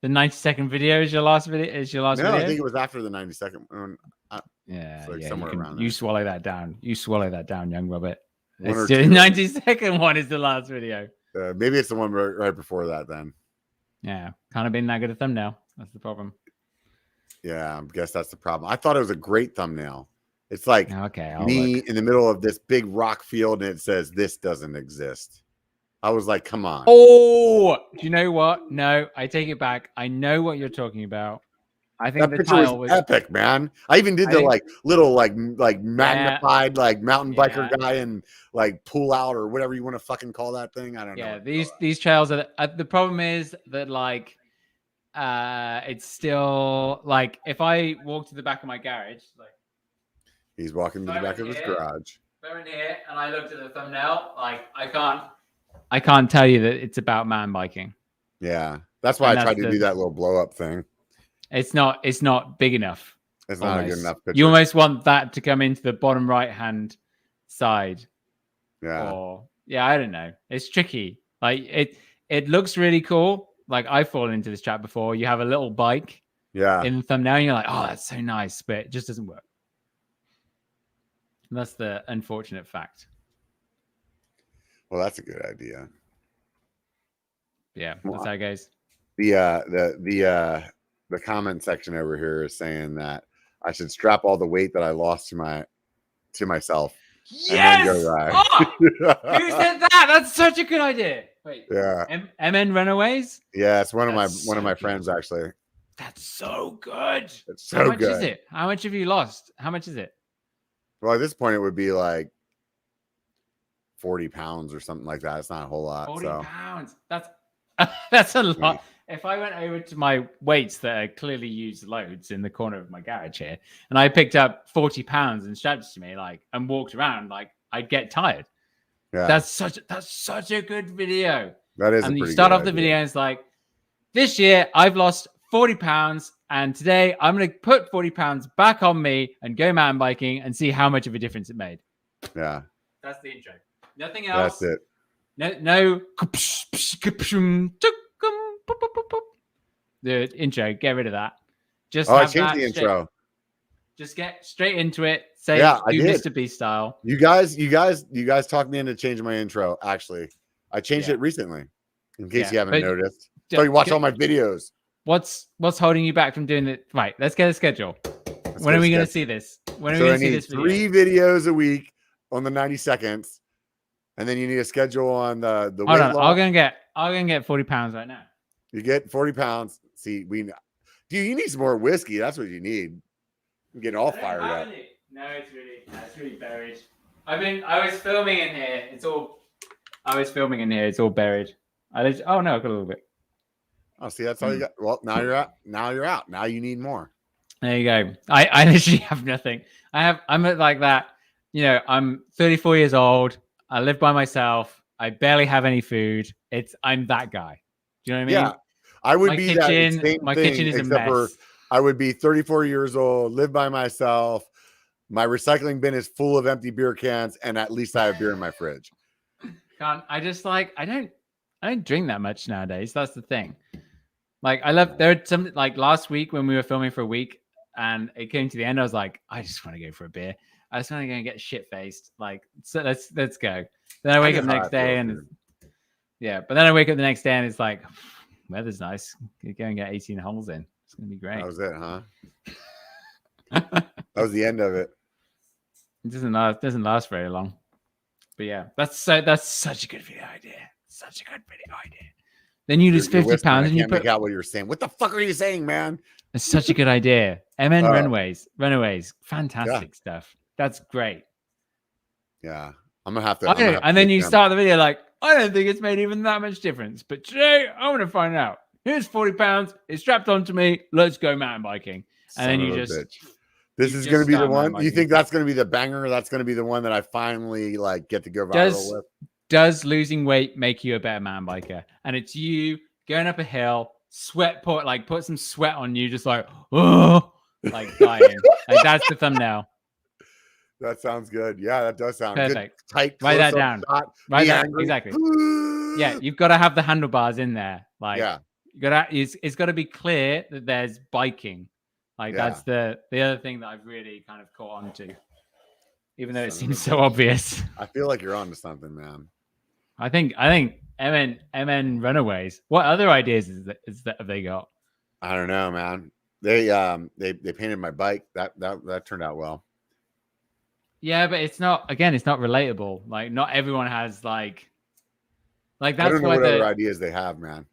the 90-second video is your last video? No, video? I think it was after the 90-second one. Somewhere around there. You swallow that down. Young Robert. The 90-second one is the last video. Maybe it's the one right before that then. Yeah, kind of been that good a thumbnail. That's the problem. Yeah, I guess that's the problem. I thought it was a great thumbnail. It's like me in the middle of this big rock field, and it says, "This doesn't exist." I was like, "Come on!" Oh, do you know what? No, I take it back. I know what you're talking about. I think that the title was epic, man. I even did the little magnified mountain biker guy and like pull out or whatever you want to fucking call that thing. I don't know. Yeah, these trails are the problem is that like it's still like if I walk to the back of my garage, like he's walking to the back of his garage. If I'm in here and I looked at the thumbnail, like I can't tell you that it's about mountain biking. Yeah, that's why I tried to do that little blow up thing. It's not big enough. It's not a good enough picture. You almost want that to come into the bottom right hand side. Yeah. I don't know. It's tricky. Like it looks really cool. Like I've fallen into this trap before. You have a little bike in the thumbnail and you're like, oh, that's so nice, but it just doesn't work. And that's the unfortunate fact. Well, that's a good idea. Yeah, that's how it goes. The comment section over here is saying that I should strap all the weight that I lost to myself. Yes! And then go ride. Oh, who said that? That's such a good idea. Wait. Yeah. MN Runaways? Yeah, it's one of my friends actually. That's so good. It's so good. How much is it? How much have you lost? How much is it? Well, at this point, it would be like 40 pounds or something like that. It's not a whole lot. 40 pounds. That's a lot. If I went over to my weights that are clearly used loads in the corner of my garage here, and I picked up 40 pounds and strapped it to me, and walked around, I'd get tired. Yeah. That's such a good video. That is. And you start off the video and it's like, this year I've lost 40 pounds and today I'm going to put 40 pounds back on me and go mountain biking and see how much of a difference it made. Yeah. That's the intro. Nothing else. That's it. No. The intro, get rid of that. Just I changed the intro. Just get straight into it. Say do Mr. Beast style. You guys talked me into changing my intro. Actually, I changed it recently. In case you haven't noticed, so you watch all my videos. What's holding you back from doing it? Right, let's get a schedule. When are we going to see this? When are we going to see this video? 3 videos a week on the 90 seconds, and then you need a schedule on the weight loss. I'm gonna get 40 pounds right now. You get 40 pounds. See, dude, you need some more whiskey. That's what you need. I'm getting all fired up. No, it's really buried. I was filming in here. It's all buried. Oh no, I got a little bit. Oh, see, that's all you got. Well, now you're out. Now you need more. There you go. I literally have nothing. I'm like that. You know, I'm 34 years old. I live by myself. I barely have any food. I'm that guy. Do you know what I mean? Yeah, I would be that same my thing, kitchen is a except mess. I would be 34 years old, live by myself. My recycling bin is full of empty beer cans, and at least I have beer in my fridge. I don't drink that much nowadays. That's the thing. Like there are some, like last week when we were filming for a week and it came to the end, I was like, I just want to go for a beer. I just want to go and get shit faced. Like, so let's go. Then I wake up the next day and but then I wake up the next day and it's like, weather's nice. You go and get 18 holes in. It's gonna be great. That was it, huh? That was the end of it. It doesn't last very long. But yeah, that's such a good video idea. Such a good video idea. Then you lose 50 pounds and you make out what you're saying. What the fuck are you saying, man? It's such a good idea. MN Runaways, fantastic stuff. That's great. Yeah, I'm gonna have to. And then you start the video like, I don't think it's made even that much difference. But today I want to find out. Here's 40 pounds. It's strapped onto me. Let's go mountain biking. And then you just. This is going to be the one. You think that's going to be the banger? That's going to be the one that I finally get to go viral with. Does losing weight make you a better mountain biker? And it's you going up a hill, put some sweat on you, just like, oh, like dying. Like that's the thumbnail. That sounds good. Yeah, that does sound perfect. Good. Tight. Write that down. Write that exactly. Yeah, you've got to have the handlebars in there. Like, it's got to be clear that there's biking. Like that's the other thing that I've really kind of caught on to, even though it seems so obvious. I feel like you're onto something, man. I think MN Runaways. What other ideas have they got? I don't know, man. They painted my bike. That turned out well. Yeah, but it's not relatable. Like not everyone has like that's I don't know what other ideas they have, man.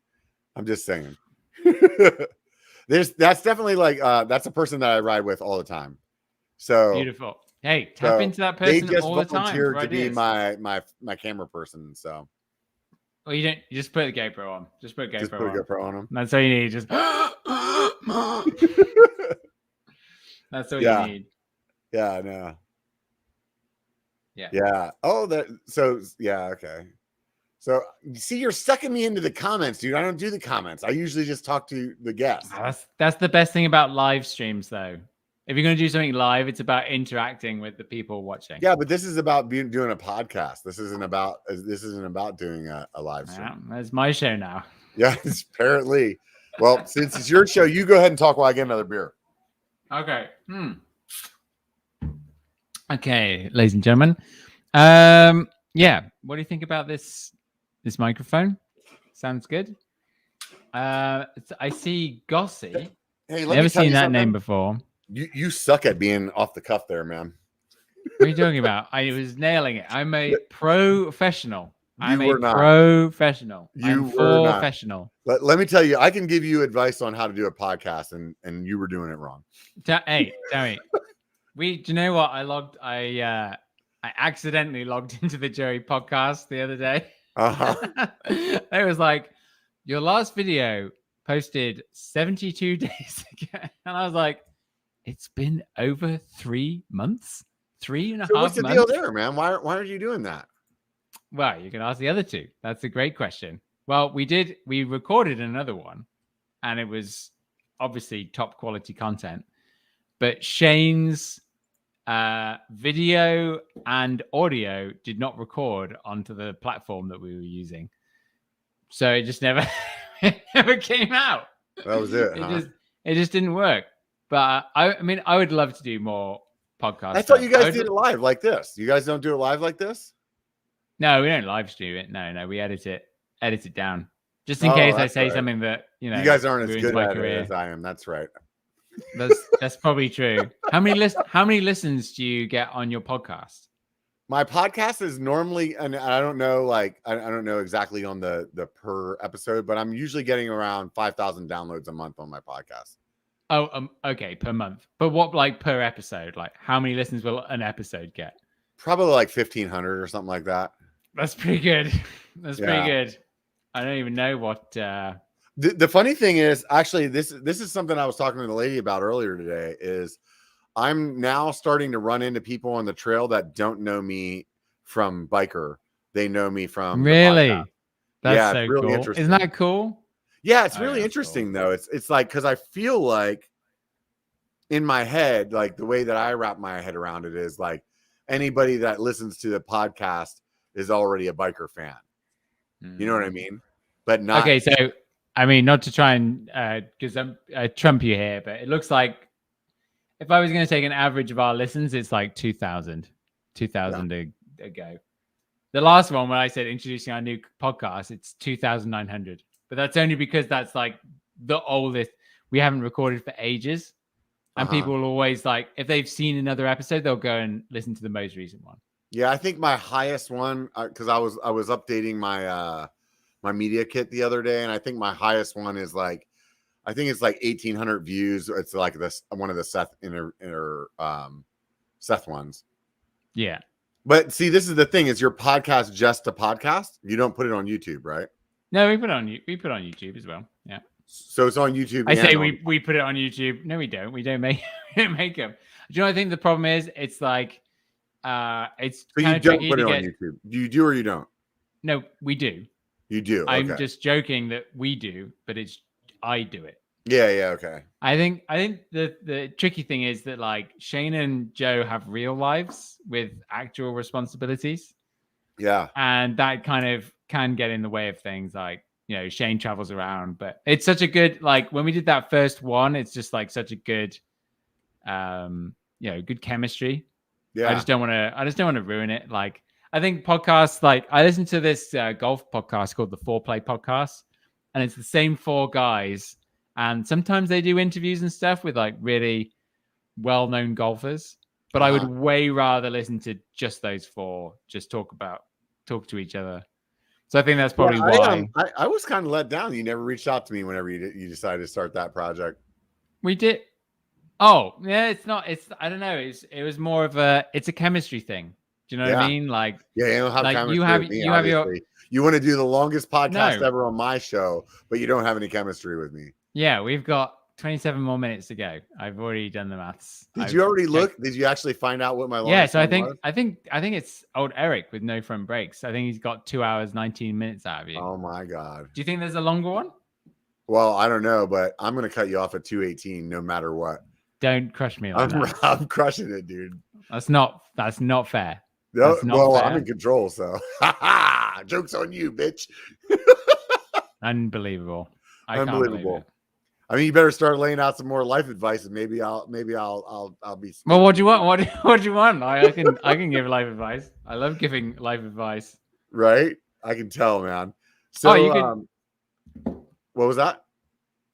I'm just saying. That's definitely that's a person that I ride with all the time. So beautiful. Hey, tap into that person all the time. They just volunteered to be my camera person. So, well, you just put the GoPro on. Just put GoPro on them. That's all you need. Just that's all you need. Yeah, I know. Yeah. Yeah. Oh, okay. So, see, you're sucking me into the comments, dude. I don't do the comments. I usually just talk to the guests. That's the best thing about live streams, though. If you're going to do something live, it's about interacting with the people watching. Yeah, but this is about doing a podcast. This isn't about doing a live stream. Yeah, that's my show now. Yeah, apparently. Well, since it's your show, you go ahead and talk while I get another beer. Okay. Okay, ladies and gentlemen. Yeah. What do you think about this microphone? Sounds good. I see Gossy. Hey, never seen that name before. You suck at being off the cuff there, man. What are you talking about? I was nailing it. I'm a professional. I'm a professional. You were professional. Let me tell you, I can give you advice on how to do a podcast, and you were doing it wrong. Hey, tell me. Do you know what? I accidentally logged into the Joey podcast the other day. It was like, your last video posted 72 days ago. And I was like, it's been over 3 months, 3.5 months. What's the deal there, man? Why are you doing that? Well, you can ask the other two. That's a great question. Well, we recorded another one, and it was obviously top quality content. But Shane's video and audio did not record onto the platform that we were using. So it just never, it never came out. That was it. It just didn't work. But I mean, I would love to do more podcasts. I thought you guys did it live like this. You guys don't do it live like this? No, we don't live stream it. No, we edit it down. Just in case I say something that, you guys aren't as good at it as I am. That's right. That's probably true. How many listens do you get on your podcast? My podcast is normally, and I don't know, I don't know exactly on the per episode, but I'm usually getting around 5,000 downloads a month on my podcast. Oh, okay, per month. But what, like, per episode? Like, how many listens will an episode get? Probably like 1,500 or something like that. That's pretty good. That's pretty good. I don't even know what. The funny thing is, actually, this is something I was talking to the lady about earlier today. Is I'm now starting to run into people on the trail that don't know me from Biker. They know me from really. That's so really cool. Interesting. Isn't that cool? Yeah, it's really interesting though. It's like, because I feel like in my head, like the way that I wrap my head around it is like anybody that listens to the podcast is already a biker fan. You know what I mean? But not okay. So I mean, not to try and because I trump you here, but it looks like if I was going to take an average of our listens, it's like 2,000 a go. The last one, when I said introducing our new podcast, it's 2,900. But that's only because that's like the oldest. We haven't recorded for ages. And people will always, like, if they've seen another episode, they'll go and listen to the most recent one. Yeah, I think my highest one, because I was updating my my media kit the other day, and I think my highest one is like, I think it's like 1,800 views. It's like this one of the Seth Seth ones. Yeah. But see, this is the thing: is your podcast just a podcast? You don't put it on YouTube, right? No, we put it on YouTube as well. Yeah. So it's on YouTube. I say we put it on YouTube. No, we don't. We don't make them. Do you know? I think the problem is it's like it's. So you don't put it on YouTube. Do you do or you don't? No, we do. You do. Okay. I'm just joking that we do, but I do it. Yeah. Okay. I think the tricky thing is that, like, Shane and Joe have real lives with actual responsibilities. Yeah. And that kind of can get in the way of things. Like, Shane travels around, but it's such a good, like, when we did that first one, it's just like such a good, good chemistry. Yeah. I just don't want to ruin it. Like, I think podcasts, like, I listen to this golf podcast called the 4Play Podcast, and it's the same four guys. And sometimes they do interviews and stuff with, like, really well-known golfers. But I would way rather listen to just those four, just talk to each other. So I think that's probably why. I was kind of let down. You never reached out to me whenever you decided to start that project. We did. Oh, yeah, I don't know. It was more of it's a chemistry thing. Do you know what I mean? Like, you don't have chemistry you want to do the longest podcast ever on my show, but you don't have any chemistry with me. Yeah, we've got 27 more minutes to go. I've already done the maths. Did you already look? Did you actually find out what my longest? Yeah, so I think was? it's old Eric with no front brakes. I think he's got 2 hours 19 minutes out of you. Oh my god! Do you think there's a longer one? Well, I don't know, but I'm gonna cut you off at 2:18 no matter what. Don't crush me like that. I'm crushing it, dude. That's not fair. No, fair. I'm in control, so joke's on you, bitch. Unbelievable. Unbelievable. I mean, you better start laying out some more life advice, and maybe I'll be. Well, what do you want? What do you want? I can give life advice. I love giving life advice. Right, I can tell, man. So, what was that?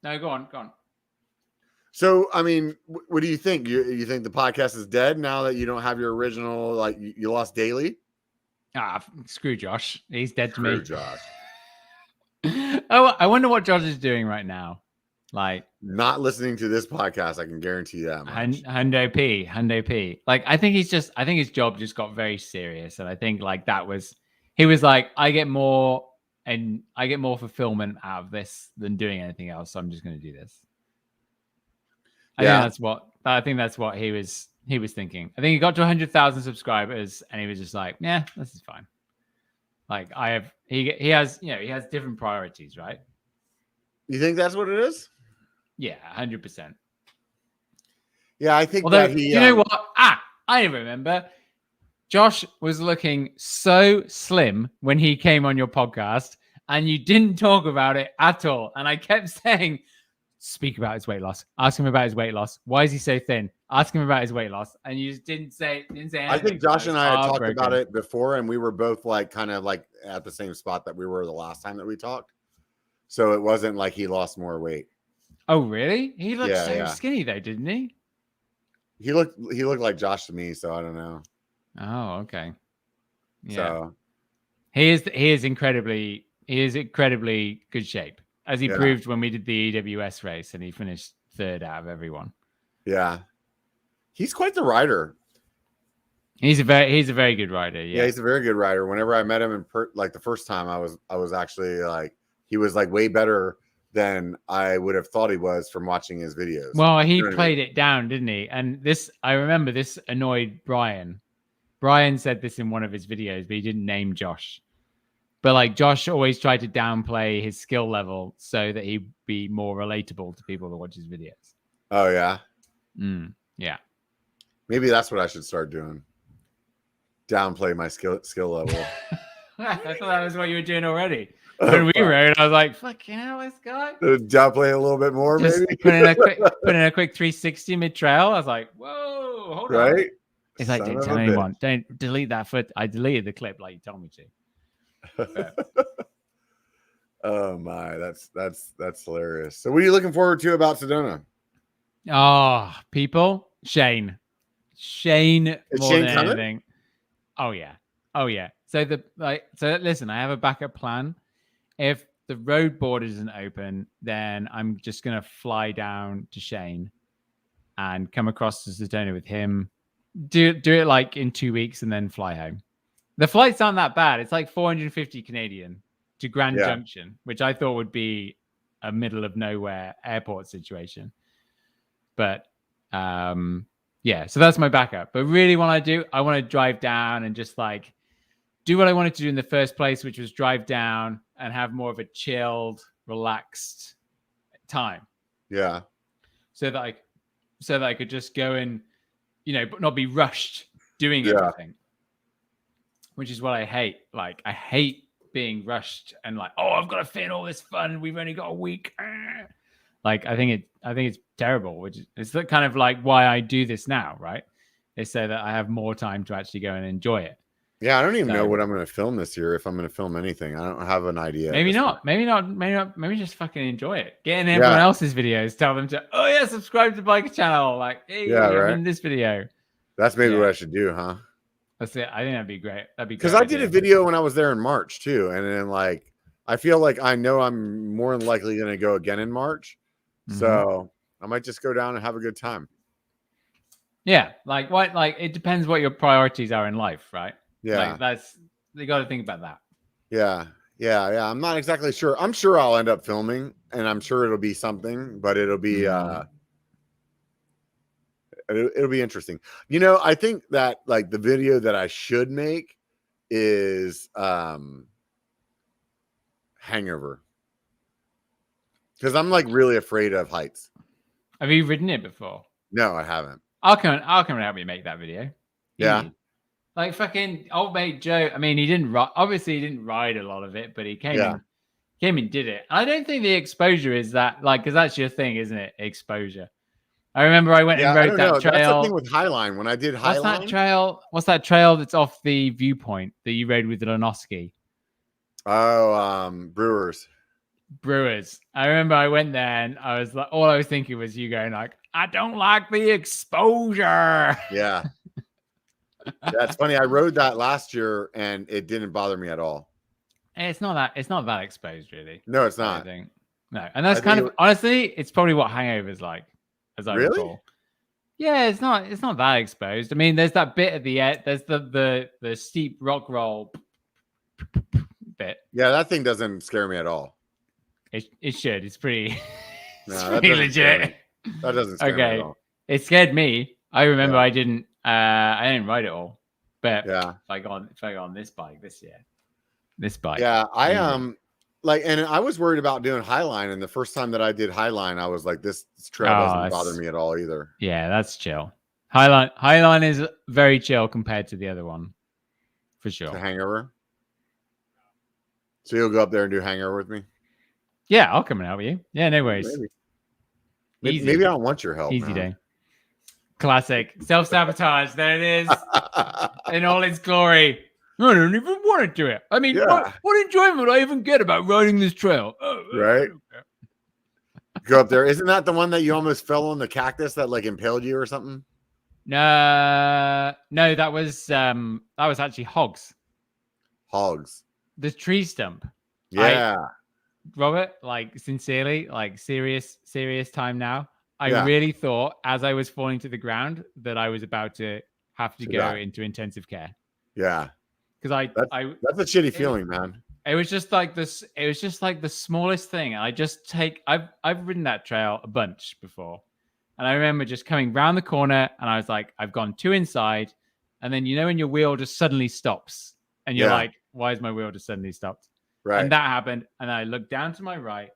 No, go on. So, I mean, what do you think? You think the podcast is dead now that you don't have your original? Like, you lost Daily? Screw Josh. He's dead to me. Screw Josh. Oh, I wonder what Josh is doing right now. Like, not listening to this podcast, I can guarantee you that much. Hundo P. Like, I think his job just got very serious, and I think like he was like, I get more fulfillment out of this than doing anything else, so I'm just going to do this. I think that's what he was thinking. I think he got to 100,000 subscribers, and he was just like, yeah, this is fine. Like he has different priorities, right? You think that's what it is? Yeah, 100%. Yeah, I think Although, that he. do you know what? I remember. Josh was looking so slim when he came on your podcast, and you didn't talk about it at all. And I kept saying, speak about his weight loss. Ask him about his weight loss. Why is he so thin? Ask him about his weight loss. And you just didn't say anything. I think Josh and I had talked about it before, and we were both like kind of like at the same spot that we were the last time that we talked. So it wasn't like he lost more weight. Oh, really? He looked skinny though, didn't he? He looked like Josh to me, so I don't know. Oh, okay. Yeah. So he is incredibly good shape, as he proved when we did the EWS race and he finished third out of everyone. Yeah. He's quite the rider. He's a very good rider. Yeah, he's a very good rider. Whenever I met him in like the first time, I was actually like, he was like way better than I would have thought he was from watching his videos. Well, he played it down, didn't he? And I remember this annoyed Brian. Brian said this in one of his videos, but he didn't name Josh. But like Josh always tried to downplay his skill level so that he'd be more relatable to people that watch his videos. Oh yeah. Yeah. Maybe that's what I should start doing. Downplay my skill level. I thought that was what you were doing already. When we rode, I was like, "Fucking hell, this guy!" Downplay a little bit more, just maybe. put in a quick 360 mid trail. I was like, "Whoa, hold on!" Right? It's like, don't tell anyone. Don't delete that foot. I deleted the clip like you told me to. Oh my, that's hilarious. So, what are you looking forward to about Sedona? Oh, people, Shane more Shane than coming? anything. Oh yeah. So listen, I have a backup plan. If the road border isn't open, then I'm just gonna fly down to Shane and come across to Sedona with him. Do it like in 2 weeks and then fly home. The flights aren't that bad. It's like 450 Canadian to Grand Junction, which I thought would be a middle of nowhere airport situation. But so that's my backup. But really what I want to drive down and just like do what I wanted to do in the first place, which was drive down and have more of a chilled, relaxed time. Yeah. So that I could just go and, but not be rushed doing everything. Which is what I hate. Like I hate being rushed and like, oh, I've got to fit in all this fun. We've only got a week. Like I think it's terrible, which is kind of like why I do this now, right? It's so that I have more time to actually go and enjoy it. Yeah, I don't even know what I'm going to film this year. If I'm going to film anything, I don't have an idea. Maybe not. Maybe just fucking enjoy it. Get in everyone else's videos. Tell them to, subscribe to BiKER channel. Like, hey, I'm in this video. That's maybe what I should do, huh? That's it. I think that'd be great. Because I did a video when I was there in March too, and then like I feel like I know I'm more than likely going to go again in March, so I might just go down and have a good time. Yeah, like what? Like it depends what your priorities are in life, right? Yeah, like you got to think about that. Yeah. I'm not exactly sure. I'm sure I'll end up filming, and I'm sure it'll be something, but it'll be it'll be interesting. I think that like the video that I should make is hangover, because I'm like really afraid of heights. Have you ridden it before? No, I haven't. I'll come and help you make that video. Yeah. Like fucking old mate Joe. I mean, he didn't ride a lot of it, but he came and did it. I don't think the exposure is that because that's your thing, isn't it? Exposure. I remember I went and rode that trail. That's the thing with Highline. When I did Highline, what's that trail that's off the viewpoint that you rode with Lenoski? Oh, Brewers. I remember I went there and I was like, all I was thinking was you going like, I don't like the exposure. Yeah. That's funny. I rode that last year and it didn't bother me at all. It's not that exposed, really. No, it's not. No, and that's honestly, it's probably what Hangover's like, as I recall. Yeah, it's not that exposed. I mean, there's that bit at the end. There's the steep rock roll bit. Yeah, that thing doesn't scare me at all. It should. It's pretty. No, it's pretty legit. That doesn't scare me at all. It scared me. I remember I didn't ride it all. But if I got on this bike this year, This bike. Yeah, and I was worried about doing Highline, and the first time that I did Highline, I was like, this trail doesn't bother me at all either. Yeah, that's chill. Highline is very chill compared to the other one, for sure. To Hangover. So you'll go up there and do Hangover with me? Yeah, I'll come and help you. Yeah, no worries. Maybe I don't want your help. Easy day. Classic self-sabotage. There it is, in all its glory. I don't even want to do it. I mean, what enjoyment would I even get about riding this trail? Right. Go up there. Isn't that the one that you almost fell on the cactus that like impaled you or something? No, that was actually hogs. Hogs. The tree stump. Yeah. Robert, like sincerely, like serious time now. I really thought as I was falling to the ground that I was about to have to go into intensive care. Yeah. Because that's a shitty feeling, man. It was just like this. It was just like the smallest thing. I've ridden that trail a bunch before, and I remember just coming round the corner, and I was like, I've gone too inside, and then when your wheel just suddenly stops, and you're like, why is my wheel just suddenly stopped? Right. And that happened, and I looked down to my right,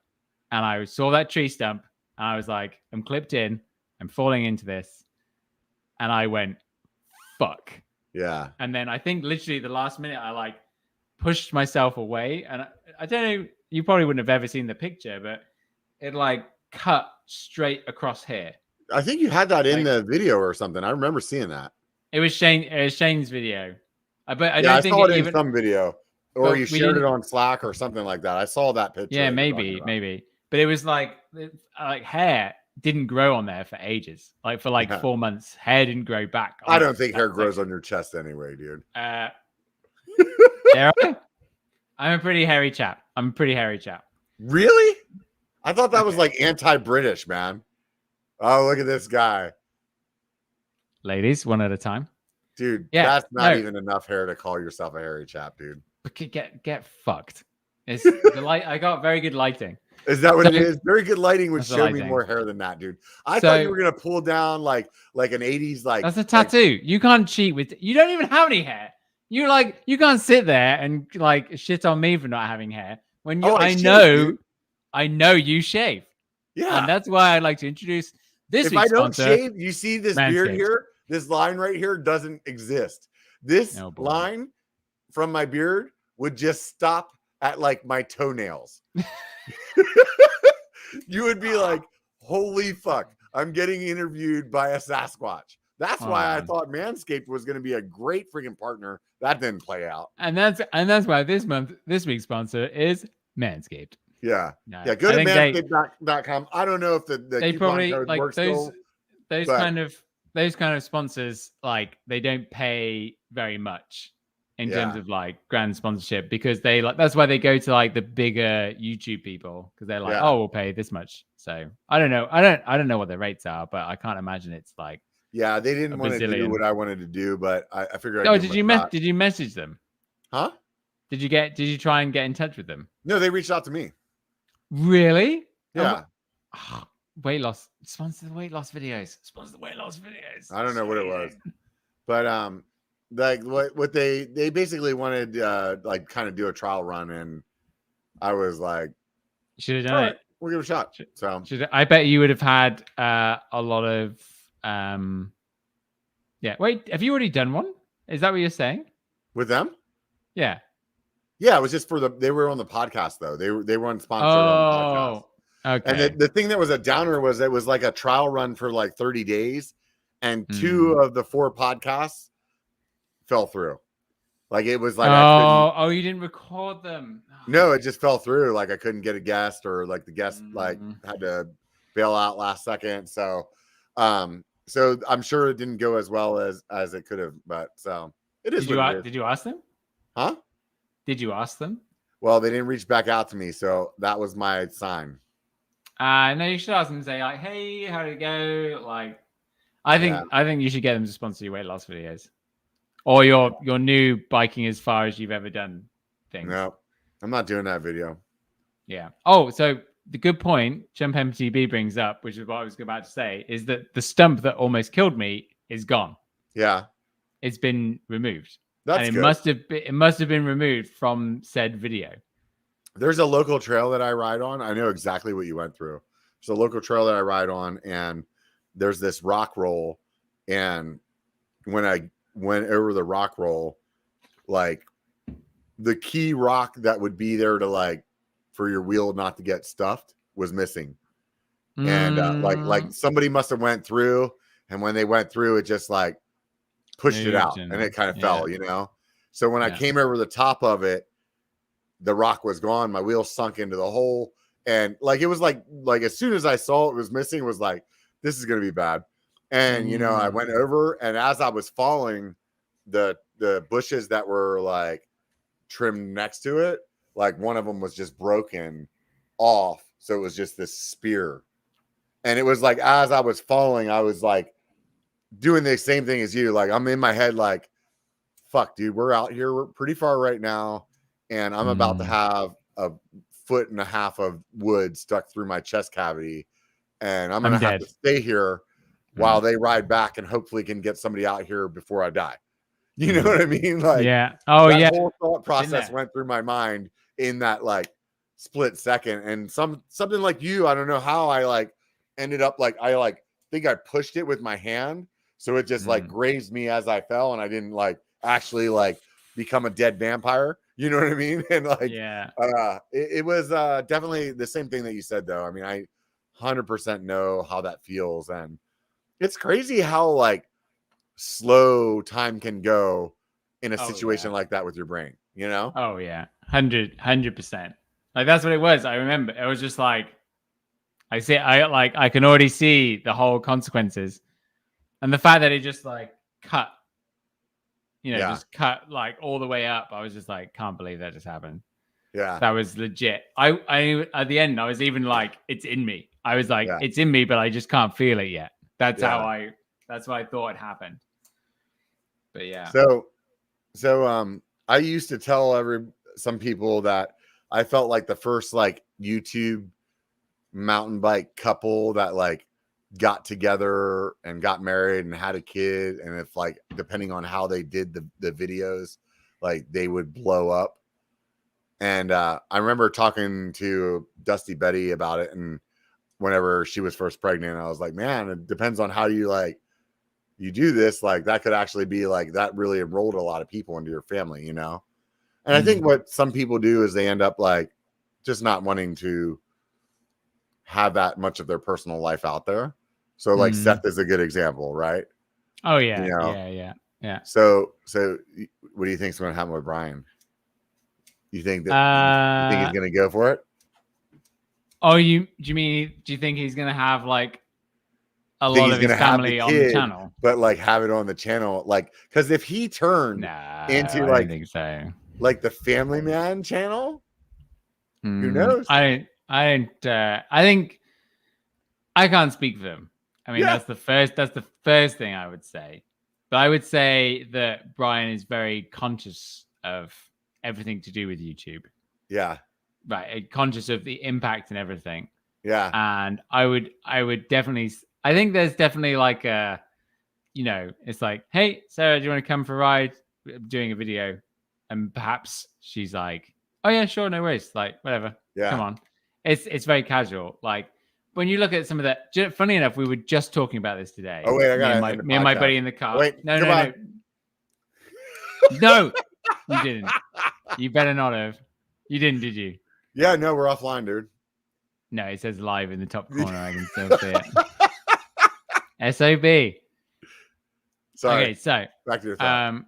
and I saw that tree stump, and I was like, I'm clipped in, I'm falling into this, and I went, fuck. Yeah. And then I think literally the last minute I like pushed myself away. And I don't know, you probably wouldn't have ever seen the picture, but it like cut straight across here. I think you had that in the video or something. I remember seeing that. It was Shane's video. But I don't think saw it in some video. Or you shared it on Slack or something like that. I saw that picture. Yeah, maybe. But it was like hair didn't grow on there for ages. Like for 4 months, hair didn't grow back. I don't think hair grows on your chest anyway, dude. I'm a pretty hairy chap. Really? I thought that was like anti-British, man. Oh, look at this guy. Ladies, one at a time. Dude, that's not even enough hair to call yourself a hairy chap, dude. But get fucked. It's the light. I got very good lighting. Is that what it is? Very good lighting would show me more hair than that, dude. I thought you were gonna pull down like an 80s that's a tattoo. You can't cheat with. You don't even have any hair. You can't sit there and like shit on me for not having hair when you. I know you shave. Yeah, and that's why I'd like to introduce this. If I don't shave, you see this beard here. This line right here doesn't exist. This line from my beard would just stop at like my toenails. You would be like, holy fuck, I'm getting interviewed by a Sasquatch. That's why I thought Manscaped was going to be a great freaking partner. That didn't play out. And that's why this week's sponsor is Manscaped. Yeah. Go to manscaped.com. I don't know if the they probably code like works those kind of sponsors, like they don't pay very much in terms of like grand sponsorship, because that's why they go to like the bigger YouTube people, because they're like, we'll pay this much. So I don't know. I don't know what the rates are, but I can't imagine it's like. Yeah, they didn't want to do what I wanted to do, but I figured. Did you message them? Huh? Did you try and get in touch with them? No, they reached out to me. Really? Yeah. Weight loss. Sponsor the weight loss videos. I don't know what it was, but like what they basically wanted like kind of do a trial run, and I was like, should have done it. We'll give it a shot. So I bet you would have had a lot of Wait, have you already done one? Is that what you're saying? With them? Yeah. Yeah, it was just they were on the podcast though. They weren't sponsored on the podcast. Okay. And the thing that was a downer was it was like a trial run for like 30 days, and 2 of the 4 podcasts fell through. Like it was like you didn't record them. No, it just fell through. Like I couldn't get a guest, or like the guest like had to bail out last second. So so I'm sure it didn't go as well as it could have, but so it is. Did you ask them? Huh? Did you ask them? Well, they didn't reach back out to me, so that was my sign. No, you should ask them and say like, "Hey, how did it go?" Like, I think you should get them to sponsor your weight loss videos, or your new biking as far as you've ever done things. No, I'm not doing that video. Yeah. Oh, so the good point Jump MTB brings up, which is what I was about to say, is that the stump that almost killed me is gone. Yeah, it's been removed. That's and good. it must have been removed from said video. There's a local trail that I ride on. I know exactly what you went through. There's a local trail that I ride on, and there's this rock roll. And when I went over the rock roll, like the key rock that would be there to like for your wheel not to get stuffed was missing. And like somebody must have went through, and when they went through, it just like pushed it out, and it kind of fell, you know. So when I came over the top of it, the rock was gone. My wheel sunk into the hole, and like it was like as soon as I saw it was missing, it was like, this is gonna be bad. And you know, I went over, and as I was falling, the bushes that were like trimmed next to it, like one of them was just broken off, so it was just this spear. And it was like, as I was falling, I was like doing the same thing as you. Like I'm in my head, like, fuck, dude, we're out here, we're pretty far right now, and I'm about to have a 1.5 feet of wood stuck through my chest cavity, and I'm gonna have to stay here while they ride back, and hopefully can get somebody out here before I die. You know what I mean? Like, that whole thought process went through my mind in that like split second. And something like you, I don't know how I like ended up like, I like think I pushed it with my hand, so it just like grazed me as I fell, and I didn't like actually like become a dead vampire. You know what I mean? And like, it was definitely the same thing that you said, though. I mean, I 100% know how that feels, and it's crazy how like slow time can go in a situation like that with your brain, you know? Oh yeah. 100%. Like that's what it was. I remember it was just like, I can already see the whole consequences, and the fact that it just like cut, just cut like all the way up. I was just like, can't believe that just happened. Yeah. That was legit. I at the end, I was even like, it's in me. I was like, it's in me, but I just can't feel it yet. That's what I thought happened. But yeah. So I used to tell some people that I felt like the first like YouTube mountain bike couple that like got together and got married and had a kid, and if like depending on how they did the videos, like they would blow up. And I remember talking to Dusty Betty about it, and whenever she was first pregnant, I was like, man, it depends on how you do this, like that could actually be like that really enrolled a lot of people into your family, you know? And I think what some people do is they end up like just not wanting to have that much of their personal life out there. So like Seth is a good example, right? Oh yeah. You know? Yeah. So what do you think is going to happen with Brian? You think that you think he's going to go for it? Oh, do you think he's going to have like a lot of his family on the channel, but like have it on the channel, like, because if he turned into like, I think so, like the Family Man channel, who knows? I think I can't speak for him. I mean, that's the first thing I would say. But I would say that Brian is very conscious of everything to do with YouTube. Yeah. Right. Conscious of the impact and everything. Yeah. And I would definitely, I think there's definitely like a, it's like, hey, Sarah, do you want to come for a ride? I'm doing a video. And perhaps she's like, oh yeah, sure. No worries. Like, whatever. Yeah. Come on. It's very casual. Like when you look at some of that, funny enough, we were just talking about this today. Oh wait, I got me and my buddy in the car. Wait, no, you didn't. You better not have. You didn't, did you? Yeah, no, we're offline, dude. No, it says live in the top corner. I can still see it. SOB. Sorry. Okay, so back to your thought.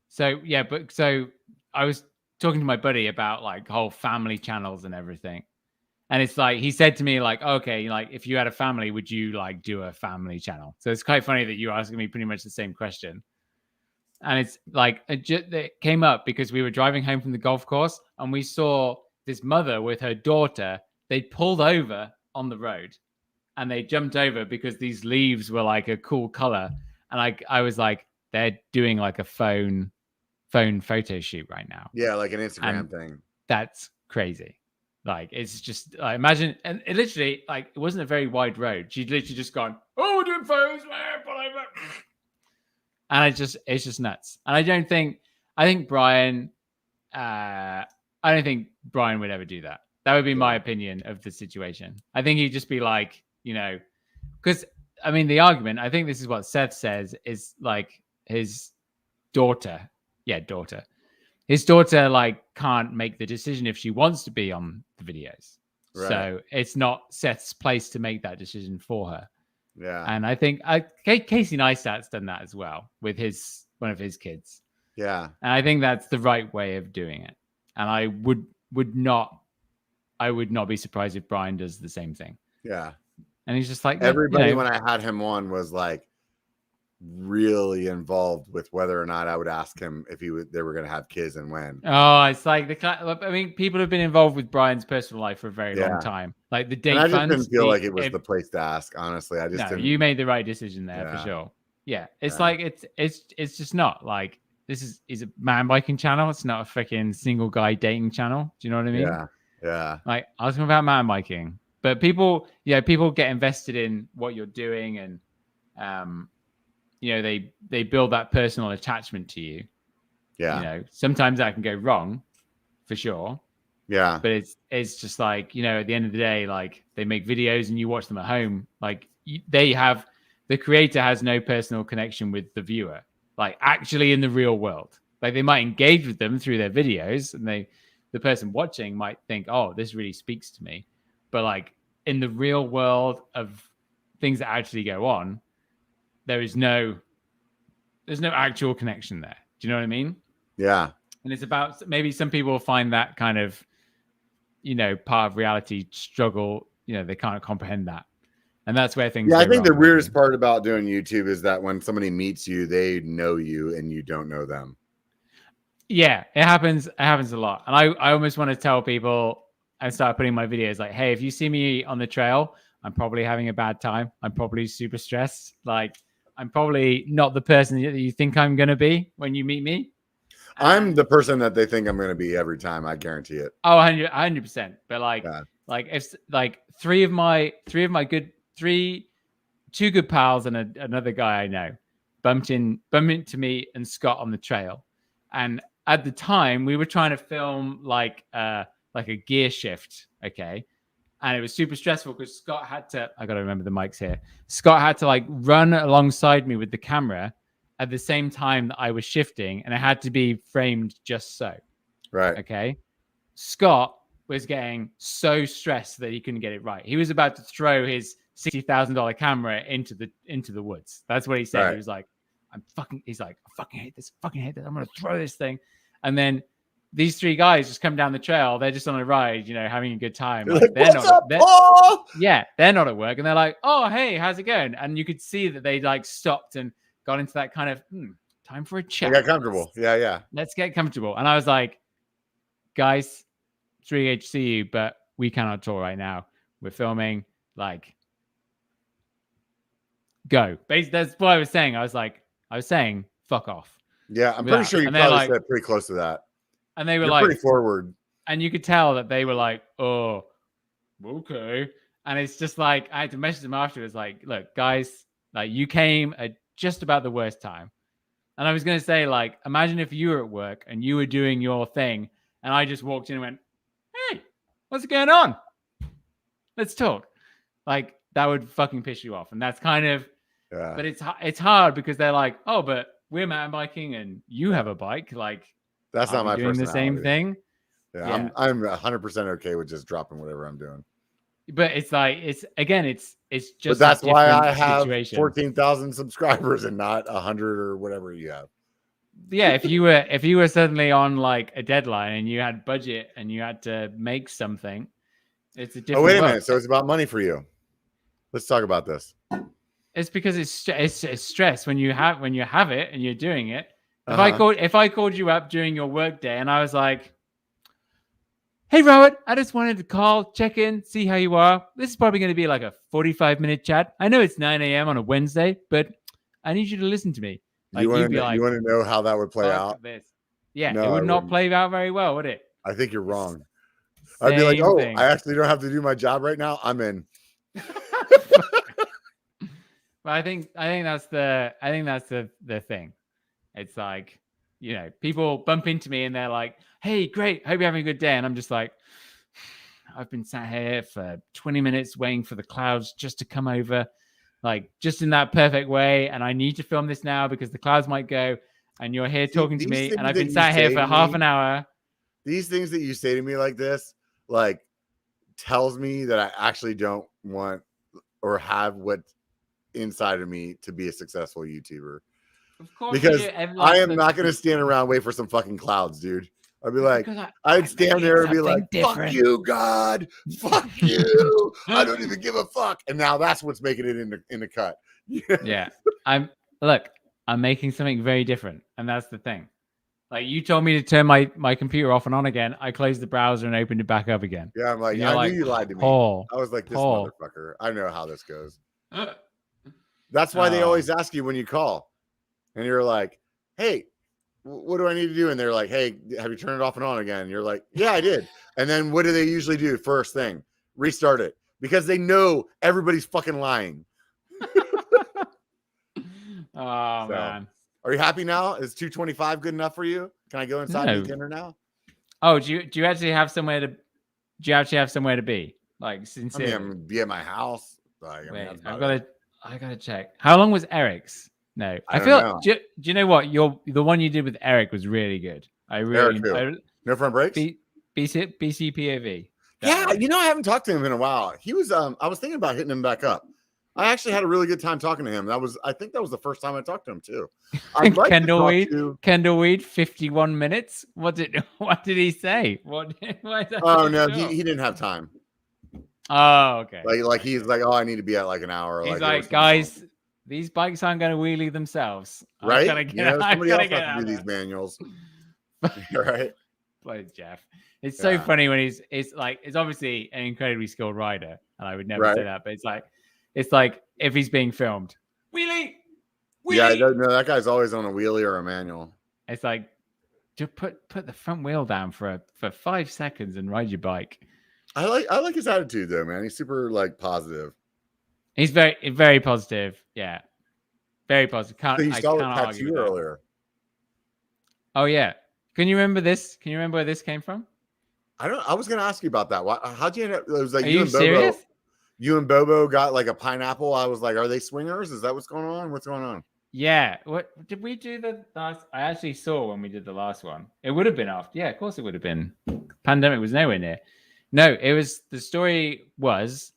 So I was talking to my buddy about like whole family channels and everything. And it's like, he said to me like, okay, like if you had a family, would you like do a family channel? So it's quite funny that you asking me pretty much the same question. And it's like, it came up because we were driving home from the golf course and we saw this mother with her daughter. They pulled over on the road and they jumped over because these leaves were like a cool color. And I was like, they're doing like a phone photo shoot right now. Yeah, like an Instagram thing. That's crazy. Like, it's just, imagine, and it literally, like, it wasn't a very wide road. She'd literally just gone, oh, we're doing phones, man, pull over. And it's just nuts. And I don't think, I think Brian. I don't think Brian would ever do that. That would be my opinion of the situation. I think he'd just be like, because I mean, the argument. I think this is what Seth says is like his daughter. Yeah, daughter. His daughter like can't make the decision if she wants to be on the videos. Right. So it's not Seth's place to make that decision for her. Yeah. And I think Casey Neistat's done that as well with one of his kids. Yeah. And I think that's the right way of doing it. And I would not be surprised if Brian does the same thing. Yeah. And he's just like everybody when I had him on was like really involved with whether or not I would ask him if they were going to have kids and when. Oh, it's like people have been involved with Brian's personal life for a very long time. Like the date funds. I just didn't feel like it was the place to ask. Honestly, I just didn't. You made the right decision there for sure. Yeah, it's like it's just not like this is a man biking channel. It's not a freaking single guy dating channel. Do you know what I mean? Yeah, yeah. Like I was talking about man biking, but people get invested in what you're doing, and they build that personal attachment to you. Yeah. Sometimes that can go wrong, for sure. Yeah. But it's just like, at the end of the day, like they make videos and you watch them at home. Like the creator has no personal connection with the viewer, like actually in the real world. Like they might engage with them through their videos, and the person watching might think, oh, this really speaks to me. But like in the real world of things that actually go on, there's no actual connection there. Do you know what I mean? Yeah. And it's about, maybe some people find that kind of, part of reality struggle. They can't comprehend that. And that's where things. Yeah, I think the weirdest part about doing YouTube is that when somebody meets you, they know you and you don't know them. Yeah, it happens. It happens a lot. And I almost want to tell people and start putting my videos like, hey, if you see me on the trail, I'm probably having a bad time. I'm probably super stressed. Like, I'm probably not the person that you think I'm going to be when you meet me. I'm the person that they think I'm going to be every time. I guarantee it. Oh, 100%. But like if like two good pals and another guy I know bumped into me and Scott on the trail. And at the time we were trying to film like a gear shift. Okay. And it was super stressful because Scott had to, I got to remember the mics here. Scott had to like run alongside me with the camera at the same time that I was shifting, and it had to be framed just so. Right. Okay. Scott was getting so stressed that he couldn't get it right. He was about to throw his $60,000 camera into the woods. That's what he said. Right. He was like, I fucking hate this. I'm going to throw this thing. And then these three guys just come down the trail. They're just on a ride, having a good time. Like, they're not at work. And they're like, oh, hey, how's it going? And you could see that they like stopped and got into that kind of time for a chat. They got comfortable. Yeah. Let's get comfortable. And I was like, guys, it's really great to see you, but we cannot talk right now. We're filming. Like, go. Basically, that's what I was saying. I was saying, fuck off. Yeah, I'm pretty sure you probably said pretty close to that. And they were pretty forward. And you could tell that they were like, oh, okay. And it's just like, I had to message them afterwards, like, look, guys, like you came at just about the worst time. And I was going to say, like, imagine if you were at work and you were doing your thing and I just walked in and went, hey, what's going on? Let's talk. Like, that would fucking piss you off. And that's kind of, but it's hard because they're like, oh, but we're mountain biking and you have a bike. Like, that's not my doing the same thing. Yeah. I'm 100% okay with just dropping whatever I'm doing. But it's like, it's just. But that's why I have 14,000 subscribers and not 100 or whatever you have. Yeah, if you were suddenly on like a deadline and you had budget and you had to make something, it's a different. Oh, wait a minute. So it's about money for you. Let's talk about this. It's because it's stress when you have it and you're doing it. If I called you up during your work day and I was like, hey, Robert, I just wanted to call, check in, see how you are. This is probably going to be like a 45-minute chat. I know it's 9 a.m. on a Wednesday, but I need you to listen to me. Like, you want to know how that would play out? Yeah, no, it would not play out very well, would it? I think you're wrong. I'd be like, oh, I actually don't have to do my job right now. I'm in. But I think that's the thing. It's like, people bump into me and they're like, "Hey, great, hope you're having a good day," and I'm just like, I've been sat here for 20 minutes waiting for the clouds just to come over, like just in that perfect way. And I need to film this now because the clouds might go. And you're here talking to me. And I've been sat here for half an hour. These things that you say to me like this, like tells me that I actually don't want or have what's inside of me to be a successful YouTuber. Of course, because I am not going to stand around and wait for some fucking clouds, dude. I'd be like, I'd stand there and be like, fuck you, God. Fuck you. I don't even give a fuck. And now that's what's making it in the cut. Yeah. I'm making something very different. And that's the thing. Like you told me to turn my computer off and on again. I closed the browser and opened it back up again. Yeah, I'm like, I knew you lied to me. I was like, this motherfucker. I know how this goes. That's why they always ask you when you call. And you're like, hey, what do I need to do? And they're like, hey, have you turned it off and on again? And you're like, yeah, I did. And then what do they usually do? First thing, restart it because they know everybody's fucking lying. Man. Are you happy now? Is 225 good enough for you? Can I go inside and eat dinner now? Oh, do you actually have somewhere to? Do you actually have somewhere to be? Like, sincerely, I'm gonna be at my house. Like, I gotta check. How long was Eric's? No, I feel. Do you know what? The one you did with Eric was really good. No front brakes. BCPOV. Yeah, I haven't talked to him in a while. He was. I was thinking about hitting him back up. I actually had a really good time talking to him. I think that was the first time I talked to him too. Kendall Weed, 51 minutes. What did he say? Oh no, he didn't have time. Oh, okay. Like he's like, oh, I need to be at like an hour. He's like guys, these bikes aren't going to wheelie themselves. Right? Somebody else has to do these manuals. Right? Play Jeff. It's so funny when it's obviously an incredibly skilled rider, and I would never say that, but it's like if he's being filmed, wheelie. Yeah, no, that guy's always on a wheelie or a manual. It's like just put the front wheel down for 5 seconds and ride your bike. I like his attitude though, man. He's super like positive. He's very, very positive. Yeah, very positive. So you saw the tattoo earlier. Oh yeah. Can you remember this? Can you remember where this came from? I was gonna ask you about that. How'd you end up? It was like Are you serious? You and Bobo got like a pineapple. I was like, are they swingers? Is that what's going on? What's going on? Yeah. What did we do the last? I actually saw when we did the last one. It would have been after. Yeah, of course it would have been. Pandemic was nowhere near. No, it was. The story was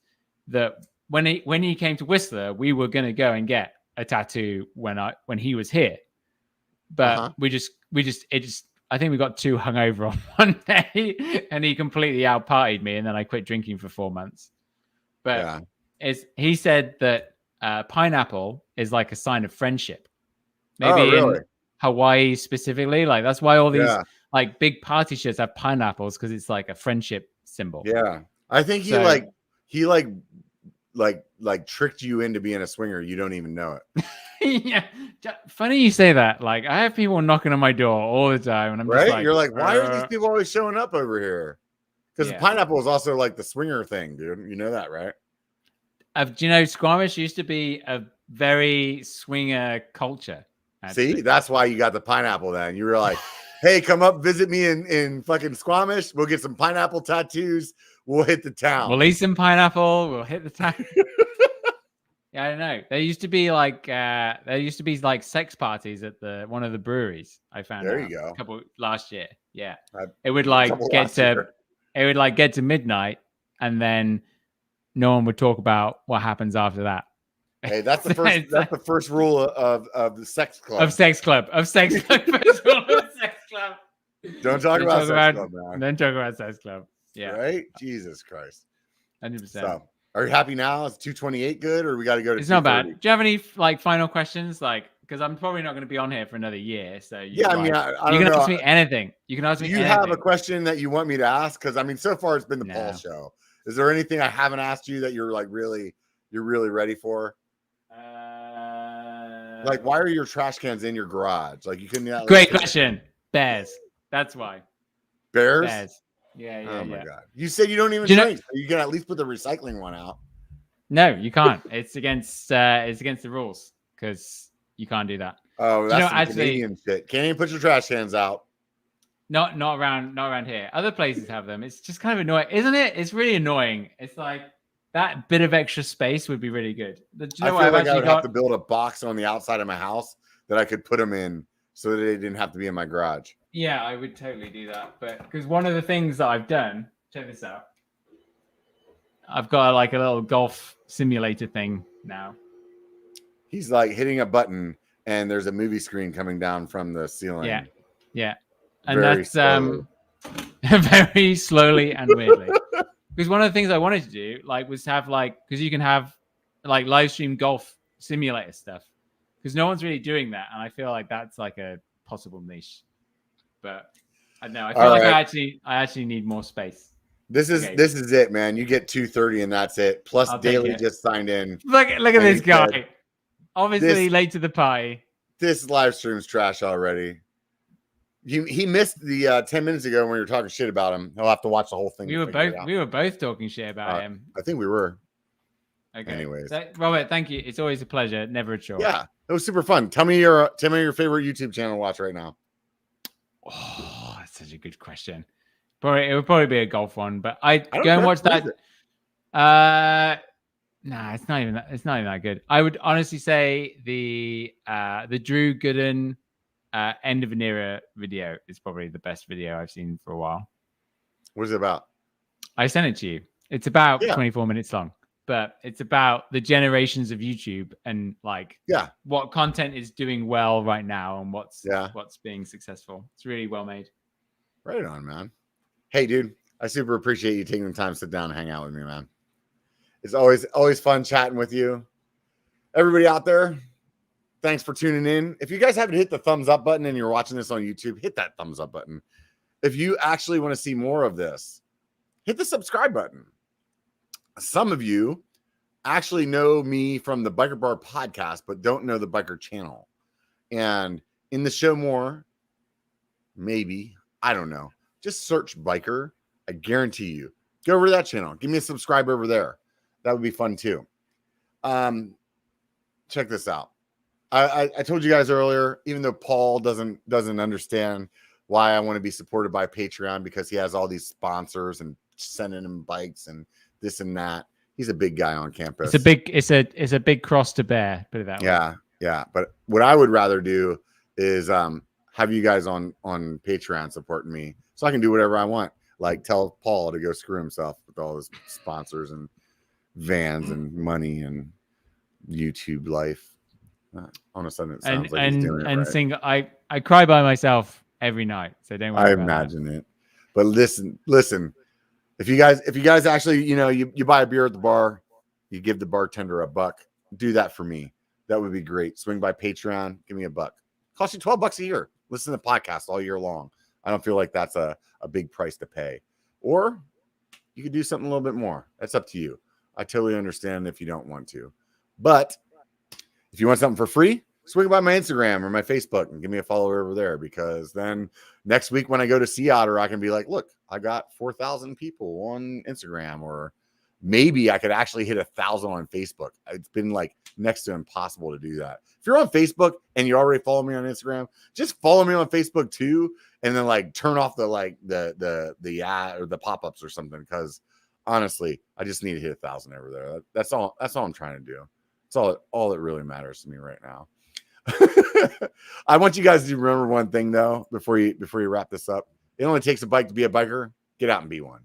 that when he came to Whistler, we were gonna go and get a tattoo when he was here, but I think we got too hungover on one day, and he completely outpartied me, and then I quit drinking for 4 months. But he said that pineapple is like a sign of friendship. Maybe in Hawaii specifically, like that's why all these like big party shirts have pineapples because it's like a friendship symbol. Yeah, I think he tricked you into being a swinger. You don't even know it. Yeah, funny you say that. Like I have people knocking on my door all the time, and I'm just like, you're like, why are these people always showing up over here? Because pineapple is also like the swinger thing, dude. You know that, right? Do you know Squamish used to be a very swinger culture? Actually. See, that's why you got the pineapple then. You were like, hey, come up, visit me in fucking Squamish. We'll get some pineapple tattoos. We'll hit the town. We'll eat some pineapple. We'll hit the town. Yeah, I don't know. There used to be like sex parties at one of the breweries. I found there. You go. Last year. Yeah, it would like get to midnight, and then no one would talk about what happens after that. Hey, that's the first. That's the first rule of the sex club. Of sex club. First rule of sex club. Don't talk about sex club, man. Don't talk about sex club. Yeah. Right. Jesus Christ. 100%. So, are you happy now? Is 228 good, or we got to go to? It's not bad. Do you have any like final questions? Like, because I'm probably not going to be on here for another year. So you can ask me anything. You can ask me. Do you have a question that you want me to ask? Because I mean, so far it's been the Paul show. Is there anything I haven't asked you that you're really ready for? Like, why are your trash cans in your garage? Like, you couldn't. Great question. Bears. That's why. Bears. Bears. Yeah. Oh my god! You said you don't even drink. So you can at least put the recycling one out. No, you can't. It's against the rules because you can't do that. Oh, that's some Canadian shit. Can't even put your trash cans out. Not around here. Other places have them. It's just kind of annoying, isn't it? It's really annoying. It's like that bit of extra space would be really good. Do you know I feel like I would have to build a box on the outside of my house that I could put them in so that they didn't have to be in my garage. Yeah, I would totally do that. But because one of the things that I've done, check this out. I've got like a little golf simulator thing now. He's like hitting a button and there's a movie screen coming down from the ceiling. Yeah. Yeah. And very slowly. Very slowly and weirdly. Because one of the things I wanted to do was have because you can have like live stream golf simulator stuff. Because no one's really doing that. And I feel like that's like a possible niche. But I don't know. I feel like I actually need more space. This is it, man. You get 230 and that's it. Plus Daily just signed in. Look at this guy. Obviously late to the party. This live stream's trash already. He missed the 10 minutes ago when we were talking shit about him. He'll have to watch the whole thing. We were both talking shit about him. I think we were. Okay. Anyways, Robert, thank you. It's always a pleasure. Never a chore. Yeah, it was super fun. Tell me your favorite YouTube channel to watch right now. Oh, that's such a good question. It would probably be a golf one, but I go and watch that. Nah, it's not even that good. I would honestly say the Drew Gooden end of an era video is probably the best video I've seen for a while. What is it about? I sent it to you. It's about 24 minutes long, but it's about the generations of YouTube and what content is doing well right now and what's being successful. It's really well made. Right on, man. Hey, dude, I super appreciate you taking the time to sit down and hang out with me, man. It's always fun chatting with you. Everybody out there, thanks for tuning in. If you guys haven't hit the thumbs up button and you're watching this on YouTube, hit that thumbs up button. If you actually want to see more of this, hit the subscribe button. Some of you actually know me from the Biker Bar podcast, but don't know the Biker channel. And in the show more, maybe, I don't know. Just search Biker. I guarantee you. Go over to that channel. Give me a subscribe over there. That would be fun too. Check this out. I told you guys earlier, even though Paul doesn't understand why I want to be supported by Patreon because he has all these sponsors and sending him bikes and this and that. He's a big guy on campus. It's a big cross to bear. Put it that way. Yeah. But what I would rather do is have you guys on Patreon supporting me so I can do whatever I want. Like tell Paul to go screw himself with all his sponsors and vans and money and YouTube life. On a sudden, it sounds like he's doing it right. Sing. I cry by myself every night, so don't worry. I imagine it. But listen. If you guys actually, you buy a beer at the bar, you give the bartender $1. Do that for me. That would be great. Swing by Patreon, give me $1. Cost you $12 a year. Listen to the podcast all year long. I don't feel like that's a big price to pay. Or you could do something a little bit more. That's up to you. I totally understand if you don't want to. But if you want something for free, swing by my Instagram or my Facebook and give me a follow over there, because then next week when I go to Sea Otter, I can be like, look, I got 4,000 people on Instagram, or maybe I could actually hit 1,000 on Facebook. It's been like next to impossible to do that. If you're on Facebook and you already follow me on Instagram, just follow me on Facebook too. And then turn off the ad or the pop-ups or something. Because honestly, I just need to hit 1,000 over there. That's all I'm trying to do. It's all that really matters to me right now. I want you guys to remember one thing though, before you wrap this up. It only takes a bike to be a biker. Get out and be one.